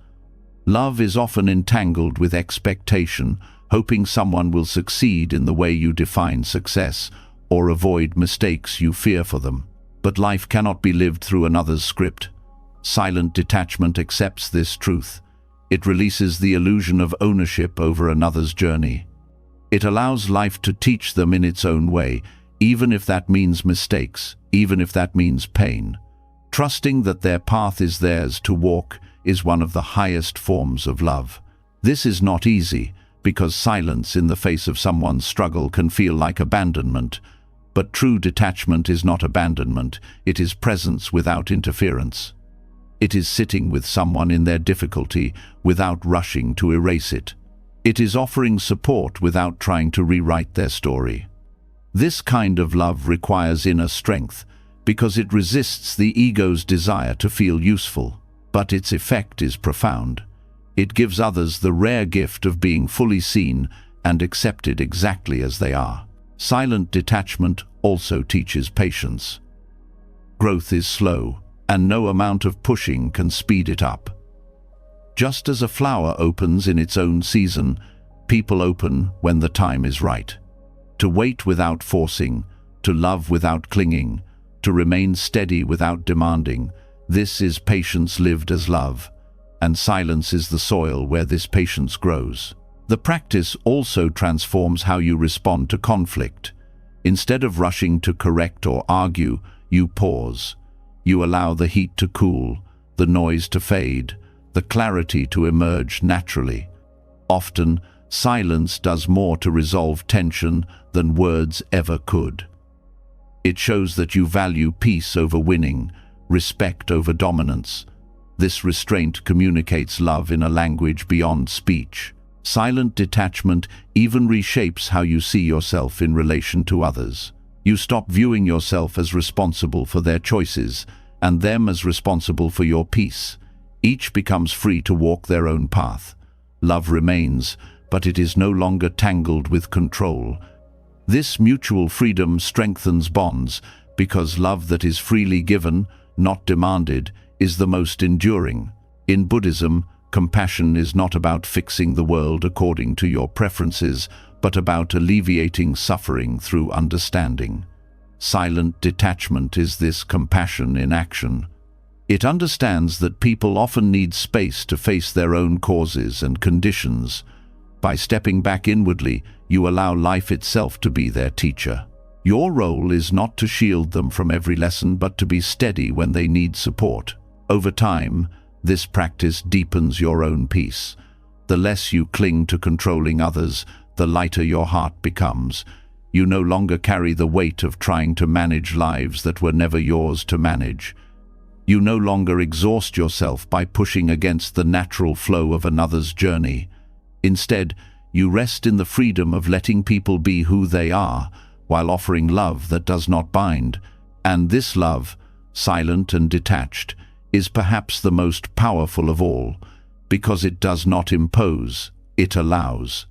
Love is often entangled with expectation, hoping someone will succeed in the way you define success, or avoid mistakes you fear for them. But life cannot be lived through another's script. Silent detachment accepts this truth. It releases the illusion of ownership over another's journey. It allows life to teach them in its own way, even if that means mistakes, even if that means pain. Trusting that their path is theirs to walk is one of the highest forms of love. This is not easy, because silence in the face of someone's struggle can feel like abandonment. But true detachment is not abandonment, it is presence without interference. It is sitting with someone in their difficulty without rushing to erase it. It is offering support without trying to rewrite their story. This kind of love requires inner strength, because it resists the ego's desire to feel useful. But its effect is profound. It gives others the rare gift of being fully seen and accepted exactly as they are. Silent detachment also teaches patience. Growth is slow, and no amount of pushing can speed it up. Just as a flower opens in its own season, people open when the time is right. To wait without forcing, to love without clinging, to remain steady without demanding, this is patience lived as love, and silence is the soil where this patience grows. The practice also transforms how you respond to conflict. Instead of rushing to correct or argue, you pause. You allow the heat to cool, the noise to fade, the clarity to emerge naturally. Often, silence does more to resolve tension than words ever could. It shows that you value peace over winning, respect over dominance. This restraint communicates love in a language beyond speech. Silent detachment even reshapes how you see yourself in relation to others. You stop viewing yourself as responsible for their choices and them as responsible for your peace. Each becomes free to walk their own path. Love remains, but it is no longer tangled with control. This mutual freedom strengthens bonds because love that is freely given, not demanded, is the most enduring. In Buddhism, compassion is not about fixing the world according to your preferences, but about alleviating suffering through understanding. Silent detachment is this compassion in action. It understands that people often need space to face their own causes and conditions. By stepping back inwardly, you allow life itself to be their teacher. Your role is not to shield them from every lesson, but to be steady when they need support. Over time, this practice deepens your own peace. The less you cling to controlling others, the lighter your heart becomes. You no longer carry the weight of trying to manage lives that were never yours to manage. You no longer exhaust yourself by pushing against the natural flow of another's journey. Instead, you rest in the freedom of letting people be who they are, while offering love that does not bind. And this love, silent and detached, is perhaps the most powerful of all, because it does not impose, it allows.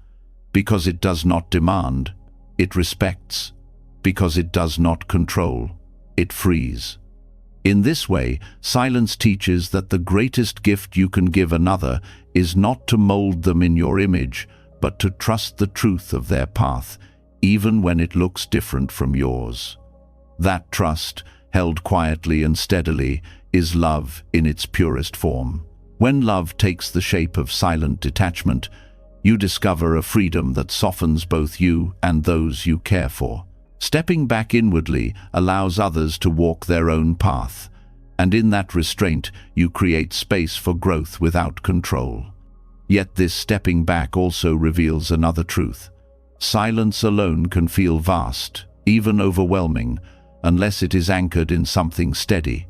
Because it does not demand, it respects. Because it does not control, it frees. In this way, silence teaches that the greatest gift you can give another is not to mold them in your image, but to trust the truth of their path, even when it looks different from yours. That trust, held quietly and steadily, is love in its purest form. When love takes the shape of silent detachment, you discover a freedom that softens both you and those you care for. Stepping back inwardly allows others to walk their own path, and in that restraint you create space for growth without control. Yet this stepping back also reveals another truth. Silence alone can feel vast, even overwhelming, unless it is anchored in something steady.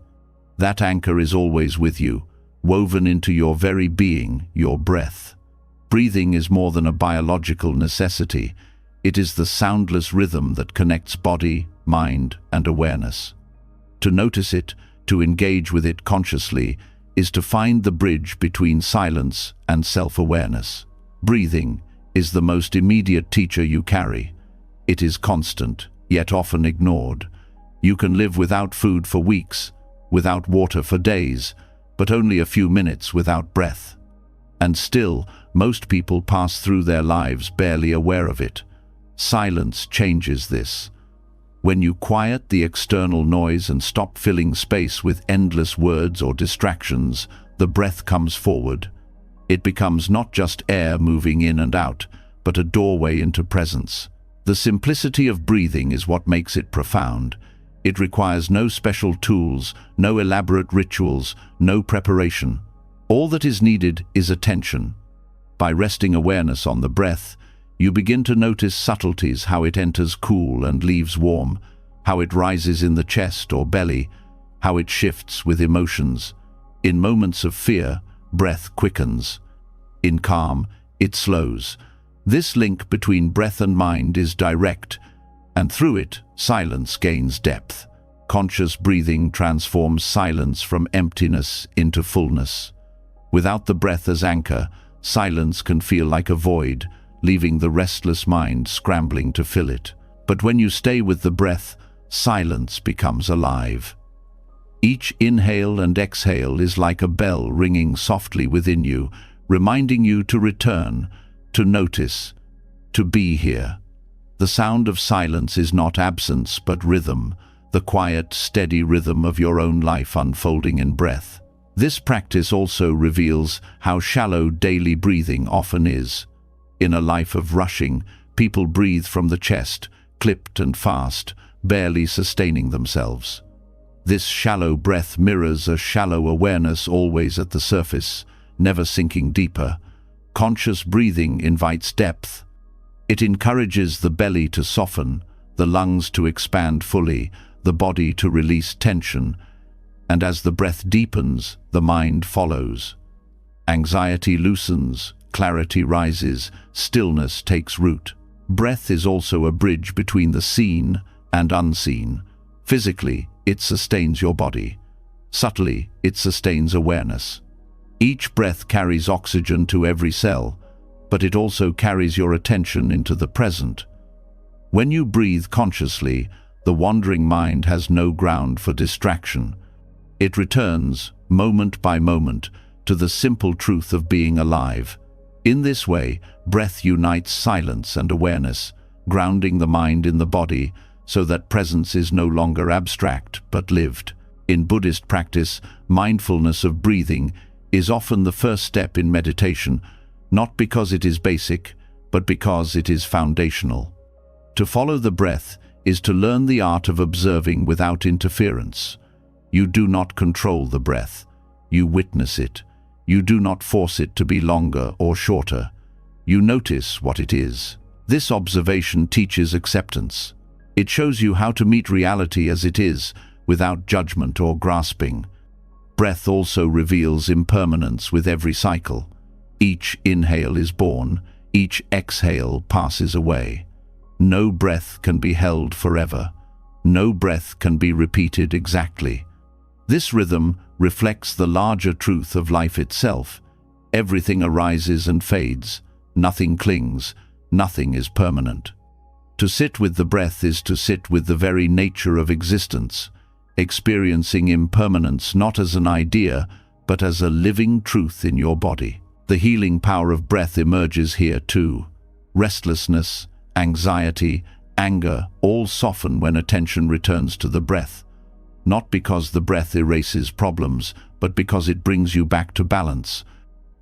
That anchor is always with you, woven into your very being, your breath. Breathing is more than a biological necessity. It is the soundless rhythm that connects body, mind, and awareness. To notice it, to engage with it consciously, is to find the bridge between silence and self-awareness. Breathing is the most immediate teacher you carry. It is constant, yet often ignored. You can live without food for weeks, without water for days, but only a few minutes without breath. And still, most people pass through their lives barely aware of it. Silence changes this. When you quiet the external noise and stop filling space with endless words or distractions, the breath comes forward. It becomes not just air moving in and out, but a doorway into presence. The simplicity of breathing is what makes it profound. It requires no special tools, no elaborate rituals, no preparation. All that is needed is attention. By resting awareness on the breath, you begin to notice subtleties: how it enters cool and leaves warm, how it rises in the chest or belly, how it shifts with emotions. In moments of fear, breath quickens. In calm, it slows. This link between breath and mind is direct, and through it, silence gains depth. Conscious breathing transforms silence from emptiness into fullness. Without the breath as anchor, silence can feel like a void, leaving the restless mind scrambling to fill it. But when you stay with the breath, silence becomes alive. Each inhale and exhale is like a bell ringing softly within you, reminding you to return, to notice, to be here. The sound of silence is not absence but rhythm, the quiet, steady rhythm of your own life unfolding in breath. This practice also reveals how shallow daily breathing often is. In a life of rushing, people breathe from the chest, clipped and fast, barely sustaining themselves. This shallow breath mirrors a shallow awareness always at the surface, never sinking deeper. Conscious breathing invites depth. It encourages the belly to soften, the lungs to expand fully, the body to release tension, and as the breath deepens, the mind follows. Anxiety loosens, clarity rises, stillness takes root. Breath is also a bridge between the seen and unseen. Physically, it sustains your body. Subtly, it sustains awareness. Each breath carries oxygen to every cell, but it also carries your attention into the present. When you breathe consciously, the wandering mind has no ground for distraction. It returns, moment by moment, to the simple truth of being alive. In this way, breath unites silence and awareness, grounding the mind in the body so that presence is no longer abstract but lived. In Buddhist practice, mindfulness of breathing is often the first step in meditation, not because it is basic, but because it is foundational. To follow the breath is to learn the art of observing without interference. You do not control the breath. You witness it. You do not force it to be longer or shorter. You notice what it is. This observation teaches acceptance. It shows you how to meet reality as it is, without judgment or grasping. Breath also reveals impermanence with every cycle. Each inhale is born, each exhale passes away. No breath can be held forever. No breath can be repeated exactly. This rhythm reflects the larger truth of life itself. Everything arises and fades. Nothing clings. Nothing is permanent. To sit with the breath is to sit with the very nature of existence, experiencing impermanence not as an idea, but as a living truth in your body. The healing power of breath emerges here too. Restlessness, anxiety, anger all soften when attention returns to the breath. Not because the breath erases problems, but because it brings you back to balance.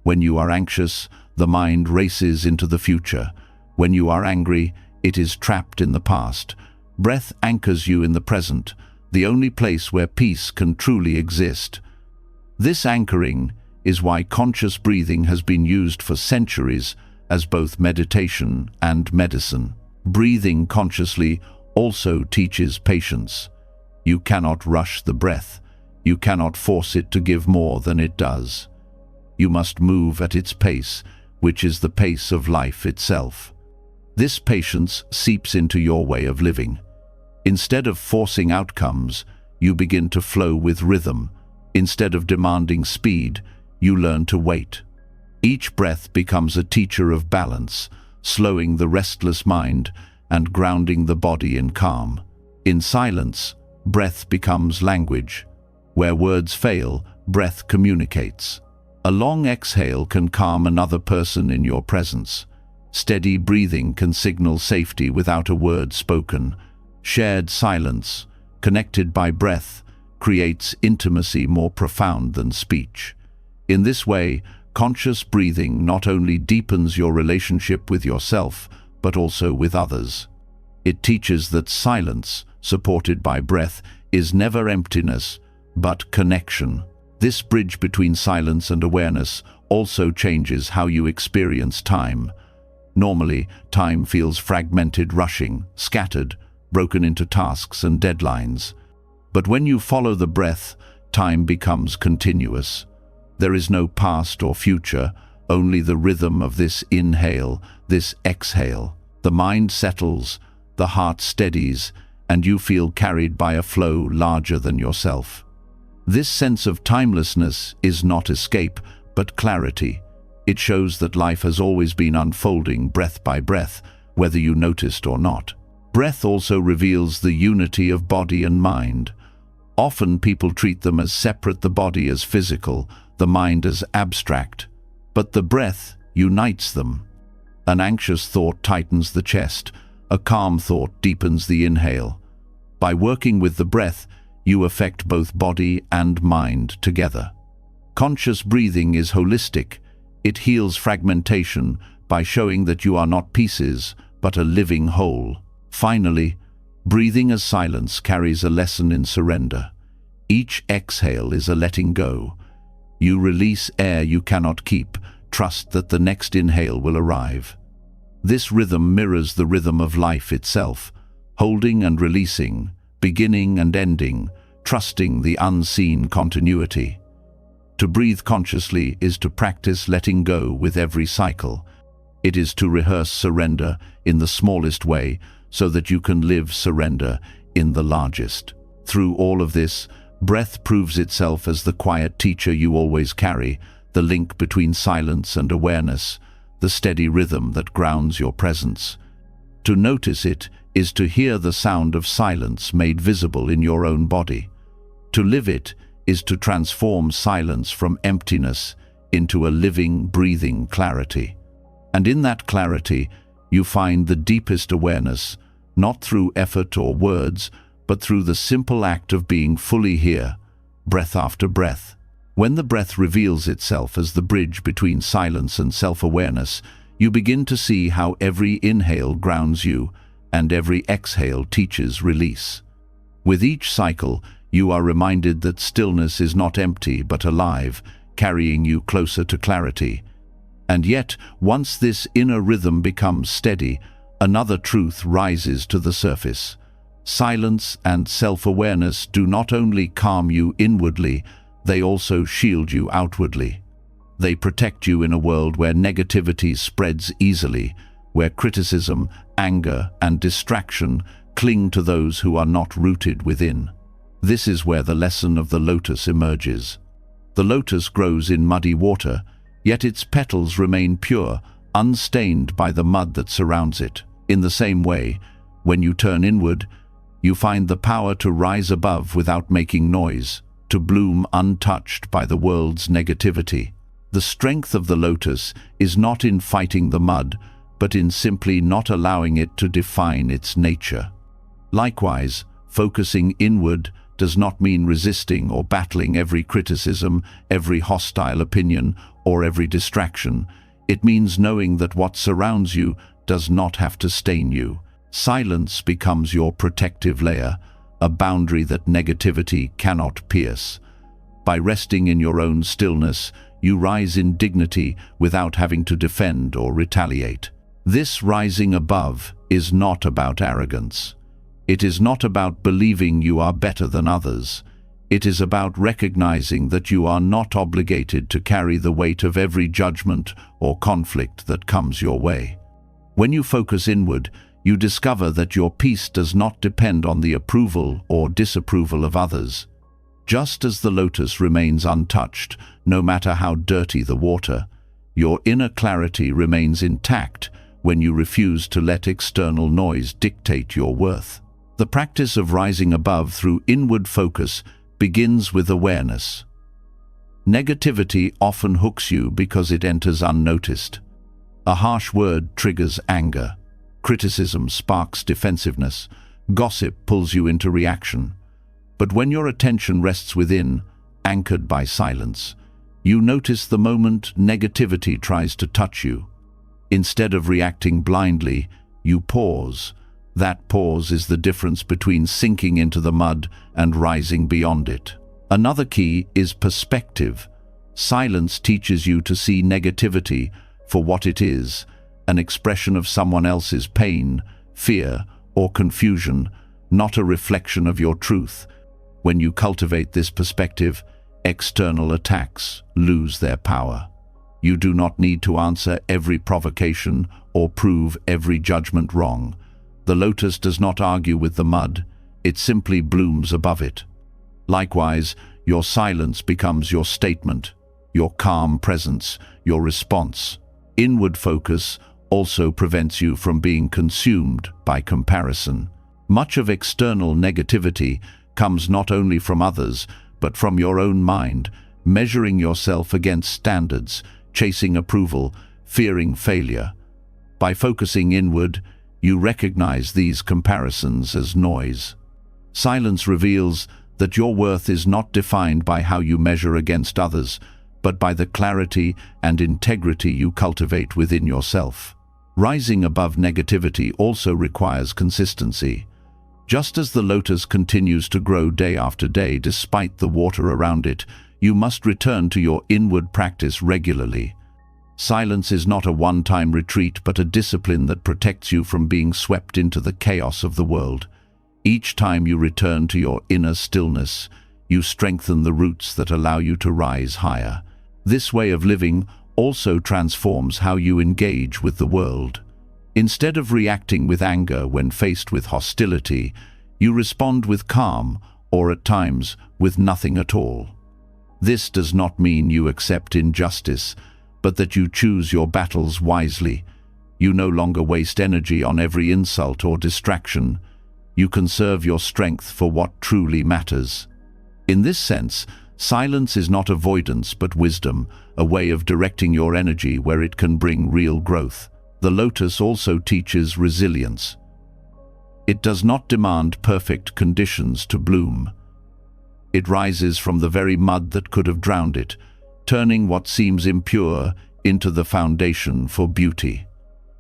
When you are anxious, the mind races into the future. When you are angry, it is trapped in the past. Breath anchors you in the present, the only place where peace can truly exist. This anchoring is why conscious breathing has been used for centuries as both meditation and medicine. Breathing consciously also teaches patience. You cannot rush the breath. You cannot force it to give more than it does. You must move at its pace, which is the pace of life itself. This patience seeps into your way of living. Instead of forcing outcomes, you begin to flow with rhythm. Instead of demanding speed, you learn to wait. Each breath becomes a teacher of balance, slowing the restless mind and grounding the body in calm. In silence, breath becomes language. Where words fail, breath communicates. A long exhale can calm another person in your presence. Steady breathing can signal safety without a word spoken. Shared silence, connected by breath, creates intimacy more profound than speech. In this way, conscious breathing not only deepens your relationship with yourself, but also with others. It teaches that silence, supported by breath, is never emptiness, but connection. This bridge between silence and awareness also changes how you experience time. Normally, time feels fragmented, rushing, scattered, broken into tasks and deadlines. But when you follow the breath, time becomes continuous. There is no past or future, only the rhythm of this inhale, this exhale. The mind settles, the heart steadies, and you feel carried by a flow larger than yourself. This sense of timelessness is not escape, but clarity. It shows that life has always been unfolding breath by breath, whether you noticed or not. Breath also reveals the unity of body and mind. Often people treat them as separate, the body as physical, the mind as abstract. But the breath unites them. An anxious thought tightens the chest. A calm thought deepens the inhale. By working with the breath, you affect both body and mind together. Conscious breathing is holistic. It heals fragmentation by showing that you are not pieces, but a living whole. Finally, breathing as silence carries a lesson in surrender. Each exhale is a letting go. You release air you cannot keep. Trust that the next inhale will arrive. This rhythm mirrors the rhythm of life itself, holding and releasing, beginning and ending, trusting the unseen continuity. To breathe consciously is to practice letting go with every cycle. It is to rehearse surrender in the smallest way so that you can live surrender in the largest. Through all of this, breath proves itself as the quiet teacher you always carry, the link between silence and awareness, the steady rhythm that grounds your presence. To notice it is to hear the sound of silence made visible in your own body. To live it is to transform silence from emptiness into a living, breathing clarity. And in that clarity, you find the deepest awareness, not through effort or words, but through the simple act of being fully here, breath after breath. When the breath reveals itself as the bridge between silence and self-awareness, you begin to see how every inhale grounds you and every exhale teaches release. With each cycle, you are reminded that stillness is not empty but alive, carrying you closer to clarity. And yet, once this inner rhythm becomes steady, another truth rises to the surface. Silence and self-awareness do not only calm you inwardly, they also shield you outwardly. They protect you in a world where negativity spreads easily, where criticism, anger, and distraction cling to those who are not rooted within. This is where the lesson of the lotus emerges. The lotus grows in muddy water, yet its petals remain pure, unstained by the mud that surrounds it. In the same way, when you turn inward, you find the power to rise above without making noise, to bloom untouched by the world's negativity. The strength of the lotus is not in fighting the mud, but in simply not allowing it to define its nature. Likewise, focusing inward does not mean resisting or battling every criticism, every hostile opinion, or every distraction. It means knowing that what surrounds you does not have to stain you. Silence becomes your protective layer, a boundary that negativity cannot pierce. By resting in your own stillness, you rise in dignity without having to defend or retaliate. This rising above is not about arrogance. It is not about believing you are better than others. It is about recognizing that you are not obligated to carry the weight of every judgment or conflict that comes your way. When you focus inward, you discover that your peace does not depend on the approval or disapproval of others. Just as the lotus remains untouched, no matter how dirty the water, your inner clarity remains intact when you refuse to let external noise dictate your worth. The practice of rising above through inward focus begins with awareness. Negativity often hooks you because it enters unnoticed. A harsh word triggers anger. Criticism sparks defensiveness. Gossip pulls you into reaction. But when your attention rests within, anchored by silence, you notice the moment negativity tries to touch you. Instead of reacting blindly, you pause. That pause is the difference between sinking into the mud and rising beyond it. Another key is perspective. Silence teaches you to see negativity for what it is, an expression of someone else's pain, fear, or confusion, not a reflection of your truth. When you cultivate this perspective, external attacks lose their power. You do not need to answer every provocation or prove every judgment wrong. The lotus does not argue with the mud, it simply blooms above it. Likewise, your silence becomes your statement, your calm presence, your response. Inward focus also prevents you from being consumed by comparison. Much of external negativity comes not only from others, but from your own mind, measuring yourself against standards, chasing approval, fearing failure. By focusing inward, you recognize these comparisons as noise. Silence reveals that your worth is not defined by how you measure against others, but by the clarity and integrity you cultivate within yourself. Rising above negativity also requires consistency. Just as the lotus continues to grow day after day despite the water around it, you must return to your inward practice regularly. Silence is not a one-time retreat, but a discipline that protects you from being swept into the chaos of the world. Each time you return to your inner stillness, you strengthen the roots that allow you to rise higher. This way of living also transforms how you engage with the world. Instead of reacting with anger when faced with hostility, you respond with calm, or at times with nothing at all. This does not mean you accept injustice, but that you choose your battles wisely. You no longer waste energy on every insult or distraction. You conserve your strength for what truly matters. In this sense, silence is not avoidance but wisdom, a way of directing your energy where it can bring real growth. The lotus also teaches resilience. It does not demand perfect conditions to bloom. It rises from the very mud that could have drowned it, turning what seems impure into the foundation for beauty.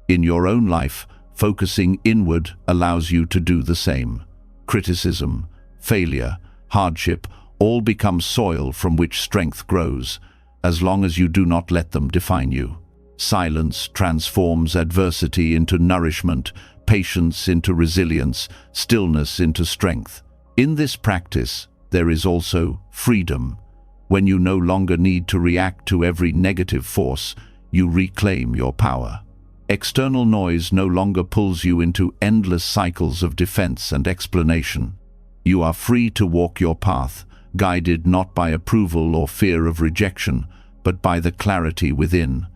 In your own life, focusing inward allows you to do the same. Criticism, failure, hardship all become soil from which strength grows, as long as you do not let them define you. Silence transforms adversity into nourishment, patience into resilience, stillness into strength. In this practice, there is also freedom. When you no longer need to react to every negative force, you reclaim your power. External noise no longer pulls you into endless cycles of defense and explanation. You are free to walk your path, guided not by approval or fear of rejection, but by the clarity within.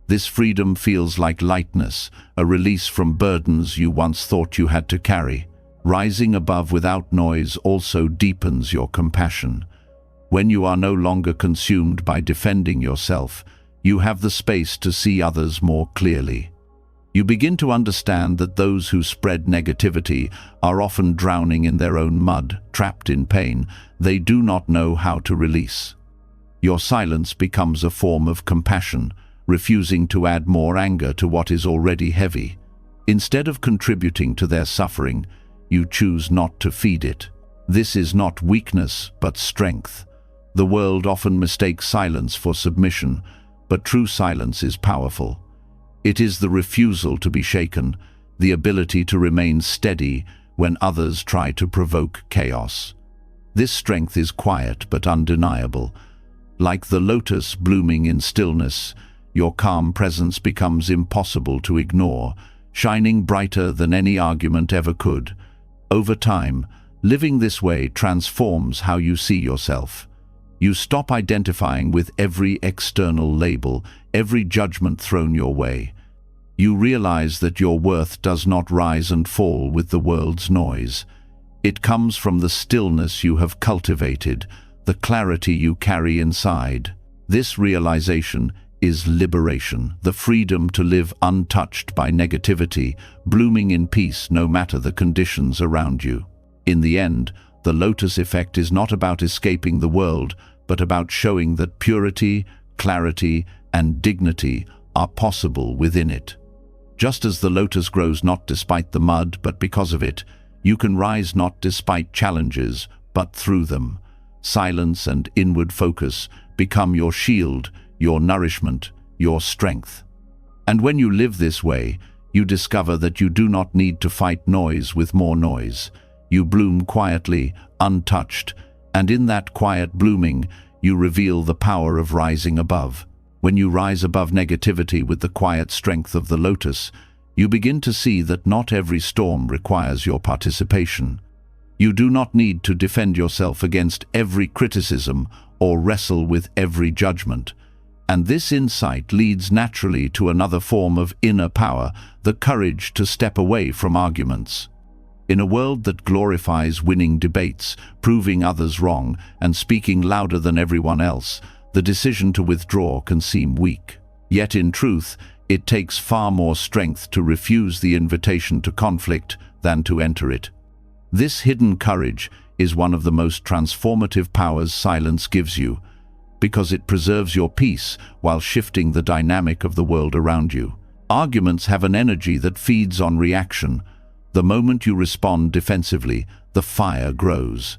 This freedom feels like lightness, a release from burdens you once thought you had to carry. Rising above without noise also deepens your compassion. When you are no longer consumed by defending yourself, you have the space to see others more clearly. You begin to understand that those who spread negativity are often drowning in their own mud, trapped in pain they do not know how to release. Your silence becomes a form of compassion, refusing to add more anger to what is already heavy. Instead of contributing to their suffering, you choose not to feed it. This is not weakness, but strength. The world often mistakes silence for submission, but true silence is powerful. It is the refusal to be shaken, the ability to remain steady when others try to provoke chaos. This strength is quiet but undeniable. Like the lotus blooming in stillness, your calm presence becomes impossible to ignore, shining brighter than any argument ever could. Over time, living this way transforms how you see yourself. You stop identifying with every external label, every judgment thrown your way. You realize that your worth does not rise and fall with the world's noise. It comes from the stillness you have cultivated, the clarity you carry inside. This realization is liberation, the freedom to live untouched by negativity, blooming in peace no matter the conditions around you. In the end, the lotus effect is not about escaping the world, but about showing that purity, clarity, and dignity are possible within it. Just as the lotus grows not despite the mud, but because of it, you can rise not despite challenges, but through them. Silence and inward focus become your shield, your nourishment, your strength. And when you live this way, you discover that you do not need to fight noise with more noise. You bloom quietly, untouched, and in that quiet blooming, you reveal the power of rising above. When you rise above negativity with the quiet strength of the lotus, you begin to see that not every storm requires your participation. You do not need to defend yourself against every criticism or wrestle with every judgment. And this insight leads naturally to another form of inner power, the courage to step away from arguments. In a world that glorifies winning debates, proving others wrong, and speaking louder than everyone else, the decision to withdraw can seem weak. Yet in truth, it takes far more strength to refuse the invitation to conflict than to enter it. This hidden courage is one of the most transformative powers silence gives you, because it preserves your peace while shifting the dynamic of the world around you. Arguments have an energy that feeds on reaction. The moment you respond defensively, the fire grows.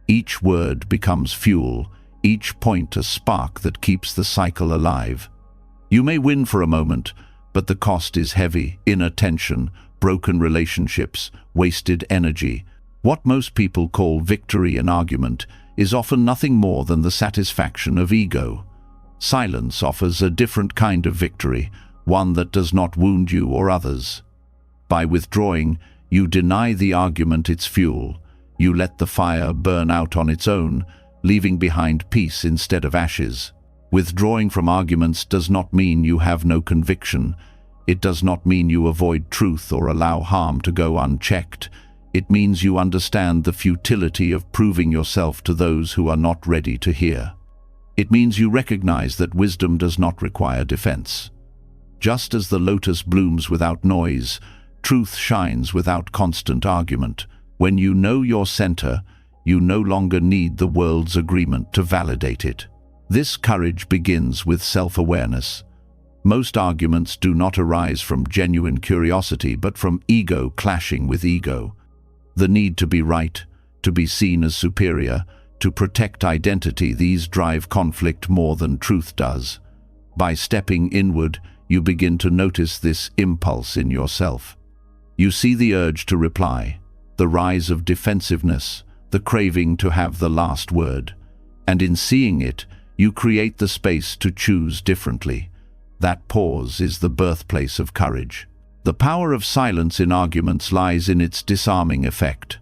Each word becomes fuel, each point a spark that keeps the cycle alive. You may win for a moment, but the cost is heavy: inattention, broken relationships, wasted energy. What most people call victory in argument is often nothing more than the satisfaction of ego. Silence offers a different kind of victory, one that does not wound you or others. By withdrawing, you deny the argument its fuel. You let the fire burn out on its own, leaving behind peace instead of ashes. Withdrawing from arguments does not mean you have no conviction. It does not mean you avoid truth or allow harm to go unchecked. It means you understand the futility of proving yourself to those who are not ready to hear. It means you recognize that wisdom does not require defense. Just as the lotus blooms without noise, truth shines without constant argument. When you know your center, you no longer need the world's agreement to validate it. This courage begins with self-awareness. Most arguments do not arise from genuine curiosity, but from ego clashing with ego. The need to be right, to be seen as superior, to protect identity, these drive conflict more than truth does. By stepping inward, you begin to notice this impulse in yourself. You see the urge to reply, the rise of defensiveness, the craving to have the last word. And in seeing it, you create the space to choose differently. That pause is the birthplace of courage. The power of silence in arguments lies in its disarming effect.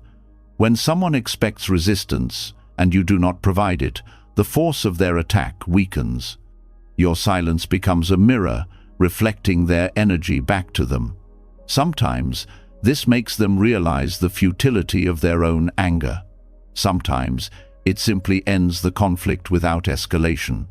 When someone expects resistance and you do not provide it, the force of their attack weakens. Your silence becomes a mirror, reflecting their energy back to them. Sometimes, this makes them realize the futility of their own anger. Sometimes, it simply ends the conflict without escalation.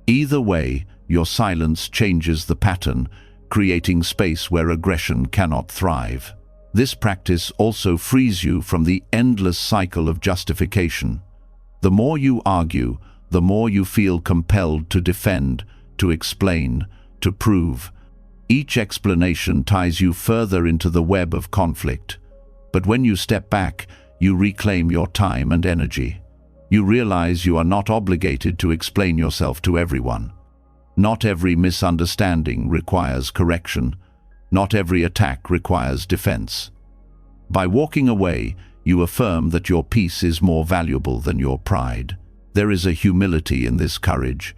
Either way, your silence changes the pattern, creating space where aggression cannot thrive. This practice also frees you from the endless cycle of justification. The more you argue, the more you feel compelled to defend, to explain, to prove. Each explanation ties you further into the web of conflict. But when you step back, you reclaim your time and energy. You realize you are not obligated to explain yourself to everyone. Not every misunderstanding requires correction. Not every attack requires defense. By walking away, you affirm that your peace is more valuable than your pride. There is a humility in this courage.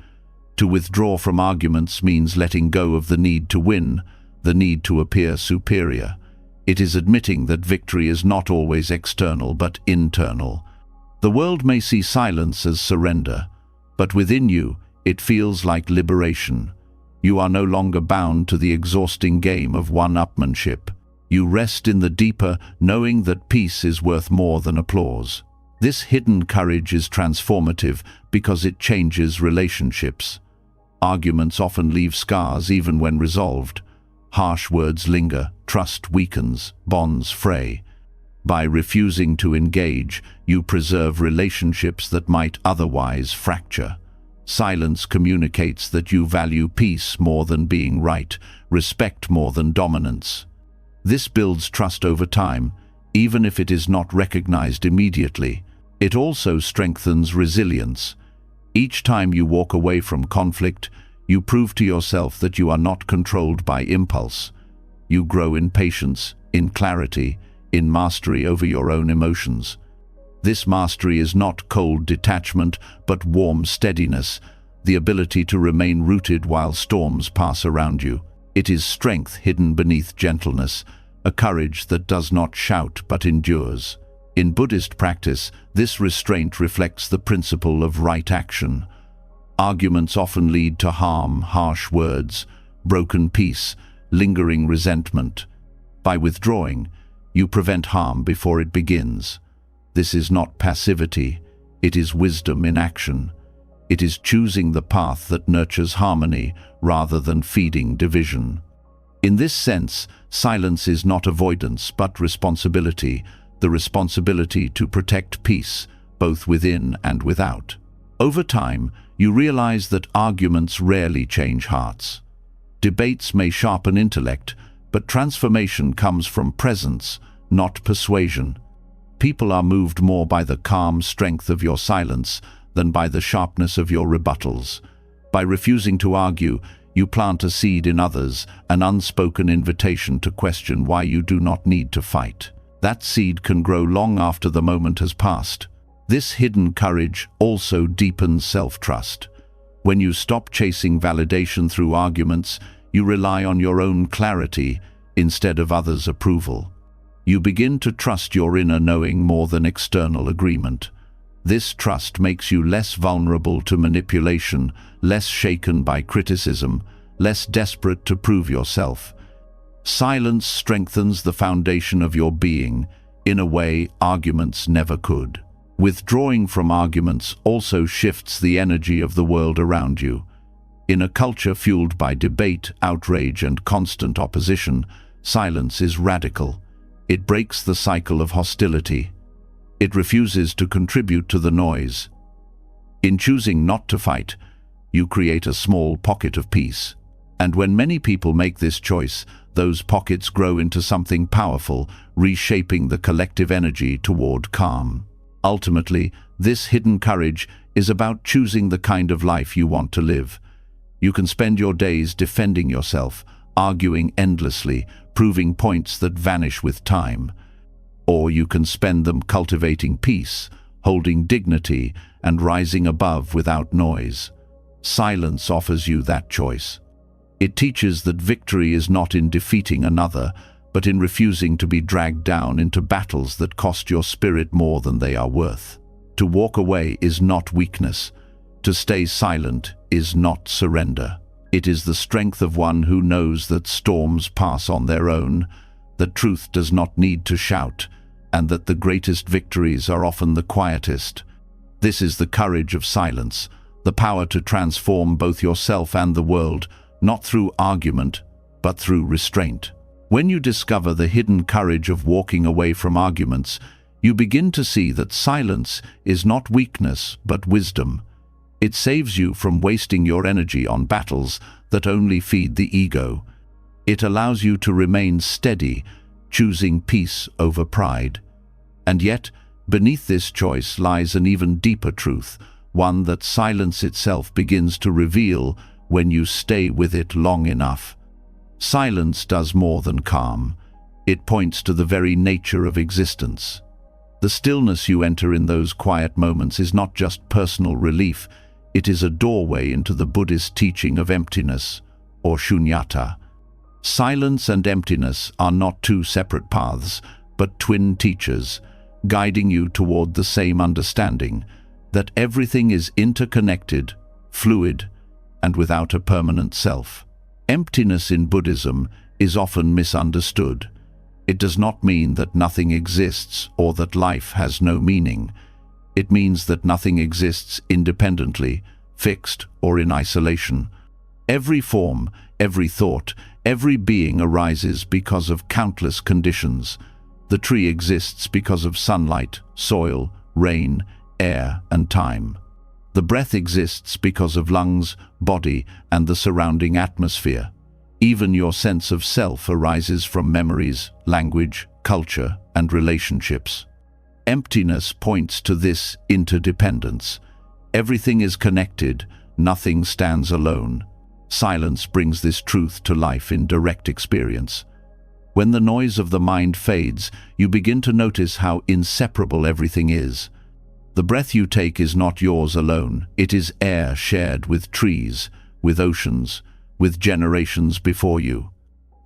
To withdraw from arguments means letting go of the need to win, the need to appear superior. It is admitting that victory is not always external but internal. The world may see silence as surrender, but within you, it feels like liberation. You are no longer bound to the exhausting game of one-upmanship. You rest in the deeper, knowing that peace is worth more than applause. This hidden courage is transformative because it changes relationships. Arguments often leave scars even when resolved. Harsh words linger, trust weakens, bonds fray. By refusing to engage, you preserve relationships that might otherwise fracture. Silence communicates that you value peace more than being right, respect more than dominance. This builds trust over time, even if it is not recognized immediately. It also strengthens resilience. Each time you walk away from conflict, you prove to yourself that you are not controlled by impulse. You grow in patience, in clarity, in mastery over your own emotions. This mastery is not cold detachment, but warm steadiness, the ability to remain rooted while storms pass around you. It is strength hidden beneath gentleness, a courage that does not shout but endures. In Buddhist practice, this restraint reflects the principle of right action. Arguments often lead to harm, harsh words, broken peace, lingering resentment. By withdrawing, You prevent harm before it begins. This is not passivity, it is wisdom in action. It is choosing the path that nurtures harmony rather than feeding division. In this sense, silence is not avoidance but responsibility, the responsibility to protect peace, both within and without. Over time, you realize that arguments rarely change hearts. Debates may sharpen intellect, but transformation comes from presence, not persuasion. People are moved more by the calm strength of your silence than by the sharpness of your rebuttals. By refusing to argue, you plant a seed in others, an unspoken invitation to question why you do not need to fight. That seed can grow long after the moment has passed. This hidden courage also deepens self-trust. When you stop chasing validation through arguments, you rely on your own clarity instead of others' approval. You begin to trust your inner knowing more than external agreement. This trust makes you less vulnerable to manipulation, less shaken by criticism, less desperate to prove yourself. Silence strengthens the foundation of your being in a way arguments never could. Withdrawing from arguments also shifts the energy of the world around you. In a culture fueled by debate, outrage, and constant opposition, silence is radical. It breaks the cycle of hostility. It refuses to contribute to the noise. In choosing not to fight, you create a small pocket of peace. And when many people make this choice, those pockets grow into something powerful, reshaping the collective energy toward calm. Ultimately, this hidden courage is about choosing the kind of life you want to live. You can spend your days defending yourself, arguing endlessly, proving points that vanish with time. Or you can spend them cultivating peace, holding dignity, and rising above without noise. Silence offers you that choice. It teaches that victory is not in defeating another, but in refusing to be dragged down into battles that cost your spirit more than they are worth. To walk away is not weakness. To stay silent is not surrender. It is the strength of one who knows that storms pass on their own, that truth does not need to shout, and that the greatest victories are often the quietest. This is the courage of silence, the power to transform both yourself and the world, not through argument, but through restraint. When you discover the hidden courage of walking away from arguments, you begin to see that silence is not weakness, but wisdom. It saves you from wasting your energy on battles that only feed the ego. It allows you to remain steady, choosing peace over pride. And yet, beneath this choice lies an even deeper truth, one that silence itself begins to reveal when you stay with it long enough. Silence does more than calm. It points to the very nature of existence. The stillness you enter in those quiet moments is not just personal relief, it is a doorway into the Buddhist teaching of emptiness, or shunyata. Silence and emptiness are not two separate paths, but twin teachers, guiding you toward the same understanding, that everything is interconnected, fluid, and without a permanent self. Emptiness in Buddhism is often misunderstood. It does not mean that nothing exists or that life has no meaning. It means that nothing exists independently, fixed, or in isolation. Every form, every thought, every being arises because of countless conditions. The tree exists because of sunlight, soil, rain, air, and time. The breath exists because of lungs, body, and the surrounding atmosphere. Even your sense of self arises from memories, language, culture, and relationships. Emptiness points to this interdependence. Everything is connected, nothing stands alone. Silence brings this truth to life in direct experience. When the noise of the mind fades, you begin to notice how inseparable everything is. The breath you take is not yours alone. It is air shared with trees, with oceans, with generations before you.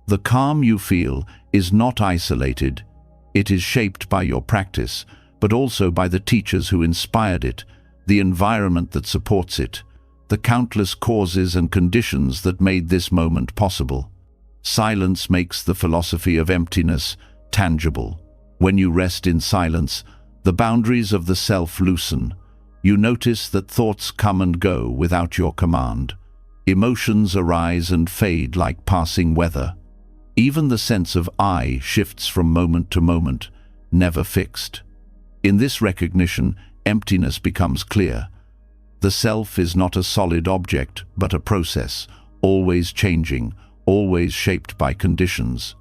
The calm you feel is not isolated. It is shaped by your practice, but also by the teachers who inspired it, the environment that supports it, the countless causes and conditions that made this moment possible. Silence makes the philosophy of emptiness tangible. When you rest in silence, the boundaries of the self loosen. You notice that thoughts come and go without your command. Emotions arise and fade like passing weather. Even the sense of I shifts from moment to moment, never fixed. In this recognition, emptiness becomes clear. The self is not a solid object, but a process, always changing, always shaped by conditions.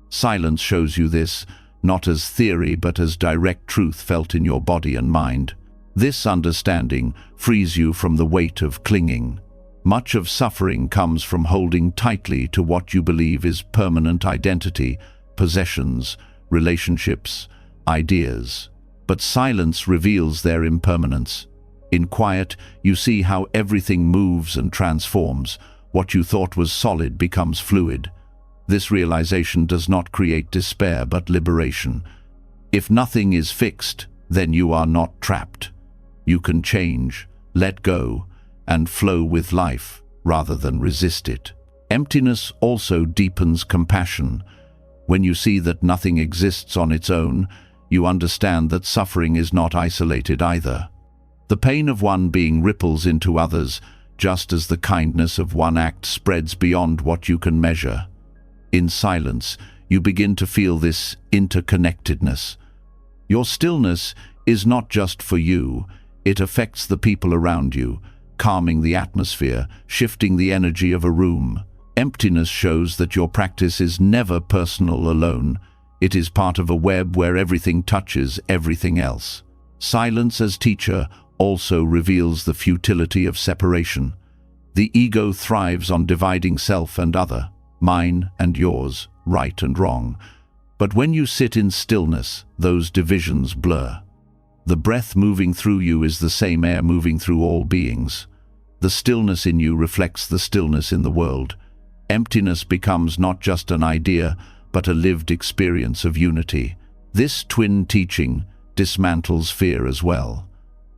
Silence shows you this, not as theory but as direct truth felt in your body and mind. This understanding frees you from the weight of clinging. Much of suffering comes from holding tightly to what you believe is permanent identity, possessions, relationships, ideas. But silence reveals their impermanence. In quiet, you see how everything moves and transforms. What you thought was solid becomes fluid. This realization does not create despair but liberation. If nothing is fixed, then you are not trapped. You can change, let go, and flow with life rather than resist it. Emptiness also deepens compassion. When you see that nothing exists on its own, you understand that suffering is not isolated either. The pain of one being ripples into others, just as the kindness of one act spreads beyond what you can measure. In silence, you begin to feel this interconnectedness. Your stillness is not just for you, it affects the people around you, calming the atmosphere, shifting the energy of a room. Emptiness shows that your practice is never personal alone. It is part of a web where everything touches everything else. Silence as teacher also reveals the futility of separation. The ego thrives on dividing self and other, mine and yours, right and wrong. But when you sit in stillness, those divisions blur. The breath moving through you is the same air moving through all beings. The stillness in you reflects the stillness in the world. Emptiness becomes not just an idea, but a lived experience of unity. This twin teaching dismantles fear as well.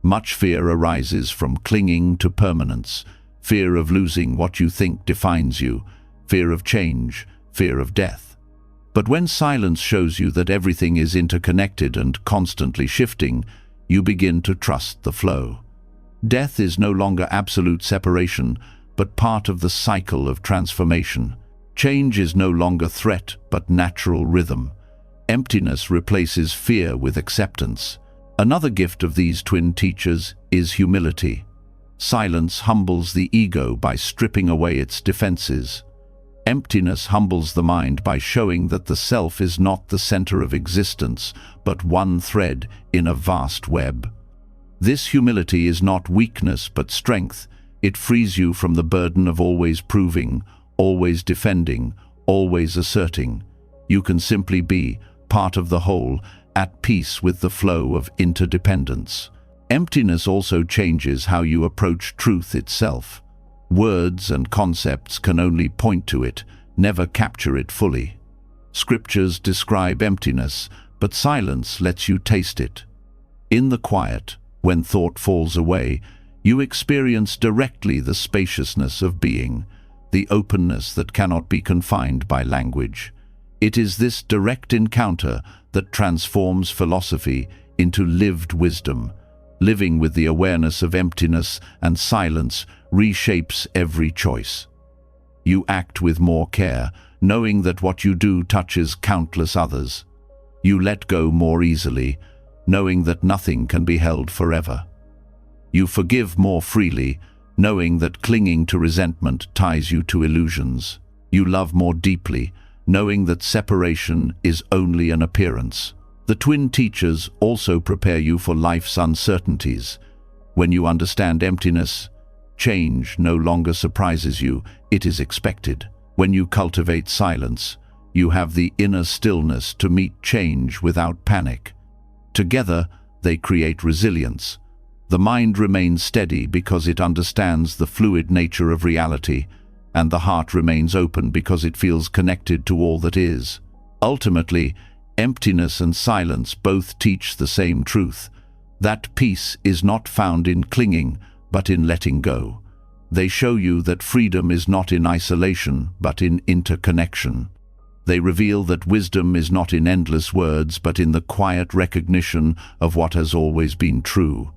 Much fear arises from clinging to permanence, fear of losing what you think defines you, fear of change, fear of death. But when silence shows you that everything is interconnected and constantly shifting, you begin to trust the flow. Death is no longer absolute separation, but part of the cycle of transformation. Change is no longer threat, but natural rhythm. Emptiness replaces fear with acceptance. Another gift of these twin teachers is humility. Silence humbles the ego by stripping away its defenses. Emptiness humbles the mind by showing that the self is not the center of existence, but one thread in a vast web. This humility is not weakness but strength. It frees you from the burden of always proving, always defending, always asserting. You can simply be part of the whole, at peace with the flow of interdependence. Emptiness also changes how you approach truth itself. Words and concepts can only point to it, never capture it fully. Scriptures describe emptiness, but silence lets you taste it. In the quiet, when thought falls away, you experience directly the spaciousness of being, the openness that cannot be confined by language. It is this direct encounter that transforms philosophy into lived wisdom. Living with the awareness of emptiness and silence reshapes every choice. You act with more care, knowing that what you do touches countless others. You let go more easily, knowing that nothing can be held forever. You forgive more freely, knowing that clinging to resentment ties you to illusions. You love more deeply, knowing that separation is only an appearance. The twin teachers also prepare you for life's uncertainties. When you understand emptiness, change no longer surprises you, it is expected. When you cultivate silence, you have the inner stillness to meet change without panic. Together, they create resilience. The mind remains steady because it understands the fluid nature of reality, and the heart remains open because it feels connected to all that is. Ultimately, emptiness and silence both teach the same truth. That peace is not found in clinging, but in letting go. They show you that freedom is not in isolation, but in interconnection. They reveal that wisdom is not in endless words, but in the quiet recognition of what has always been true.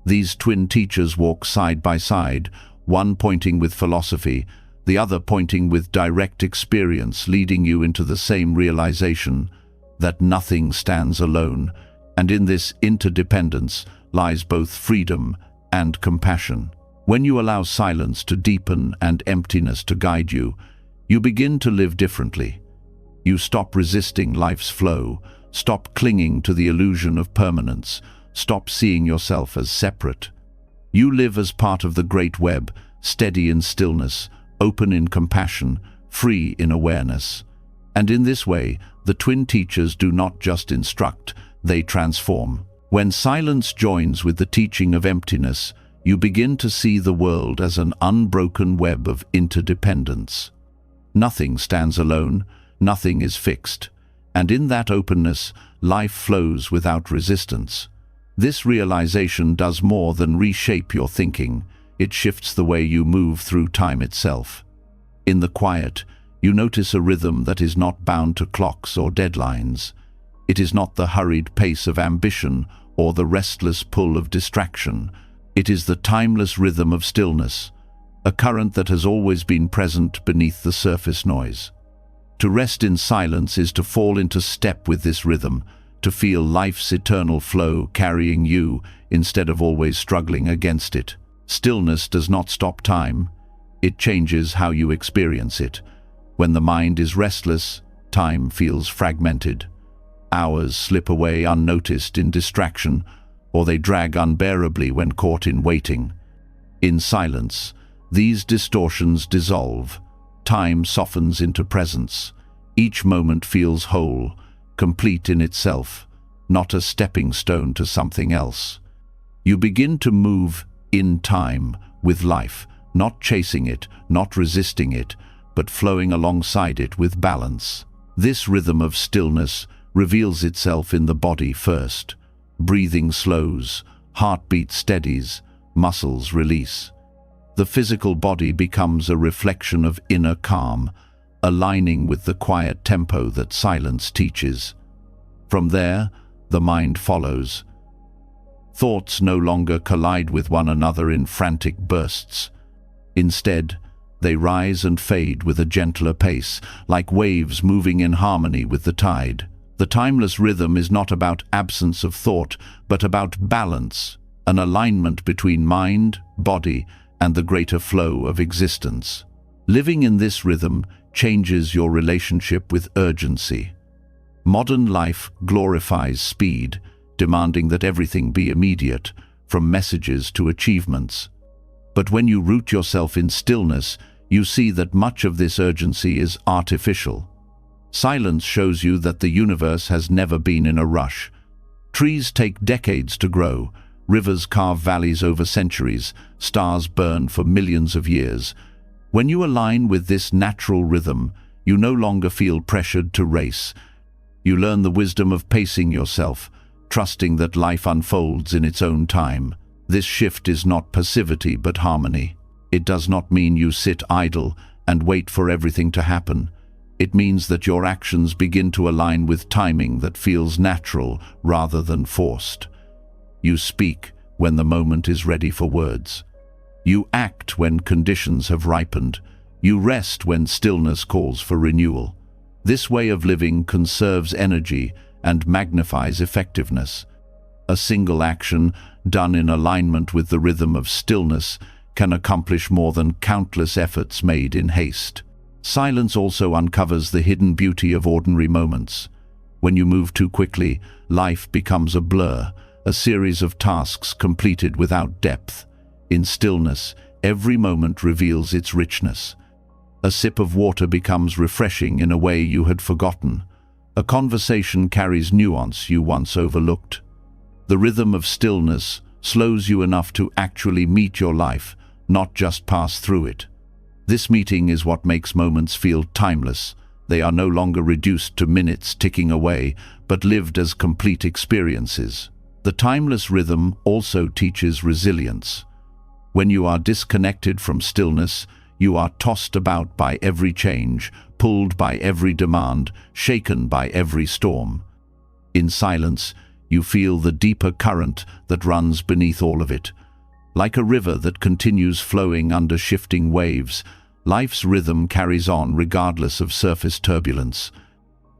These twin teachers walk side by side, one pointing with philosophy, the other pointing with direct experience, leading you into the same realization that nothing stands alone, and in this interdependence lies both freedom and compassion. When you allow silence to deepen and emptiness to guide you, you begin to live differently. You stop resisting life's flow, stop clinging to the illusion of permanence, stop seeing yourself as separate. You live as part of the great web, steady in stillness, open in compassion, free in awareness. And in this way, the twin teachers do not just instruct, they transform. When silence joins with the teaching of emptiness, you begin to see the world as an unbroken web of interdependence. Nothing stands alone, nothing is fixed, and in that openness, life flows without resistance. This realization does more than reshape your thinking, it shifts the way you move through time itself. In the quiet, you notice a rhythm that is not bound to clocks or deadlines. It is not the hurried pace of ambition or the restless pull of distraction. It is the timeless rhythm of stillness, a current that has always been present beneath the surface noise. To rest in silence is to fall into step with this rhythm, to feel life's eternal flow carrying you instead of always struggling against it. Stillness does not stop time, it changes how you experience it. When the mind is restless, time feels fragmented. Hours slip away unnoticed in distraction, or they drag unbearably when caught in waiting. In silence, these distortions dissolve. Time softens into presence. Each moment feels whole, complete in itself, not a stepping stone to something else. You begin to move in time with life, not chasing it, not resisting it, but flowing alongside it with balance. This rhythm of stillness reveals itself in the body first. Breathing slows, heartbeat steadies, muscles release. The physical body becomes a reflection of inner calm, aligning with the quiet tempo that silence teaches. From there, the mind follows. Thoughts no longer collide with one another in frantic bursts. Instead, they rise and fade with a gentler pace, like waves moving in harmony with the tide. The timeless rhythm is not about absence of thought, but about balance, an alignment between mind, body, and the greater flow of existence. Living in this rhythm changes your relationship with urgency. Modern life glorifies speed, demanding that everything be immediate, from messages to achievements. But when you root yourself in stillness, you see that much of this urgency is artificial. Silence shows you that the universe has never been in a rush. Trees take decades to grow, rivers carve valleys over centuries, stars burn for millions of years. When you align with this natural rhythm, you no longer feel pressured to race. You learn the wisdom of pacing yourself, trusting that life unfolds in its own time. This shift is not passivity but harmony. It does not mean you sit idle and wait for everything to happen. It means that your actions begin to align with timing that feels natural rather than forced. You speak when the moment is ready for words. You act when conditions have ripened. You rest when stillness calls for renewal. This way of living conserves energy and magnifies effectiveness. A single action, done in alignment with the rhythm of stillness, can accomplish more than countless efforts made in haste. Silence also uncovers the hidden beauty of ordinary moments. When you move too quickly, life becomes a blur, a series of tasks completed without depth. In stillness, every moment reveals its richness. A sip of water becomes refreshing in a way you had forgotten. A conversation carries nuance you once overlooked. The rhythm of stillness slows you enough to actually meet your life, not just pass through it. This meeting is what makes moments feel timeless. They are no longer reduced to minutes ticking away, but lived as complete experiences. The timeless rhythm also teaches resilience. When you are disconnected from stillness, you are tossed about by every change, pulled by every demand, shaken by every storm. In silence, you feel the deeper current that runs beneath all of it. Like a river that continues flowing under shifting waves, life's rhythm carries on regardless of surface turbulence.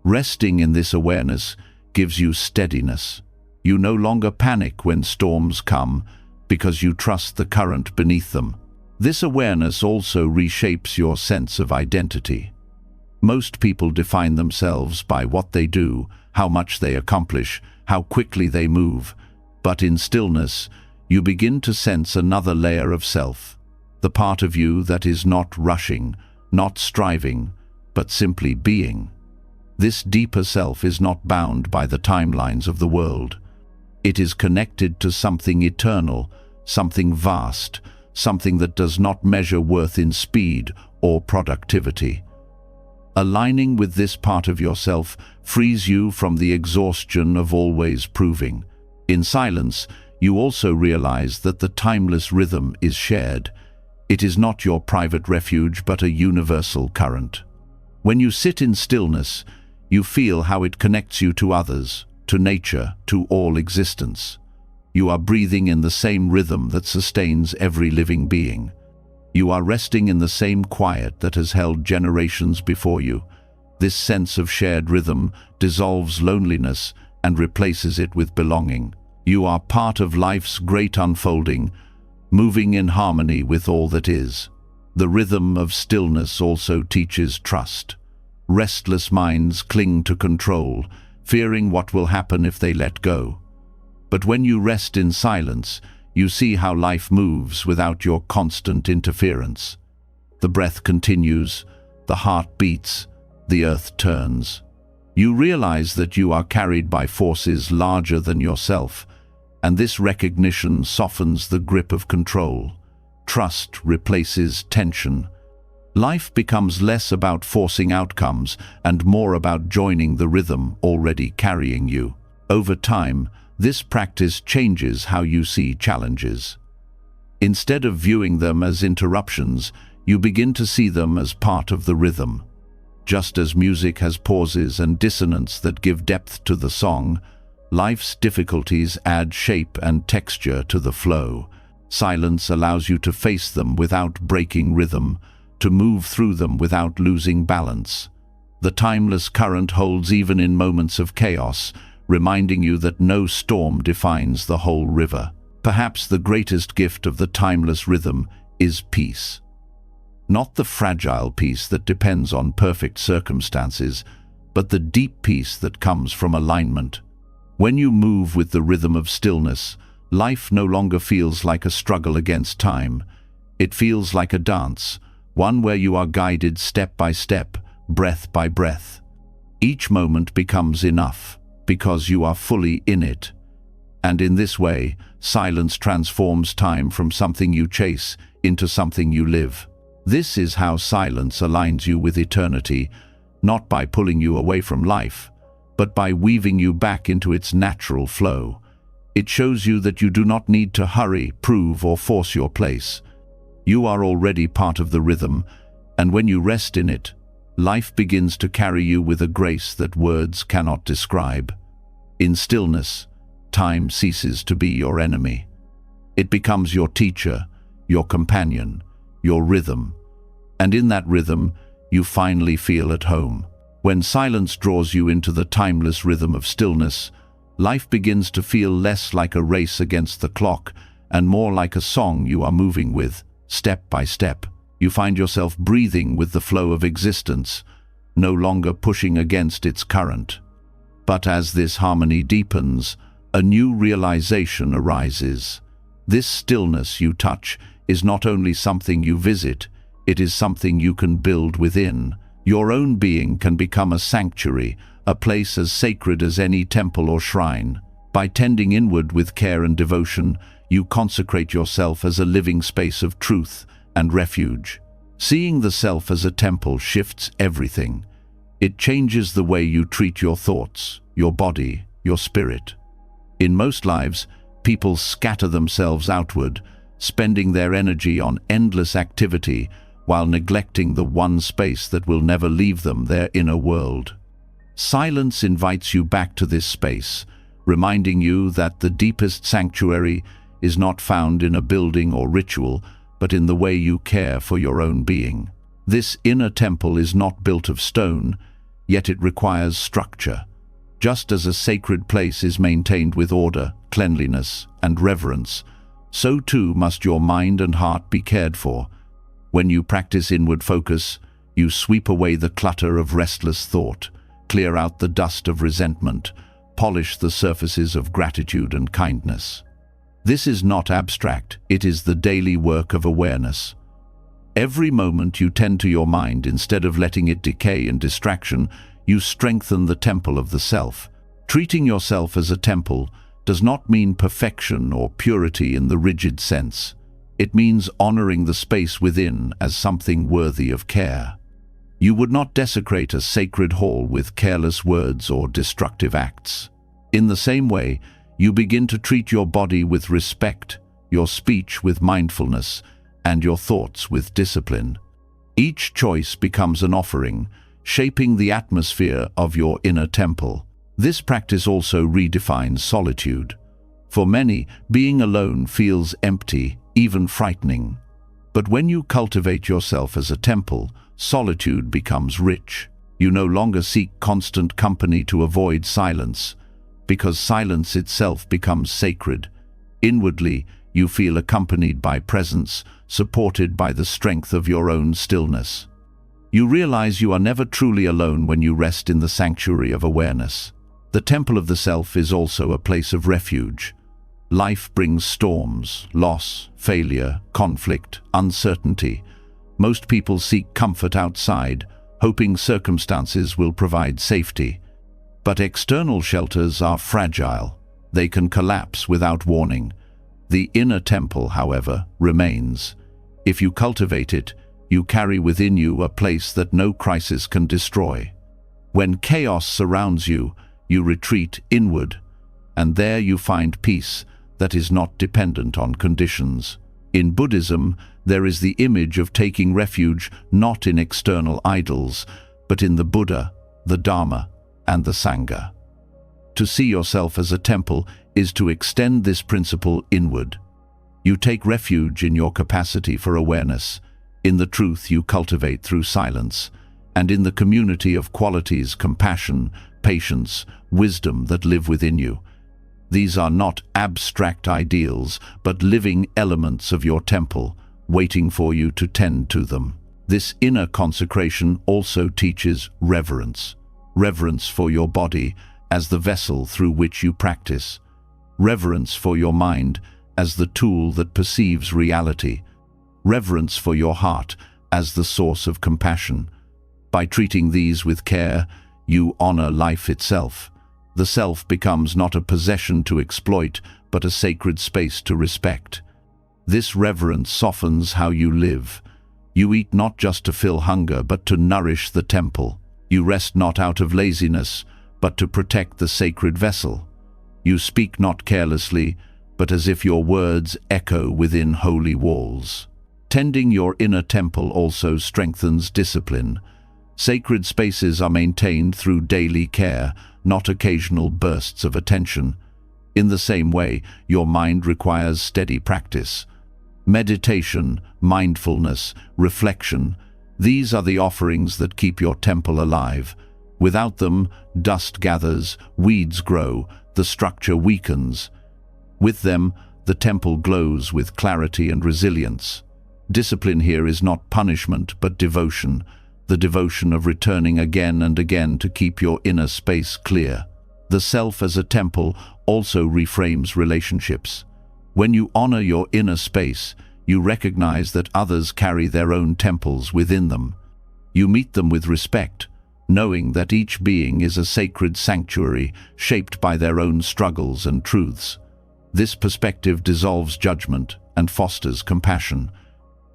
Resting in this awareness gives you steadiness. You no longer panic when storms come because you trust the current beneath them. This awareness also reshapes your sense of identity. Most people define themselves by what they do, how much they accomplish, how quickly they move. But in stillness, you begin to sense another layer of self, the part of you that is not rushing, not striving, but simply being. This deeper self is not bound by the timelines of the world. It is connected to something eternal, something vast, something that does not measure worth in speed or productivity. Aligning with this part of yourself frees you from the exhaustion of always proving. In silence, you also realize that the timeless rhythm is shared. It is not your private refuge, but a universal current. When you sit in stillness, you feel how it connects you to others, to nature, to all existence. You are breathing in the same rhythm that sustains every living being. You are resting in the same quiet that has held generations before you. This sense of shared rhythm dissolves loneliness and replaces it with belonging. You are part of life's great unfolding, moving in harmony with all that is. The rhythm of stillness also teaches trust. Restless minds cling to control, fearing what will happen if they let go. But when you rest in silence, you see how life moves without your constant interference. The breath continues, the heart beats, the earth turns. You realize that you are carried by forces larger than yourself, and this recognition softens the grip of control. Trust replaces tension. Life becomes less about forcing outcomes and more about joining the rhythm already carrying you. Over time, this practice changes how you see challenges. Instead of viewing them as interruptions, you begin to see them as part of the rhythm. Just as music has pauses and dissonance that give depth to the song, life's difficulties add shape and texture to the flow. Silence allows you to face them without breaking rhythm, to move through them without losing balance. The timeless current holds even in moments of chaos, reminding you that no storm defines the whole river. Perhaps the greatest gift of the timeless rhythm is peace. Not the fragile peace that depends on perfect circumstances, but the deep peace that comes from alignment. When you move with the rhythm of stillness, life no longer feels like a struggle against time. It feels like a dance, one where you are guided step by step, breath by breath. Each moment becomes enough, because you are fully in it. And in this way, silence transforms time from something you chase into something you live. This is how silence aligns you with eternity, not by pulling you away from life, but by weaving you back into its natural flow. It shows you that you do not need to hurry, prove, or force your place. You are already part of the rhythm, and when you rest in it, life begins to carry you with a grace that words cannot describe. In stillness, time ceases to be your enemy. It becomes your teacher, your companion, your rhythm. And in that rhythm, you finally feel at home. When silence draws you into the timeless rhythm of stillness, life begins to feel less like a race against the clock and more like a song you are moving with, step by step. You find yourself breathing with the flow of existence, no longer pushing against its current. But as this harmony deepens, a new realization arises. This stillness you touch is not only something you visit, it is something you can build within. Your own being can become a sanctuary, a place as sacred as any temple or shrine. By tending inward with care and devotion, you consecrate yourself as a living space of truth and refuge. Seeing the self as a temple shifts everything. It changes the way you treat your thoughts, your body, your spirit. In most lives, people scatter themselves outward, spending their energy on endless activity while neglecting the one space that will never leave them, their inner world. Silence invites you back to this space, reminding you that the deepest sanctuary is not found in a building or ritual, but in the way you care for your own being. This inner temple is not built of stone, yet it requires structure. Just as a sacred place is maintained with order, cleanliness, and reverence, so too must your mind and heart be cared for. When you practice inward focus, you sweep away the clutter of restless thought, clear out the dust of resentment, polish the surfaces of gratitude and kindness. This is not abstract, it is the daily work of awareness. Every moment you tend to your mind instead of letting it decay in distraction, you strengthen the temple of the self. Treating yourself as a temple does not mean perfection or purity in the rigid sense. It means honoring the space within as something worthy of care. You would not desecrate a sacred hall with careless words or destructive acts. In the same way, you begin to treat your body with respect, your speech with mindfulness, and your thoughts with discipline. Each choice becomes an offering, shaping the atmosphere of your inner temple. This practice also redefines solitude. For many, being alone feels empty, even frightening. But when you cultivate yourself as a temple, solitude becomes rich. You no longer seek constant company to avoid silence, because silence itself becomes sacred. Inwardly, you feel accompanied by presence, supported by the strength of your own stillness. You realize you are never truly alone when you rest in the sanctuary of awareness. The temple of the self is also a place of refuge. Life brings storms, loss, failure, conflict, uncertainty. Most people seek comfort outside, hoping circumstances will provide safety. But external shelters are fragile. They can collapse without warning. The inner temple, however, remains. If you cultivate it, you carry within you a place that no crisis can destroy. When chaos surrounds you, you retreat inward, and there you find peace that is not dependent on conditions. In Buddhism, there is the image of taking refuge not in external idols, but in the Buddha, the Dharma, and the Sangha. To see yourself as a temple is to extend this principle inward. You take refuge in your capacity for awareness, in the truth you cultivate through silence, and in the community of qualities, compassion, patience, wisdom that live within you. These are not abstract ideals, but living elements of your temple, waiting for you to tend to them. This inner consecration also teaches reverence. Reverence for your body as the vessel through which you practice. Reverence for your mind as the tool that perceives reality. Reverence for your heart as the source of compassion. By treating these with care, you honor life itself. The self becomes not a possession to exploit, but a sacred space to respect. This reverence softens how you live. You eat not just to fill hunger, but to nourish the temple. You rest not out of laziness, but to protect the sacred vessel. You speak not carelessly, but as if your words echo within holy walls. Tending your inner temple also strengthens discipline. Sacred spaces are maintained through daily care, not occasional bursts of attention. In the same way, your mind requires steady practice. Meditation, mindfulness, reflection, these are the offerings that keep your temple alive. Without them, dust gathers, weeds grow, the structure weakens. With them, the temple glows with clarity and resilience. Discipline here is not punishment, but devotion, the devotion of returning again and again to keep your inner space clear. The self as a temple also reframes relationships. When you honor your inner space, you recognize that others carry their own temples within them. You meet them with respect, knowing that each being is a sacred sanctuary shaped by their own struggles and truths. This perspective dissolves judgment and fosters compassion.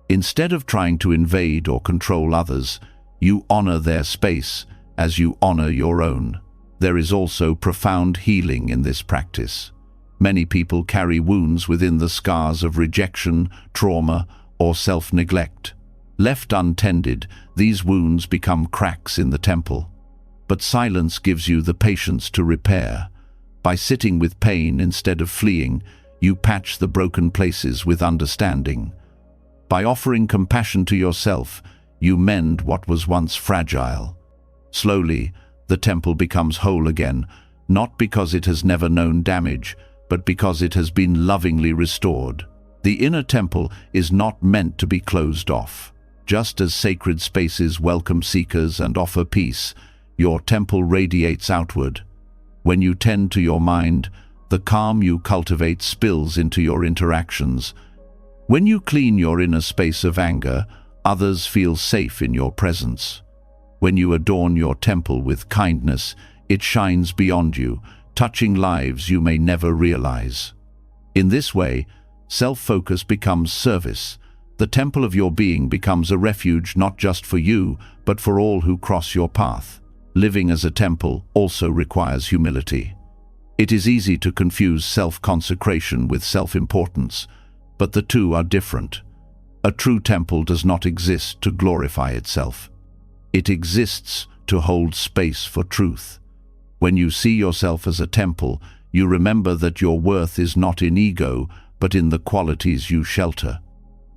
Instead of trying to invade or control others, you honor their space as you honor your own. There is also profound healing in this practice. Many people carry wounds within the scars of rejection, trauma, or self-neglect. Left untended, these wounds become cracks in the temple. But silence gives you the patience to repair. By sitting with pain instead of fleeing, you patch the broken places with understanding. By offering compassion to yourself, you mend what was once fragile. Slowly, the temple becomes whole again, not because it has never known damage, but because it has been lovingly restored. The inner temple is not meant to be closed off. Just as sacred spaces welcome seekers and offer peace, your temple radiates outward. When you tend to your mind, the calm you cultivate spills into your interactions. When you clean your inner space of anger, others feel safe in your presence. When you adorn your temple with kindness, it shines beyond you, touching lives you may never realize. In this way, self-focus becomes service. The temple of your being becomes a refuge not just for you, but for all who cross your path. Living as a temple also requires humility. It is easy to confuse self-consecration with self-importance, but the two are different. A true temple does not exist to glorify itself. It exists to hold space for truth. When you see yourself as a temple, you remember that your worth is not in ego, but in the qualities you shelter.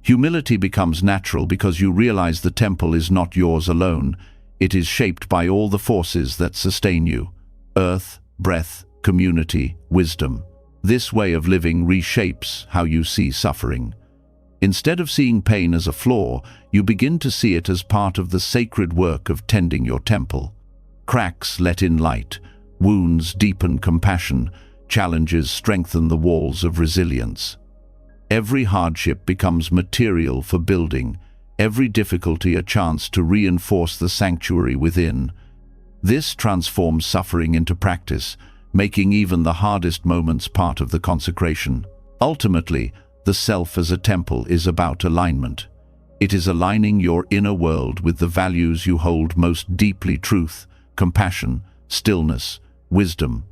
Humility becomes natural because you realize the temple is not yours alone. It is shaped by all the forces that sustain you: earth, breath, community, wisdom. This way of living reshapes how you see suffering. Instead of seeing pain as a flaw, you begin to see it as part of the sacred work of tending your temple. Cracks let in light, wounds deepen compassion, challenges strengthen the walls of resilience. Every hardship becomes material for building, every difficulty a chance to reinforce the sanctuary within. This transforms suffering into practice, making even the hardest moments part of the consecration. Ultimately, the self as a temple is about alignment. It is aligning your inner world with the values you hold most deeply: truth, compassion, stillness, wisdom.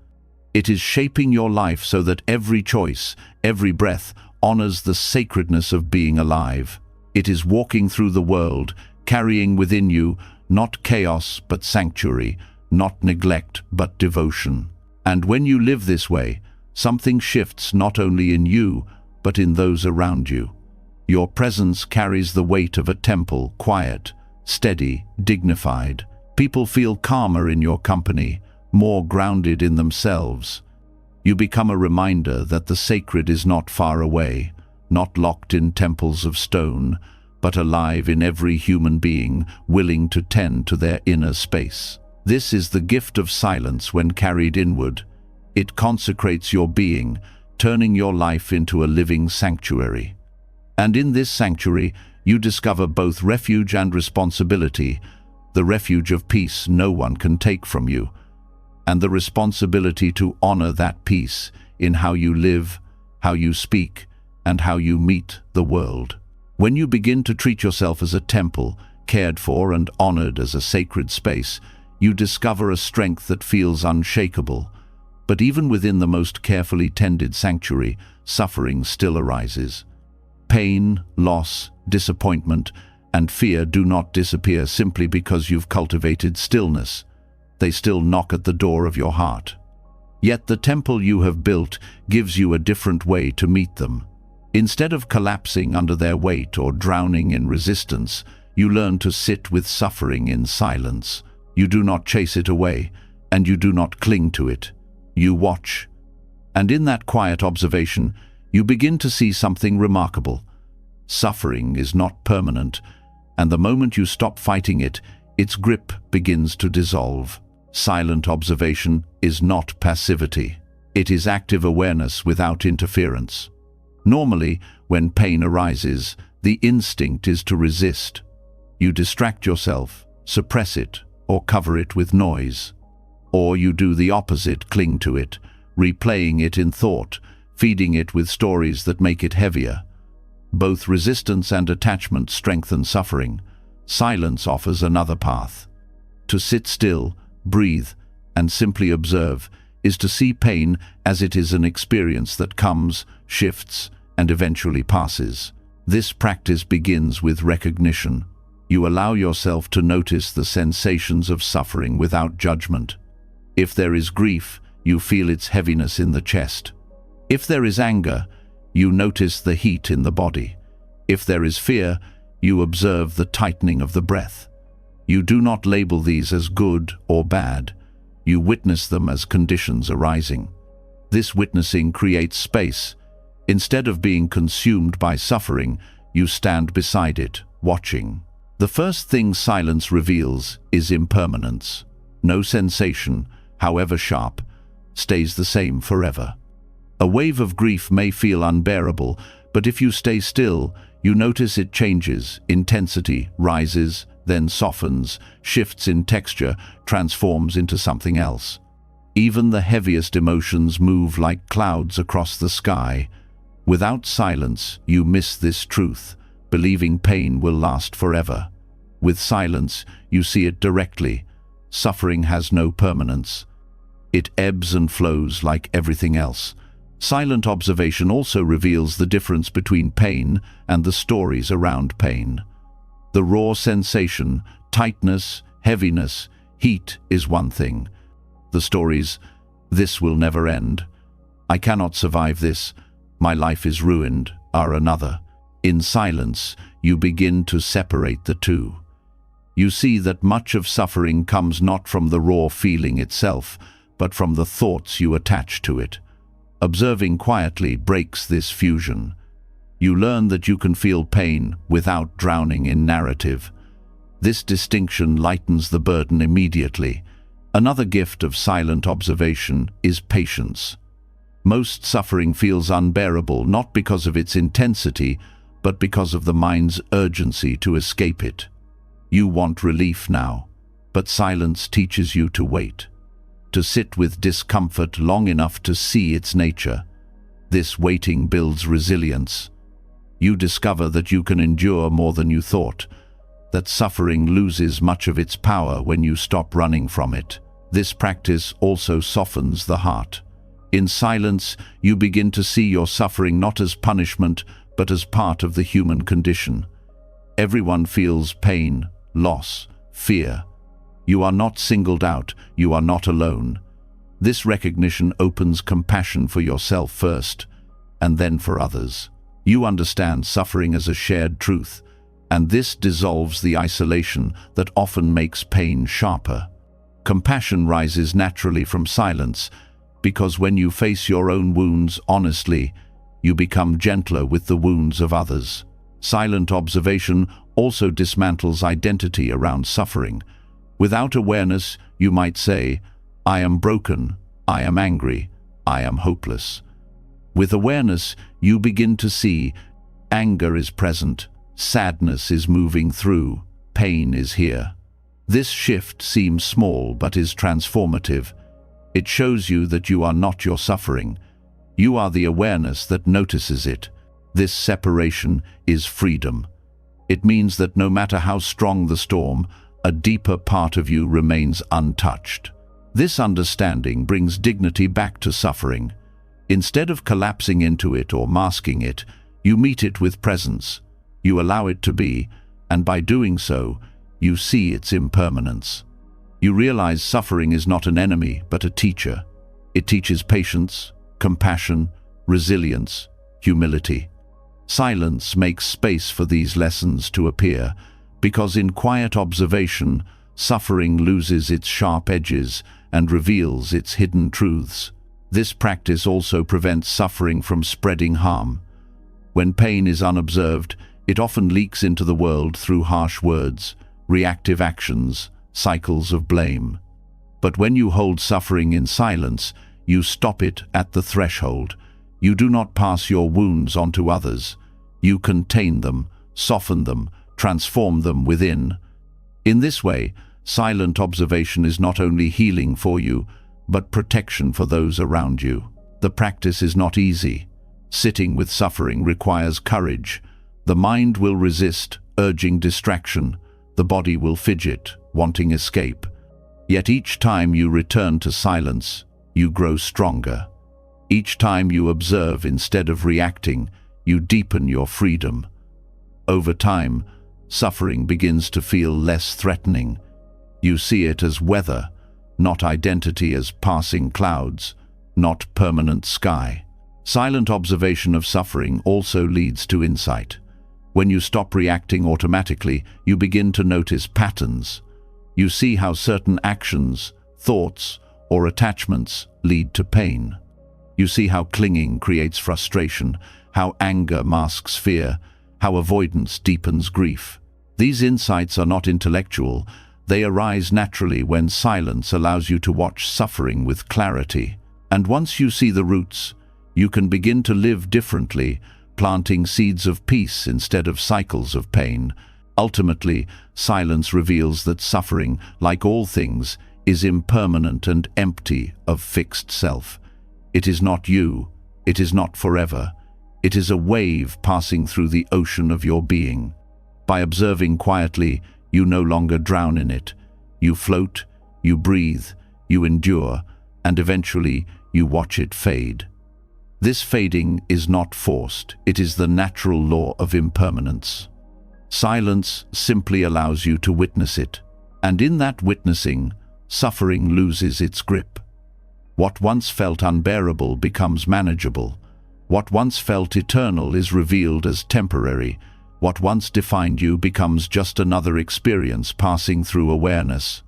It is shaping your life so that every choice, every breath, honors the sacredness of being alive. It is walking through the world, carrying within you not chaos but sanctuary, not neglect but devotion. And when you live this way, something shifts not only in you, but in those around you. Your presence carries the weight of a temple, quiet, steady, dignified. People feel calmer in your company, more grounded in themselves. You become a reminder that the sacred is not far away, not locked in temples of stone, but alive in every human being willing to tend to their inner space. This is the gift of silence when carried inward. It consecrates your being, turning your life into a living sanctuary. And in this sanctuary, you discover both refuge and responsibility, the refuge of peace no one can take from you, and the responsibility to honor that peace in how you live, how you speak, and how you meet the world. When you begin to treat yourself as a temple, cared for and honored as a sacred space, you discover a strength that feels unshakable. But even within the most carefully tended sanctuary, suffering still arises. Pain, loss, disappointment, and fear do not disappear simply because you've cultivated stillness. They still knock at the door of your heart. Yet the temple you have built gives you a different way to meet them. Instead of collapsing under their weight or drowning in resistance, you learn to sit with suffering in silence. You do not chase it away, and you do not cling to it. You watch. And in that quiet observation, you begin to see something remarkable. Suffering is not permanent, and the moment you stop fighting it, its grip begins to dissolve. Silent observation is not passivity. It is active awareness without interference. Normally, when pain arises, the instinct is to resist. You distract yourself, suppress it, or cover it with noise. Or you do the opposite, cling to it, replaying it in thought, feeding it with stories that make it heavier. Both resistance and attachment strengthen suffering. Silence offers another path. To sit still, breathe, and simply observe is to see pain as it is an experience that comes, shifts, and eventually passes. This practice begins with recognition. You allow yourself to notice the sensations of suffering without judgment. If there is grief, you feel its heaviness in the chest. If there is anger, you notice the heat in the body. If there is fear, you observe the tightening of the breath. You do not label these as good or bad. You witness them as conditions arising. This witnessing creates space. Instead of being consumed by suffering, you stand beside it, watching. The first thing silence reveals is impermanence. No sensation, however sharp, stays the same forever. A wave of grief may feel unbearable, but if you stay still, you notice it changes, intensity rises, then softens, shifts in texture, transforms into something else. Even the heaviest emotions move like clouds across the sky. Without silence, you miss this truth, believing pain will last forever. With silence, you see it directly. Suffering has no permanence. It ebbs and flows like everything else. Silent observation also reveals the difference between pain and the stories around pain. The raw sensation, tightness, heaviness, heat is one thing. The stories, "This will never end," "I cannot survive this," "My life is ruined," are another. In silence, you begin to separate the two. You see that much of suffering comes not from the raw feeling itself, but from the thoughts you attach to it. Observing quietly breaks this fusion. You learn that you can feel pain without drowning in narrative. This distinction lightens the burden immediately. Another gift of silent observation is patience. Most suffering feels unbearable not because of its intensity, but because of the mind's urgency to escape it. You want relief now, but silence teaches you to wait. To sit with discomfort long enough to see its nature. This waiting builds resilience. You discover that you can endure more than you thought, that suffering loses much of its power when you stop running from it. This practice also softens the heart. In silence, you begin to see your suffering not as punishment, but as part of the human condition. Everyone feels pain, loss, fear. You are not singled out, you are not alone. This recognition opens compassion for yourself first, and then for others. You understand suffering as a shared truth, and this dissolves the isolation that often makes pain sharper. Compassion rises naturally from silence, because when you face your own wounds honestly, you become gentler with the wounds of others. Silent observation also dismantles identity around suffering. Without awareness, you might say, "I am broken, I am angry, I am hopeless." With awareness, you begin to see anger is present, sadness is moving through, pain is here. This shift seems small but is transformative. It shows you that you are not your suffering. You are the awareness that notices it. This separation is freedom. It means that no matter how strong the storm, a deeper part of you remains untouched. This understanding brings dignity back to suffering. Instead of collapsing into it or masking it, you meet it with presence. You allow it to be, and by doing so, you see its impermanence. You realize suffering is not an enemy, but a teacher. It teaches patience, compassion, resilience, humility. Silence makes space for these lessons to appear, because in quiet observation, suffering loses its sharp edges and reveals its hidden truths. This practice also prevents suffering from spreading harm. When pain is unobserved, it often leaks into the world through harsh words, reactive actions, cycles of blame. But when you hold suffering in silence, you stop it at the threshold. You do not pass your wounds onto others. You contain them, soften them, transform them within. In this way, silent observation is not only healing for you, but protection for those around you. The practice is not easy. Sitting with suffering requires courage. The mind will resist, urging distraction. The body will fidget, wanting escape. Yet each time you return to silence, you grow stronger. Each time you observe instead of reacting, you deepen your freedom. Over time, suffering begins to feel less threatening. You see it as weather, not identity, as passing clouds, not permanent sky. Silent observation of suffering also leads to insight. When you stop reacting automatically, you begin to notice patterns. You see how certain actions, thoughts, or attachments lead to pain. You see how clinging creates frustration, how anger masks fear, how avoidance deepens grief. These insights are not intellectual. They arise naturally when silence allows you to watch suffering with clarity. And once you see the roots, you can begin to live differently, planting seeds of peace instead of cycles of pain. Ultimately, silence reveals that suffering, like all things, is impermanent and empty of fixed self. It is not you. It is not forever. It is a wave passing through the ocean of your being. By observing quietly, you no longer drown in it. You float, you breathe, you endure, and eventually you watch it fade. This fading is not forced. It is the natural law of impermanence. Silence simply allows you to witness it, and in that witnessing, suffering loses its grip. What once felt unbearable becomes manageable. What once felt eternal is revealed as temporary. What once defined you becomes just another experience passing through awareness.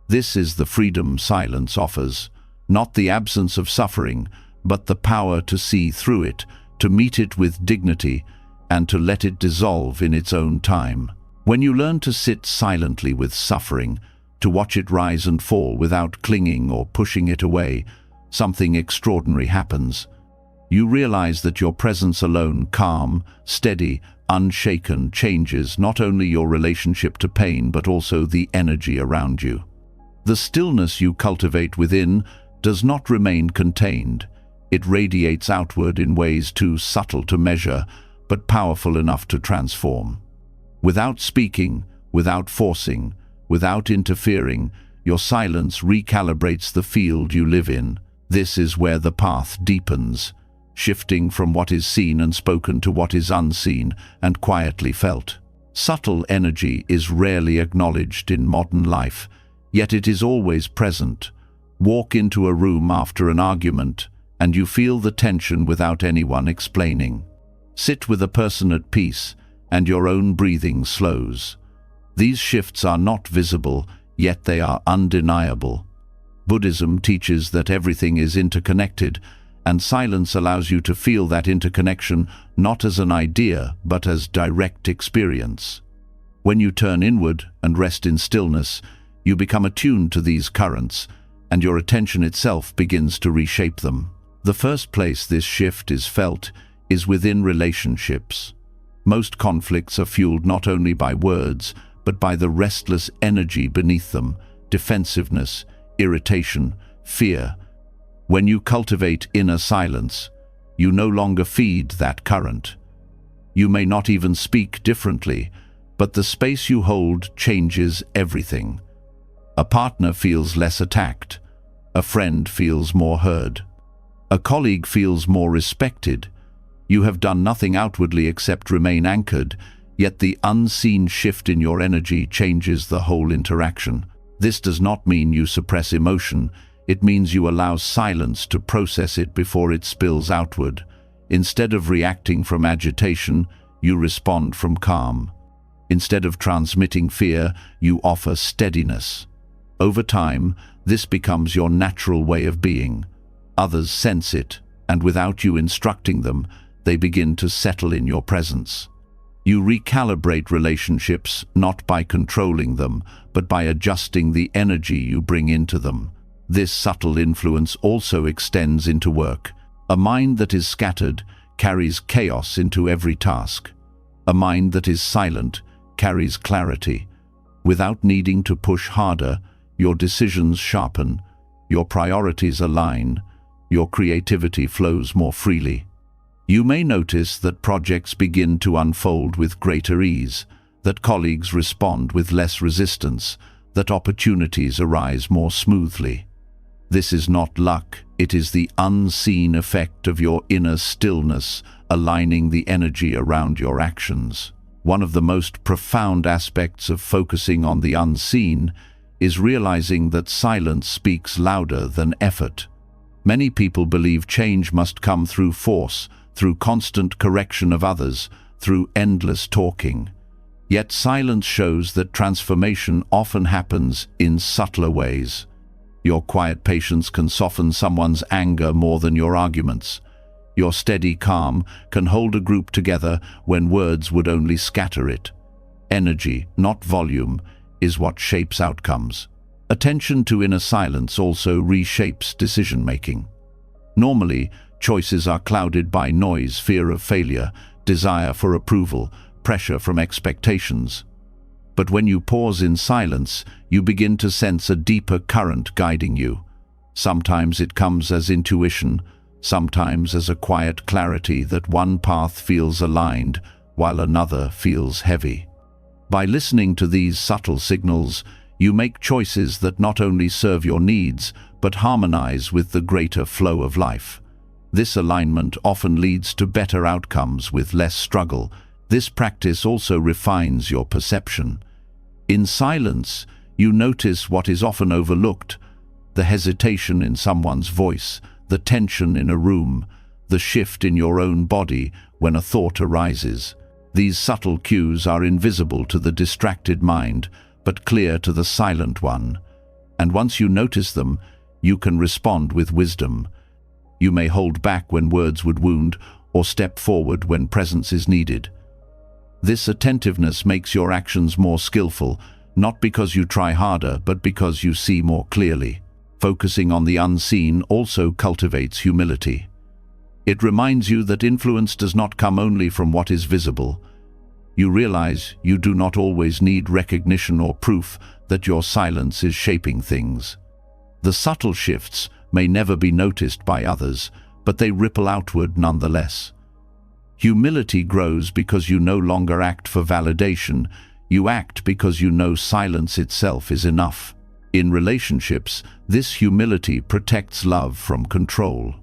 This is the freedom silence offers, not the absence of suffering, but the power to see through it, to meet it with dignity, and to let it dissolve in its own time. When you learn to sit silently with suffering, to watch it rise and fall without clinging or pushing it away, something extraordinary happens. You realize that your presence alone, calm, steady, unshaken, changes not only your relationship to pain but also the energy around you. The stillness you cultivate within does not remain contained. It radiates outward in ways too subtle to measure, but powerful enough to transform. Without speaking, without forcing, without interfering, your silence recalibrates the field you live in. This is where the path deepens, shifting from what is seen and spoken to what is unseen and quietly felt. Subtle energy is rarely acknowledged in modern life, yet it is always present. Walk into a room after an argument, and you feel the tension without anyone explaining. Sit with a person at peace, and your own breathing slows. These shifts are not visible, yet they are undeniable. Buddhism teaches that everything is interconnected, and silence allows you to feel that interconnection not as an idea, but as direct experience. When you turn inward and rest in stillness, you become attuned to these currents, and your attention itself begins to reshape them. The first place this shift is felt is within relationships. Most conflicts are fueled not only by words, but by the restless energy beneath them, defensiveness, irritation, fear. When you cultivate inner silence, you no longer feed that current. You may not even speak differently, but the space you hold changes everything. A partner feels less attacked. A friend feels more heard. A colleague feels more respected. You have done nothing outwardly except remain anchored, yet the unseen shift in your energy changes the whole interaction. This does not mean you suppress emotion. It means you allow silence to process it before it spills outward. Instead of reacting from agitation, you respond from calm. Instead of transmitting fear, you offer steadiness. Over time, this becomes your natural way of being. Others sense it, and without you instructing them, they begin to settle in your presence. You recalibrate relationships not by controlling them, but by adjusting the energy you bring into them. This subtle influence also extends into work. A mind that is scattered carries chaos into every task. A mind that is silent carries clarity. Without needing to push harder, your decisions sharpen, your priorities align, your creativity flows more freely. You may notice that projects begin to unfold with greater ease, that colleagues respond with less resistance, that opportunities arise more smoothly. This is not luck, it is the unseen effect of your inner stillness aligning the energy around your actions. One of the most profound aspects of focusing on the unseen is realizing that silence speaks louder than effort. Many people believe change must come through force, through constant correction of others, through endless talking. Yet silence shows that transformation often happens in subtler ways. Your quiet patience can soften someone's anger more than your arguments. Your steady calm can hold a group together when words would only scatter it. Energy, not volume, is what shapes outcomes. Attention to inner silence also reshapes decision-making. Normally, choices are clouded by noise, fear of failure, desire for approval, pressure from expectations. But when you pause in silence, you begin to sense a deeper current guiding you. Sometimes it comes as intuition, sometimes as a quiet clarity that one path feels aligned while another feels heavy. By listening to these subtle signals, you make choices that not only serve your needs, but harmonize with the greater flow of life. This alignment often leads to better outcomes with less struggle. This practice also refines your perception. In silence, you notice what is often overlooked: the hesitation in someone's voice, the tension in a room, the shift in your own body when a thought arises. These subtle cues are invisible to the distracted mind, but clear to the silent one. And once you notice them, you can respond with wisdom. You may hold back when words would wound, or step forward when presence is needed. This attentiveness makes your actions more skillful, not because you try harder, but because you see more clearly. Focusing on the unseen also cultivates humility. It reminds you that influence does not come only from what is visible. You realize you do not always need recognition or proof that your silence is shaping things. The subtle shifts may never be noticed by others, but they ripple outward nonetheless. Humility grows because you no longer act for validation. You act because you know silence itself is enough. In relationships, this humility protects love from control.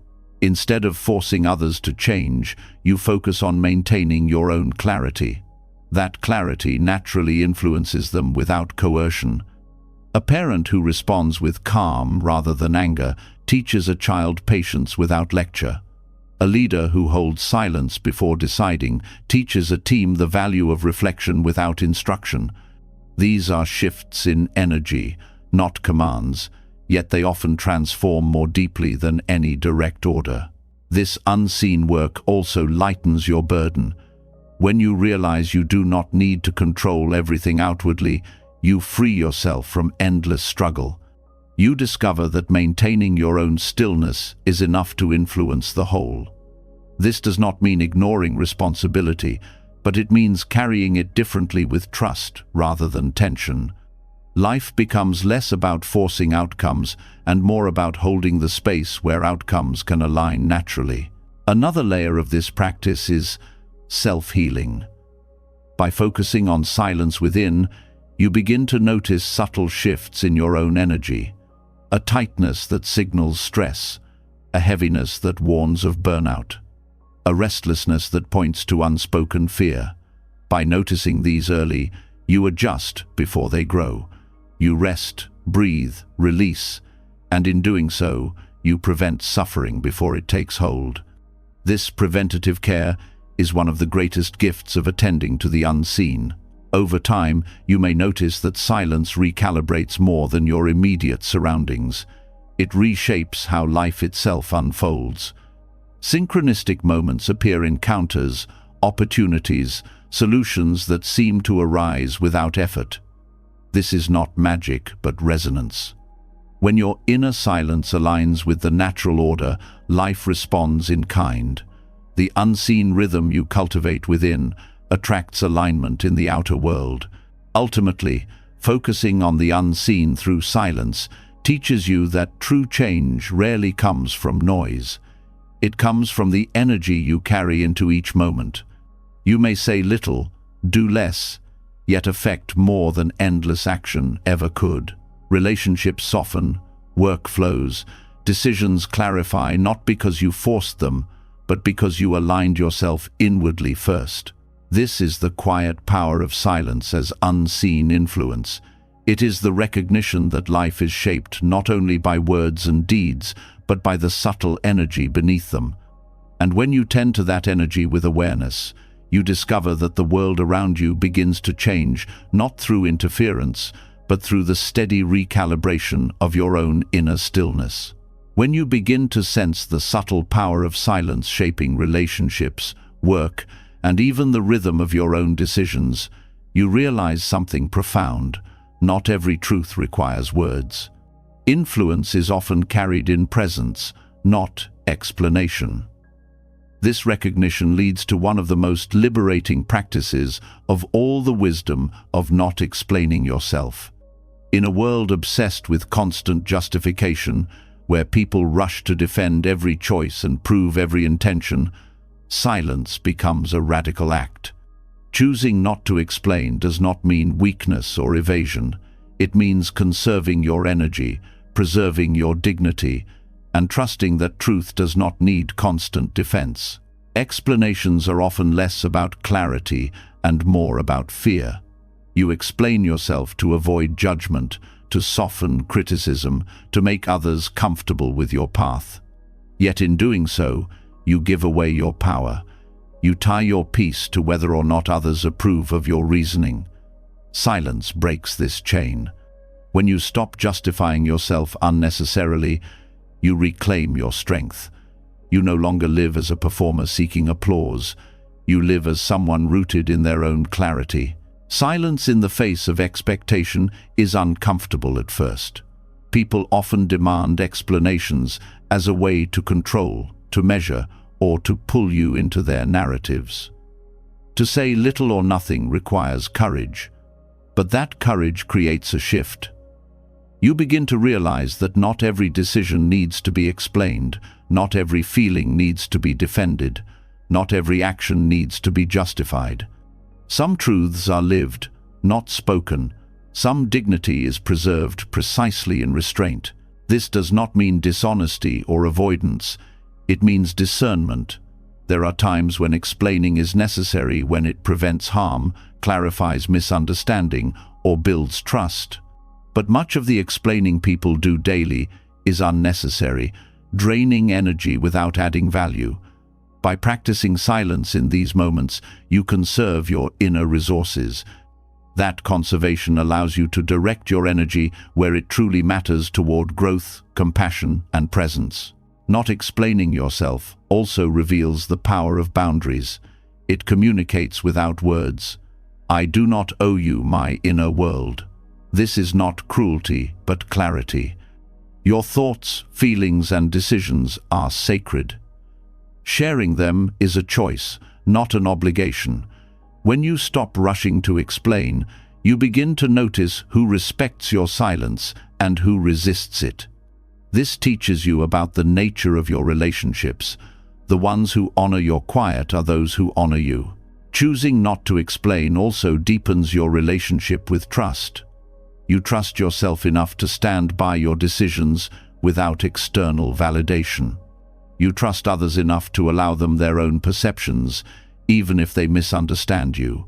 Instead of forcing others to change, you focus on maintaining your own clarity. That clarity naturally influences them without coercion. A parent who responds with calm rather than anger teaches a child patience without lecture. A leader who holds silence before deciding teaches a team the value of reflection without instruction. These are shifts in energy, not commands, yet they often transform more deeply than any direct order. This unseen work also lightens your burden. When you realize you do not need to control everything outwardly, you free yourself from endless struggle. You discover that maintaining your own stillness is enough to influence the whole. This does not mean ignoring responsibility, but it means carrying it differently with trust rather than tension. Life becomes less about forcing outcomes and more about holding the space where outcomes can align naturally. Another layer of this practice is self-healing. By focusing on silence within, you begin to notice subtle shifts in your own energy. A tightness that signals stress, a heaviness that warns of burnout, a restlessness that points to unspoken fear. By noticing these early, you adjust before they grow. You rest, breathe, release, and in doing so, you prevent suffering before it takes hold. This preventative care is one of the greatest gifts of attending to the unseen. Over time, you may notice that silence recalibrates more than your immediate surroundings. It reshapes how life itself unfolds. Synchronistic moments appear: encounters, opportunities, solutions that seem to arise without effort. This is not magic, but resonance. When your inner silence aligns with the natural order, life responds in kind. The unseen rhythm you cultivate within attracts alignment in the outer world. Ultimately, focusing on the unseen through silence teaches you that true change rarely comes from noise. It comes from the energy you carry into each moment. You may say little, do less, yet affect more than endless action ever could. Relationships soften, work flows, decisions clarify not because you forced them, but because you aligned yourself inwardly first. This is the quiet power of silence as unseen influence. It is the recognition that life is shaped not only by words and deeds, but by the subtle energy beneath them. And when you tend to that energy with awareness, you discover that the world around you begins to change, not through interference, but through the steady recalibration of your own inner stillness. When you begin to sense the subtle power of silence shaping relationships, work, and even the rhythm of your own decisions, you realize something profound. Not every truth requires words. Influence is often carried in presence, not explanation. This recognition leads to one of the most liberating practices of all the wisdom of not explaining yourself. In a world obsessed with constant justification, where people rush to defend every choice and prove every intention, silence becomes a radical act. Choosing not to explain does not mean weakness or evasion. It means conserving your energy, preserving your dignity, and trusting that truth does not need constant defense. Explanations are often less about clarity and more about fear. You explain yourself to avoid judgment, to soften criticism, to make others comfortable with your path. Yet in doing so, you give away your power. You tie your peace to whether or not others approve of your reasoning. Silence breaks this chain. When you stop justifying yourself unnecessarily, you reclaim your strength. You no longer live as a performer seeking applause. You live as someone rooted in their own clarity. Silence in the face of expectation is uncomfortable at first. People often demand explanations as a way to control, to measure, or to pull you into their narratives. To say little or nothing requires courage, but that courage creates a shift. You begin to realize that not every decision needs to be explained, not every feeling needs to be defended, not every action needs to be justified. Some truths are lived, not spoken. Some dignity is preserved precisely in restraint. This does not mean dishonesty or avoidance. It means discernment. There are times when explaining is necessary, when it prevents harm, clarifies misunderstanding, or builds trust. But much of the explaining people do daily is unnecessary, draining energy without adding value. By practicing silence in these moments, you conserve your inner resources. That conservation allows you to direct your energy where it truly matters, toward growth, compassion, and presence. Not explaining yourself also reveals the power of boundaries. It communicates without words. I do not owe you my inner world. This is not cruelty, but clarity. Your thoughts, feelings, and decisions are sacred. Sharing them is a choice, not an obligation. When you stop rushing to explain, you begin to notice who respects your silence and who resists it. This teaches you about the nature of your relationships. The ones who honor your quiet are those who honor you. Choosing not to explain also deepens your relationship with trust. You trust yourself enough to stand by your decisions without external validation. You trust others enough to allow them their own perceptions, even if they misunderstand you.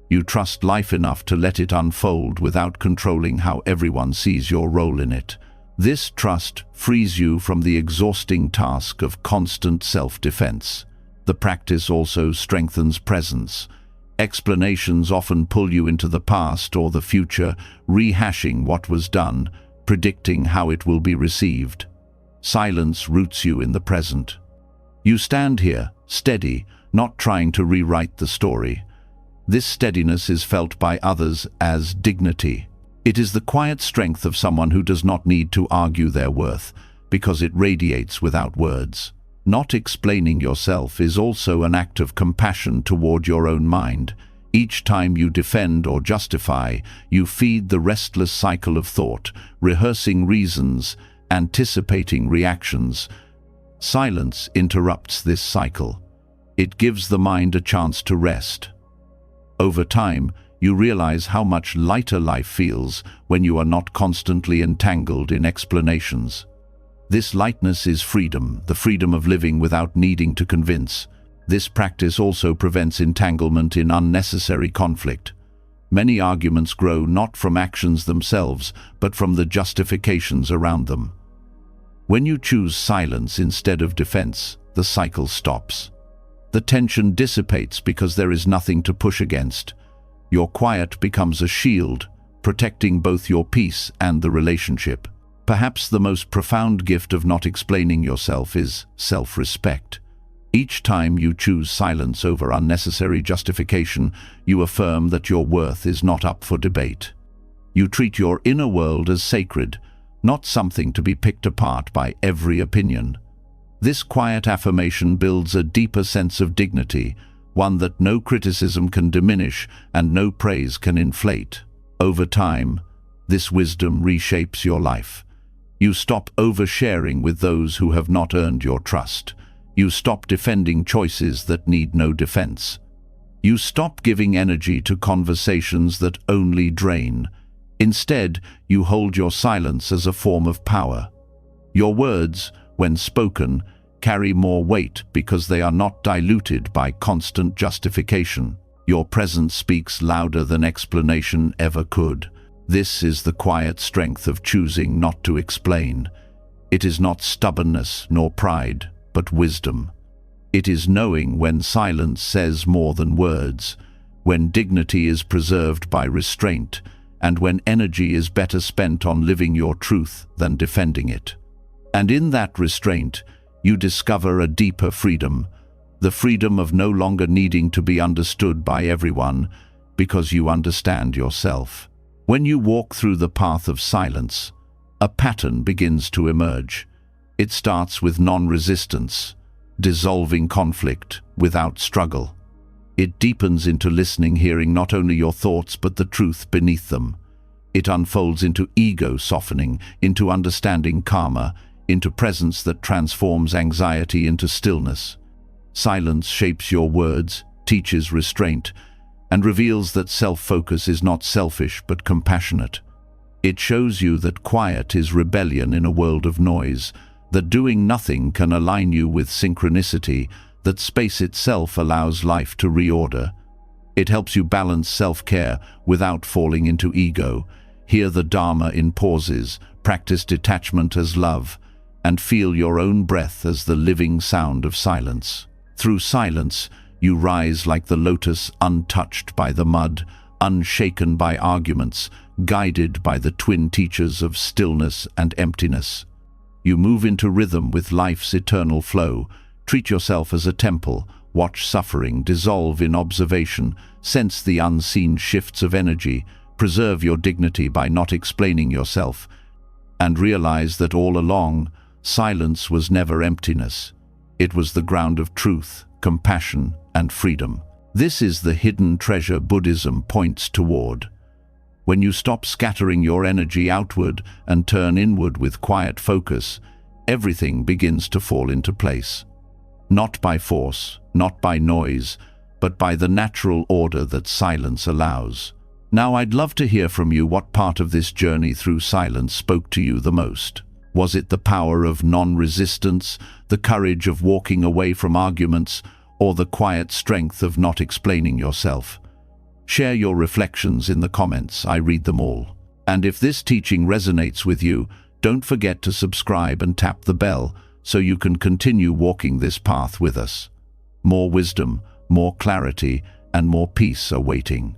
You trust life enough to let it unfold without controlling how everyone sees your role in it. This trust frees you from the exhausting task of constant self-defense. The practice also strengthens presence. Explanations often pull you into the past or the future, rehashing what was done, predicting how it will be received. Silence roots you in the present. You stand here, steady, not trying to rewrite the story. This steadiness is felt by others as dignity. It is the quiet strength of someone who does not need to argue their worth, because it radiates without words. Not explaining yourself is also an act of compassion toward your own mind. Each time you defend or justify, you feed the restless cycle of thought, rehearsing reasons, anticipating reactions. Silence interrupts this cycle. It gives the mind a chance to rest. Over time, you realize how much lighter life feels when you are not constantly entangled in explanations. This lightness is freedom, the freedom of living without needing to convince. This practice also prevents entanglement in unnecessary conflict. Many arguments grow not from actions themselves, but from the justifications around them. When you choose silence instead of defense, the cycle stops. The tension dissipates because there is nothing to push against. Your quiet becomes a shield, protecting both your peace and the relationship. Perhaps the most profound gift of not explaining yourself is self-respect. Each time you choose silence over unnecessary justification, you affirm that your worth is not up for debate. You treat your inner world as sacred, not something to be picked apart by every opinion. This quiet affirmation builds a deeper sense of dignity, one that no criticism can diminish and no praise can inflate. Over time, this wisdom reshapes your life. You stop oversharing with those who have not earned your trust. You stop defending choices that need no defense. You stop giving energy to conversations that only drain. Instead, you hold your silence as a form of power. Your words, when spoken, carry more weight because they are not diluted by constant justification. Your presence speaks louder than explanation ever could. This is the quiet strength of choosing not to explain. It is not stubbornness nor pride, but wisdom. It is knowing when silence says more than words, when dignity is preserved by restraint, and when energy is better spent on living your truth than defending it. And in that restraint, you discover a deeper freedom, the freedom of no longer needing to be understood by everyone because you understand yourself. When you walk through the path of silence, a pattern begins to emerge. It starts with non-resistance, dissolving conflict without struggle. It deepens into listening, hearing not only your thoughts but the truth beneath them. It unfolds into ego softening, into understanding calmer, into presence that transforms anxiety into stillness. Silence shapes your words, teaches restraint, and reveals that self-focus is not selfish but compassionate. It shows you that quiet is rebellion in a world of noise, that doing nothing can align you with synchronicity, that space itself allows life to reorder. It helps you balance self-care without falling into ego, hear the Dharma in pauses, practice detachment as love, and feel your own breath as the living sound of silence. Through silence, you rise like the lotus, untouched by the mud, unshaken by arguments, guided by the twin teachers of stillness and emptiness. You move into rhythm with life's eternal flow. Treat yourself as a temple, watch suffering dissolve in observation, sense the unseen shifts of energy, preserve your dignity by not explaining yourself, and realize that all along, silence was never emptiness. It was the ground of truth, compassion, and freedom. This is the hidden treasure Buddhism points toward. When you stop scattering your energy outward and turn inward with quiet focus, everything begins to fall into place. Not by force, not by noise, but by the natural order that silence allows. Now I'd love to hear from you what part of this journey through silence spoke to you the most. Was it the power of non-resistance, the courage of walking away from arguments, or the quiet strength of not explaining yourself? Share your reflections in the comments. I read them all. And if this teaching resonates with you, don't forget to subscribe and tap the bell so you can continue walking this path with us. More wisdom, more clarity, and more peace are waiting.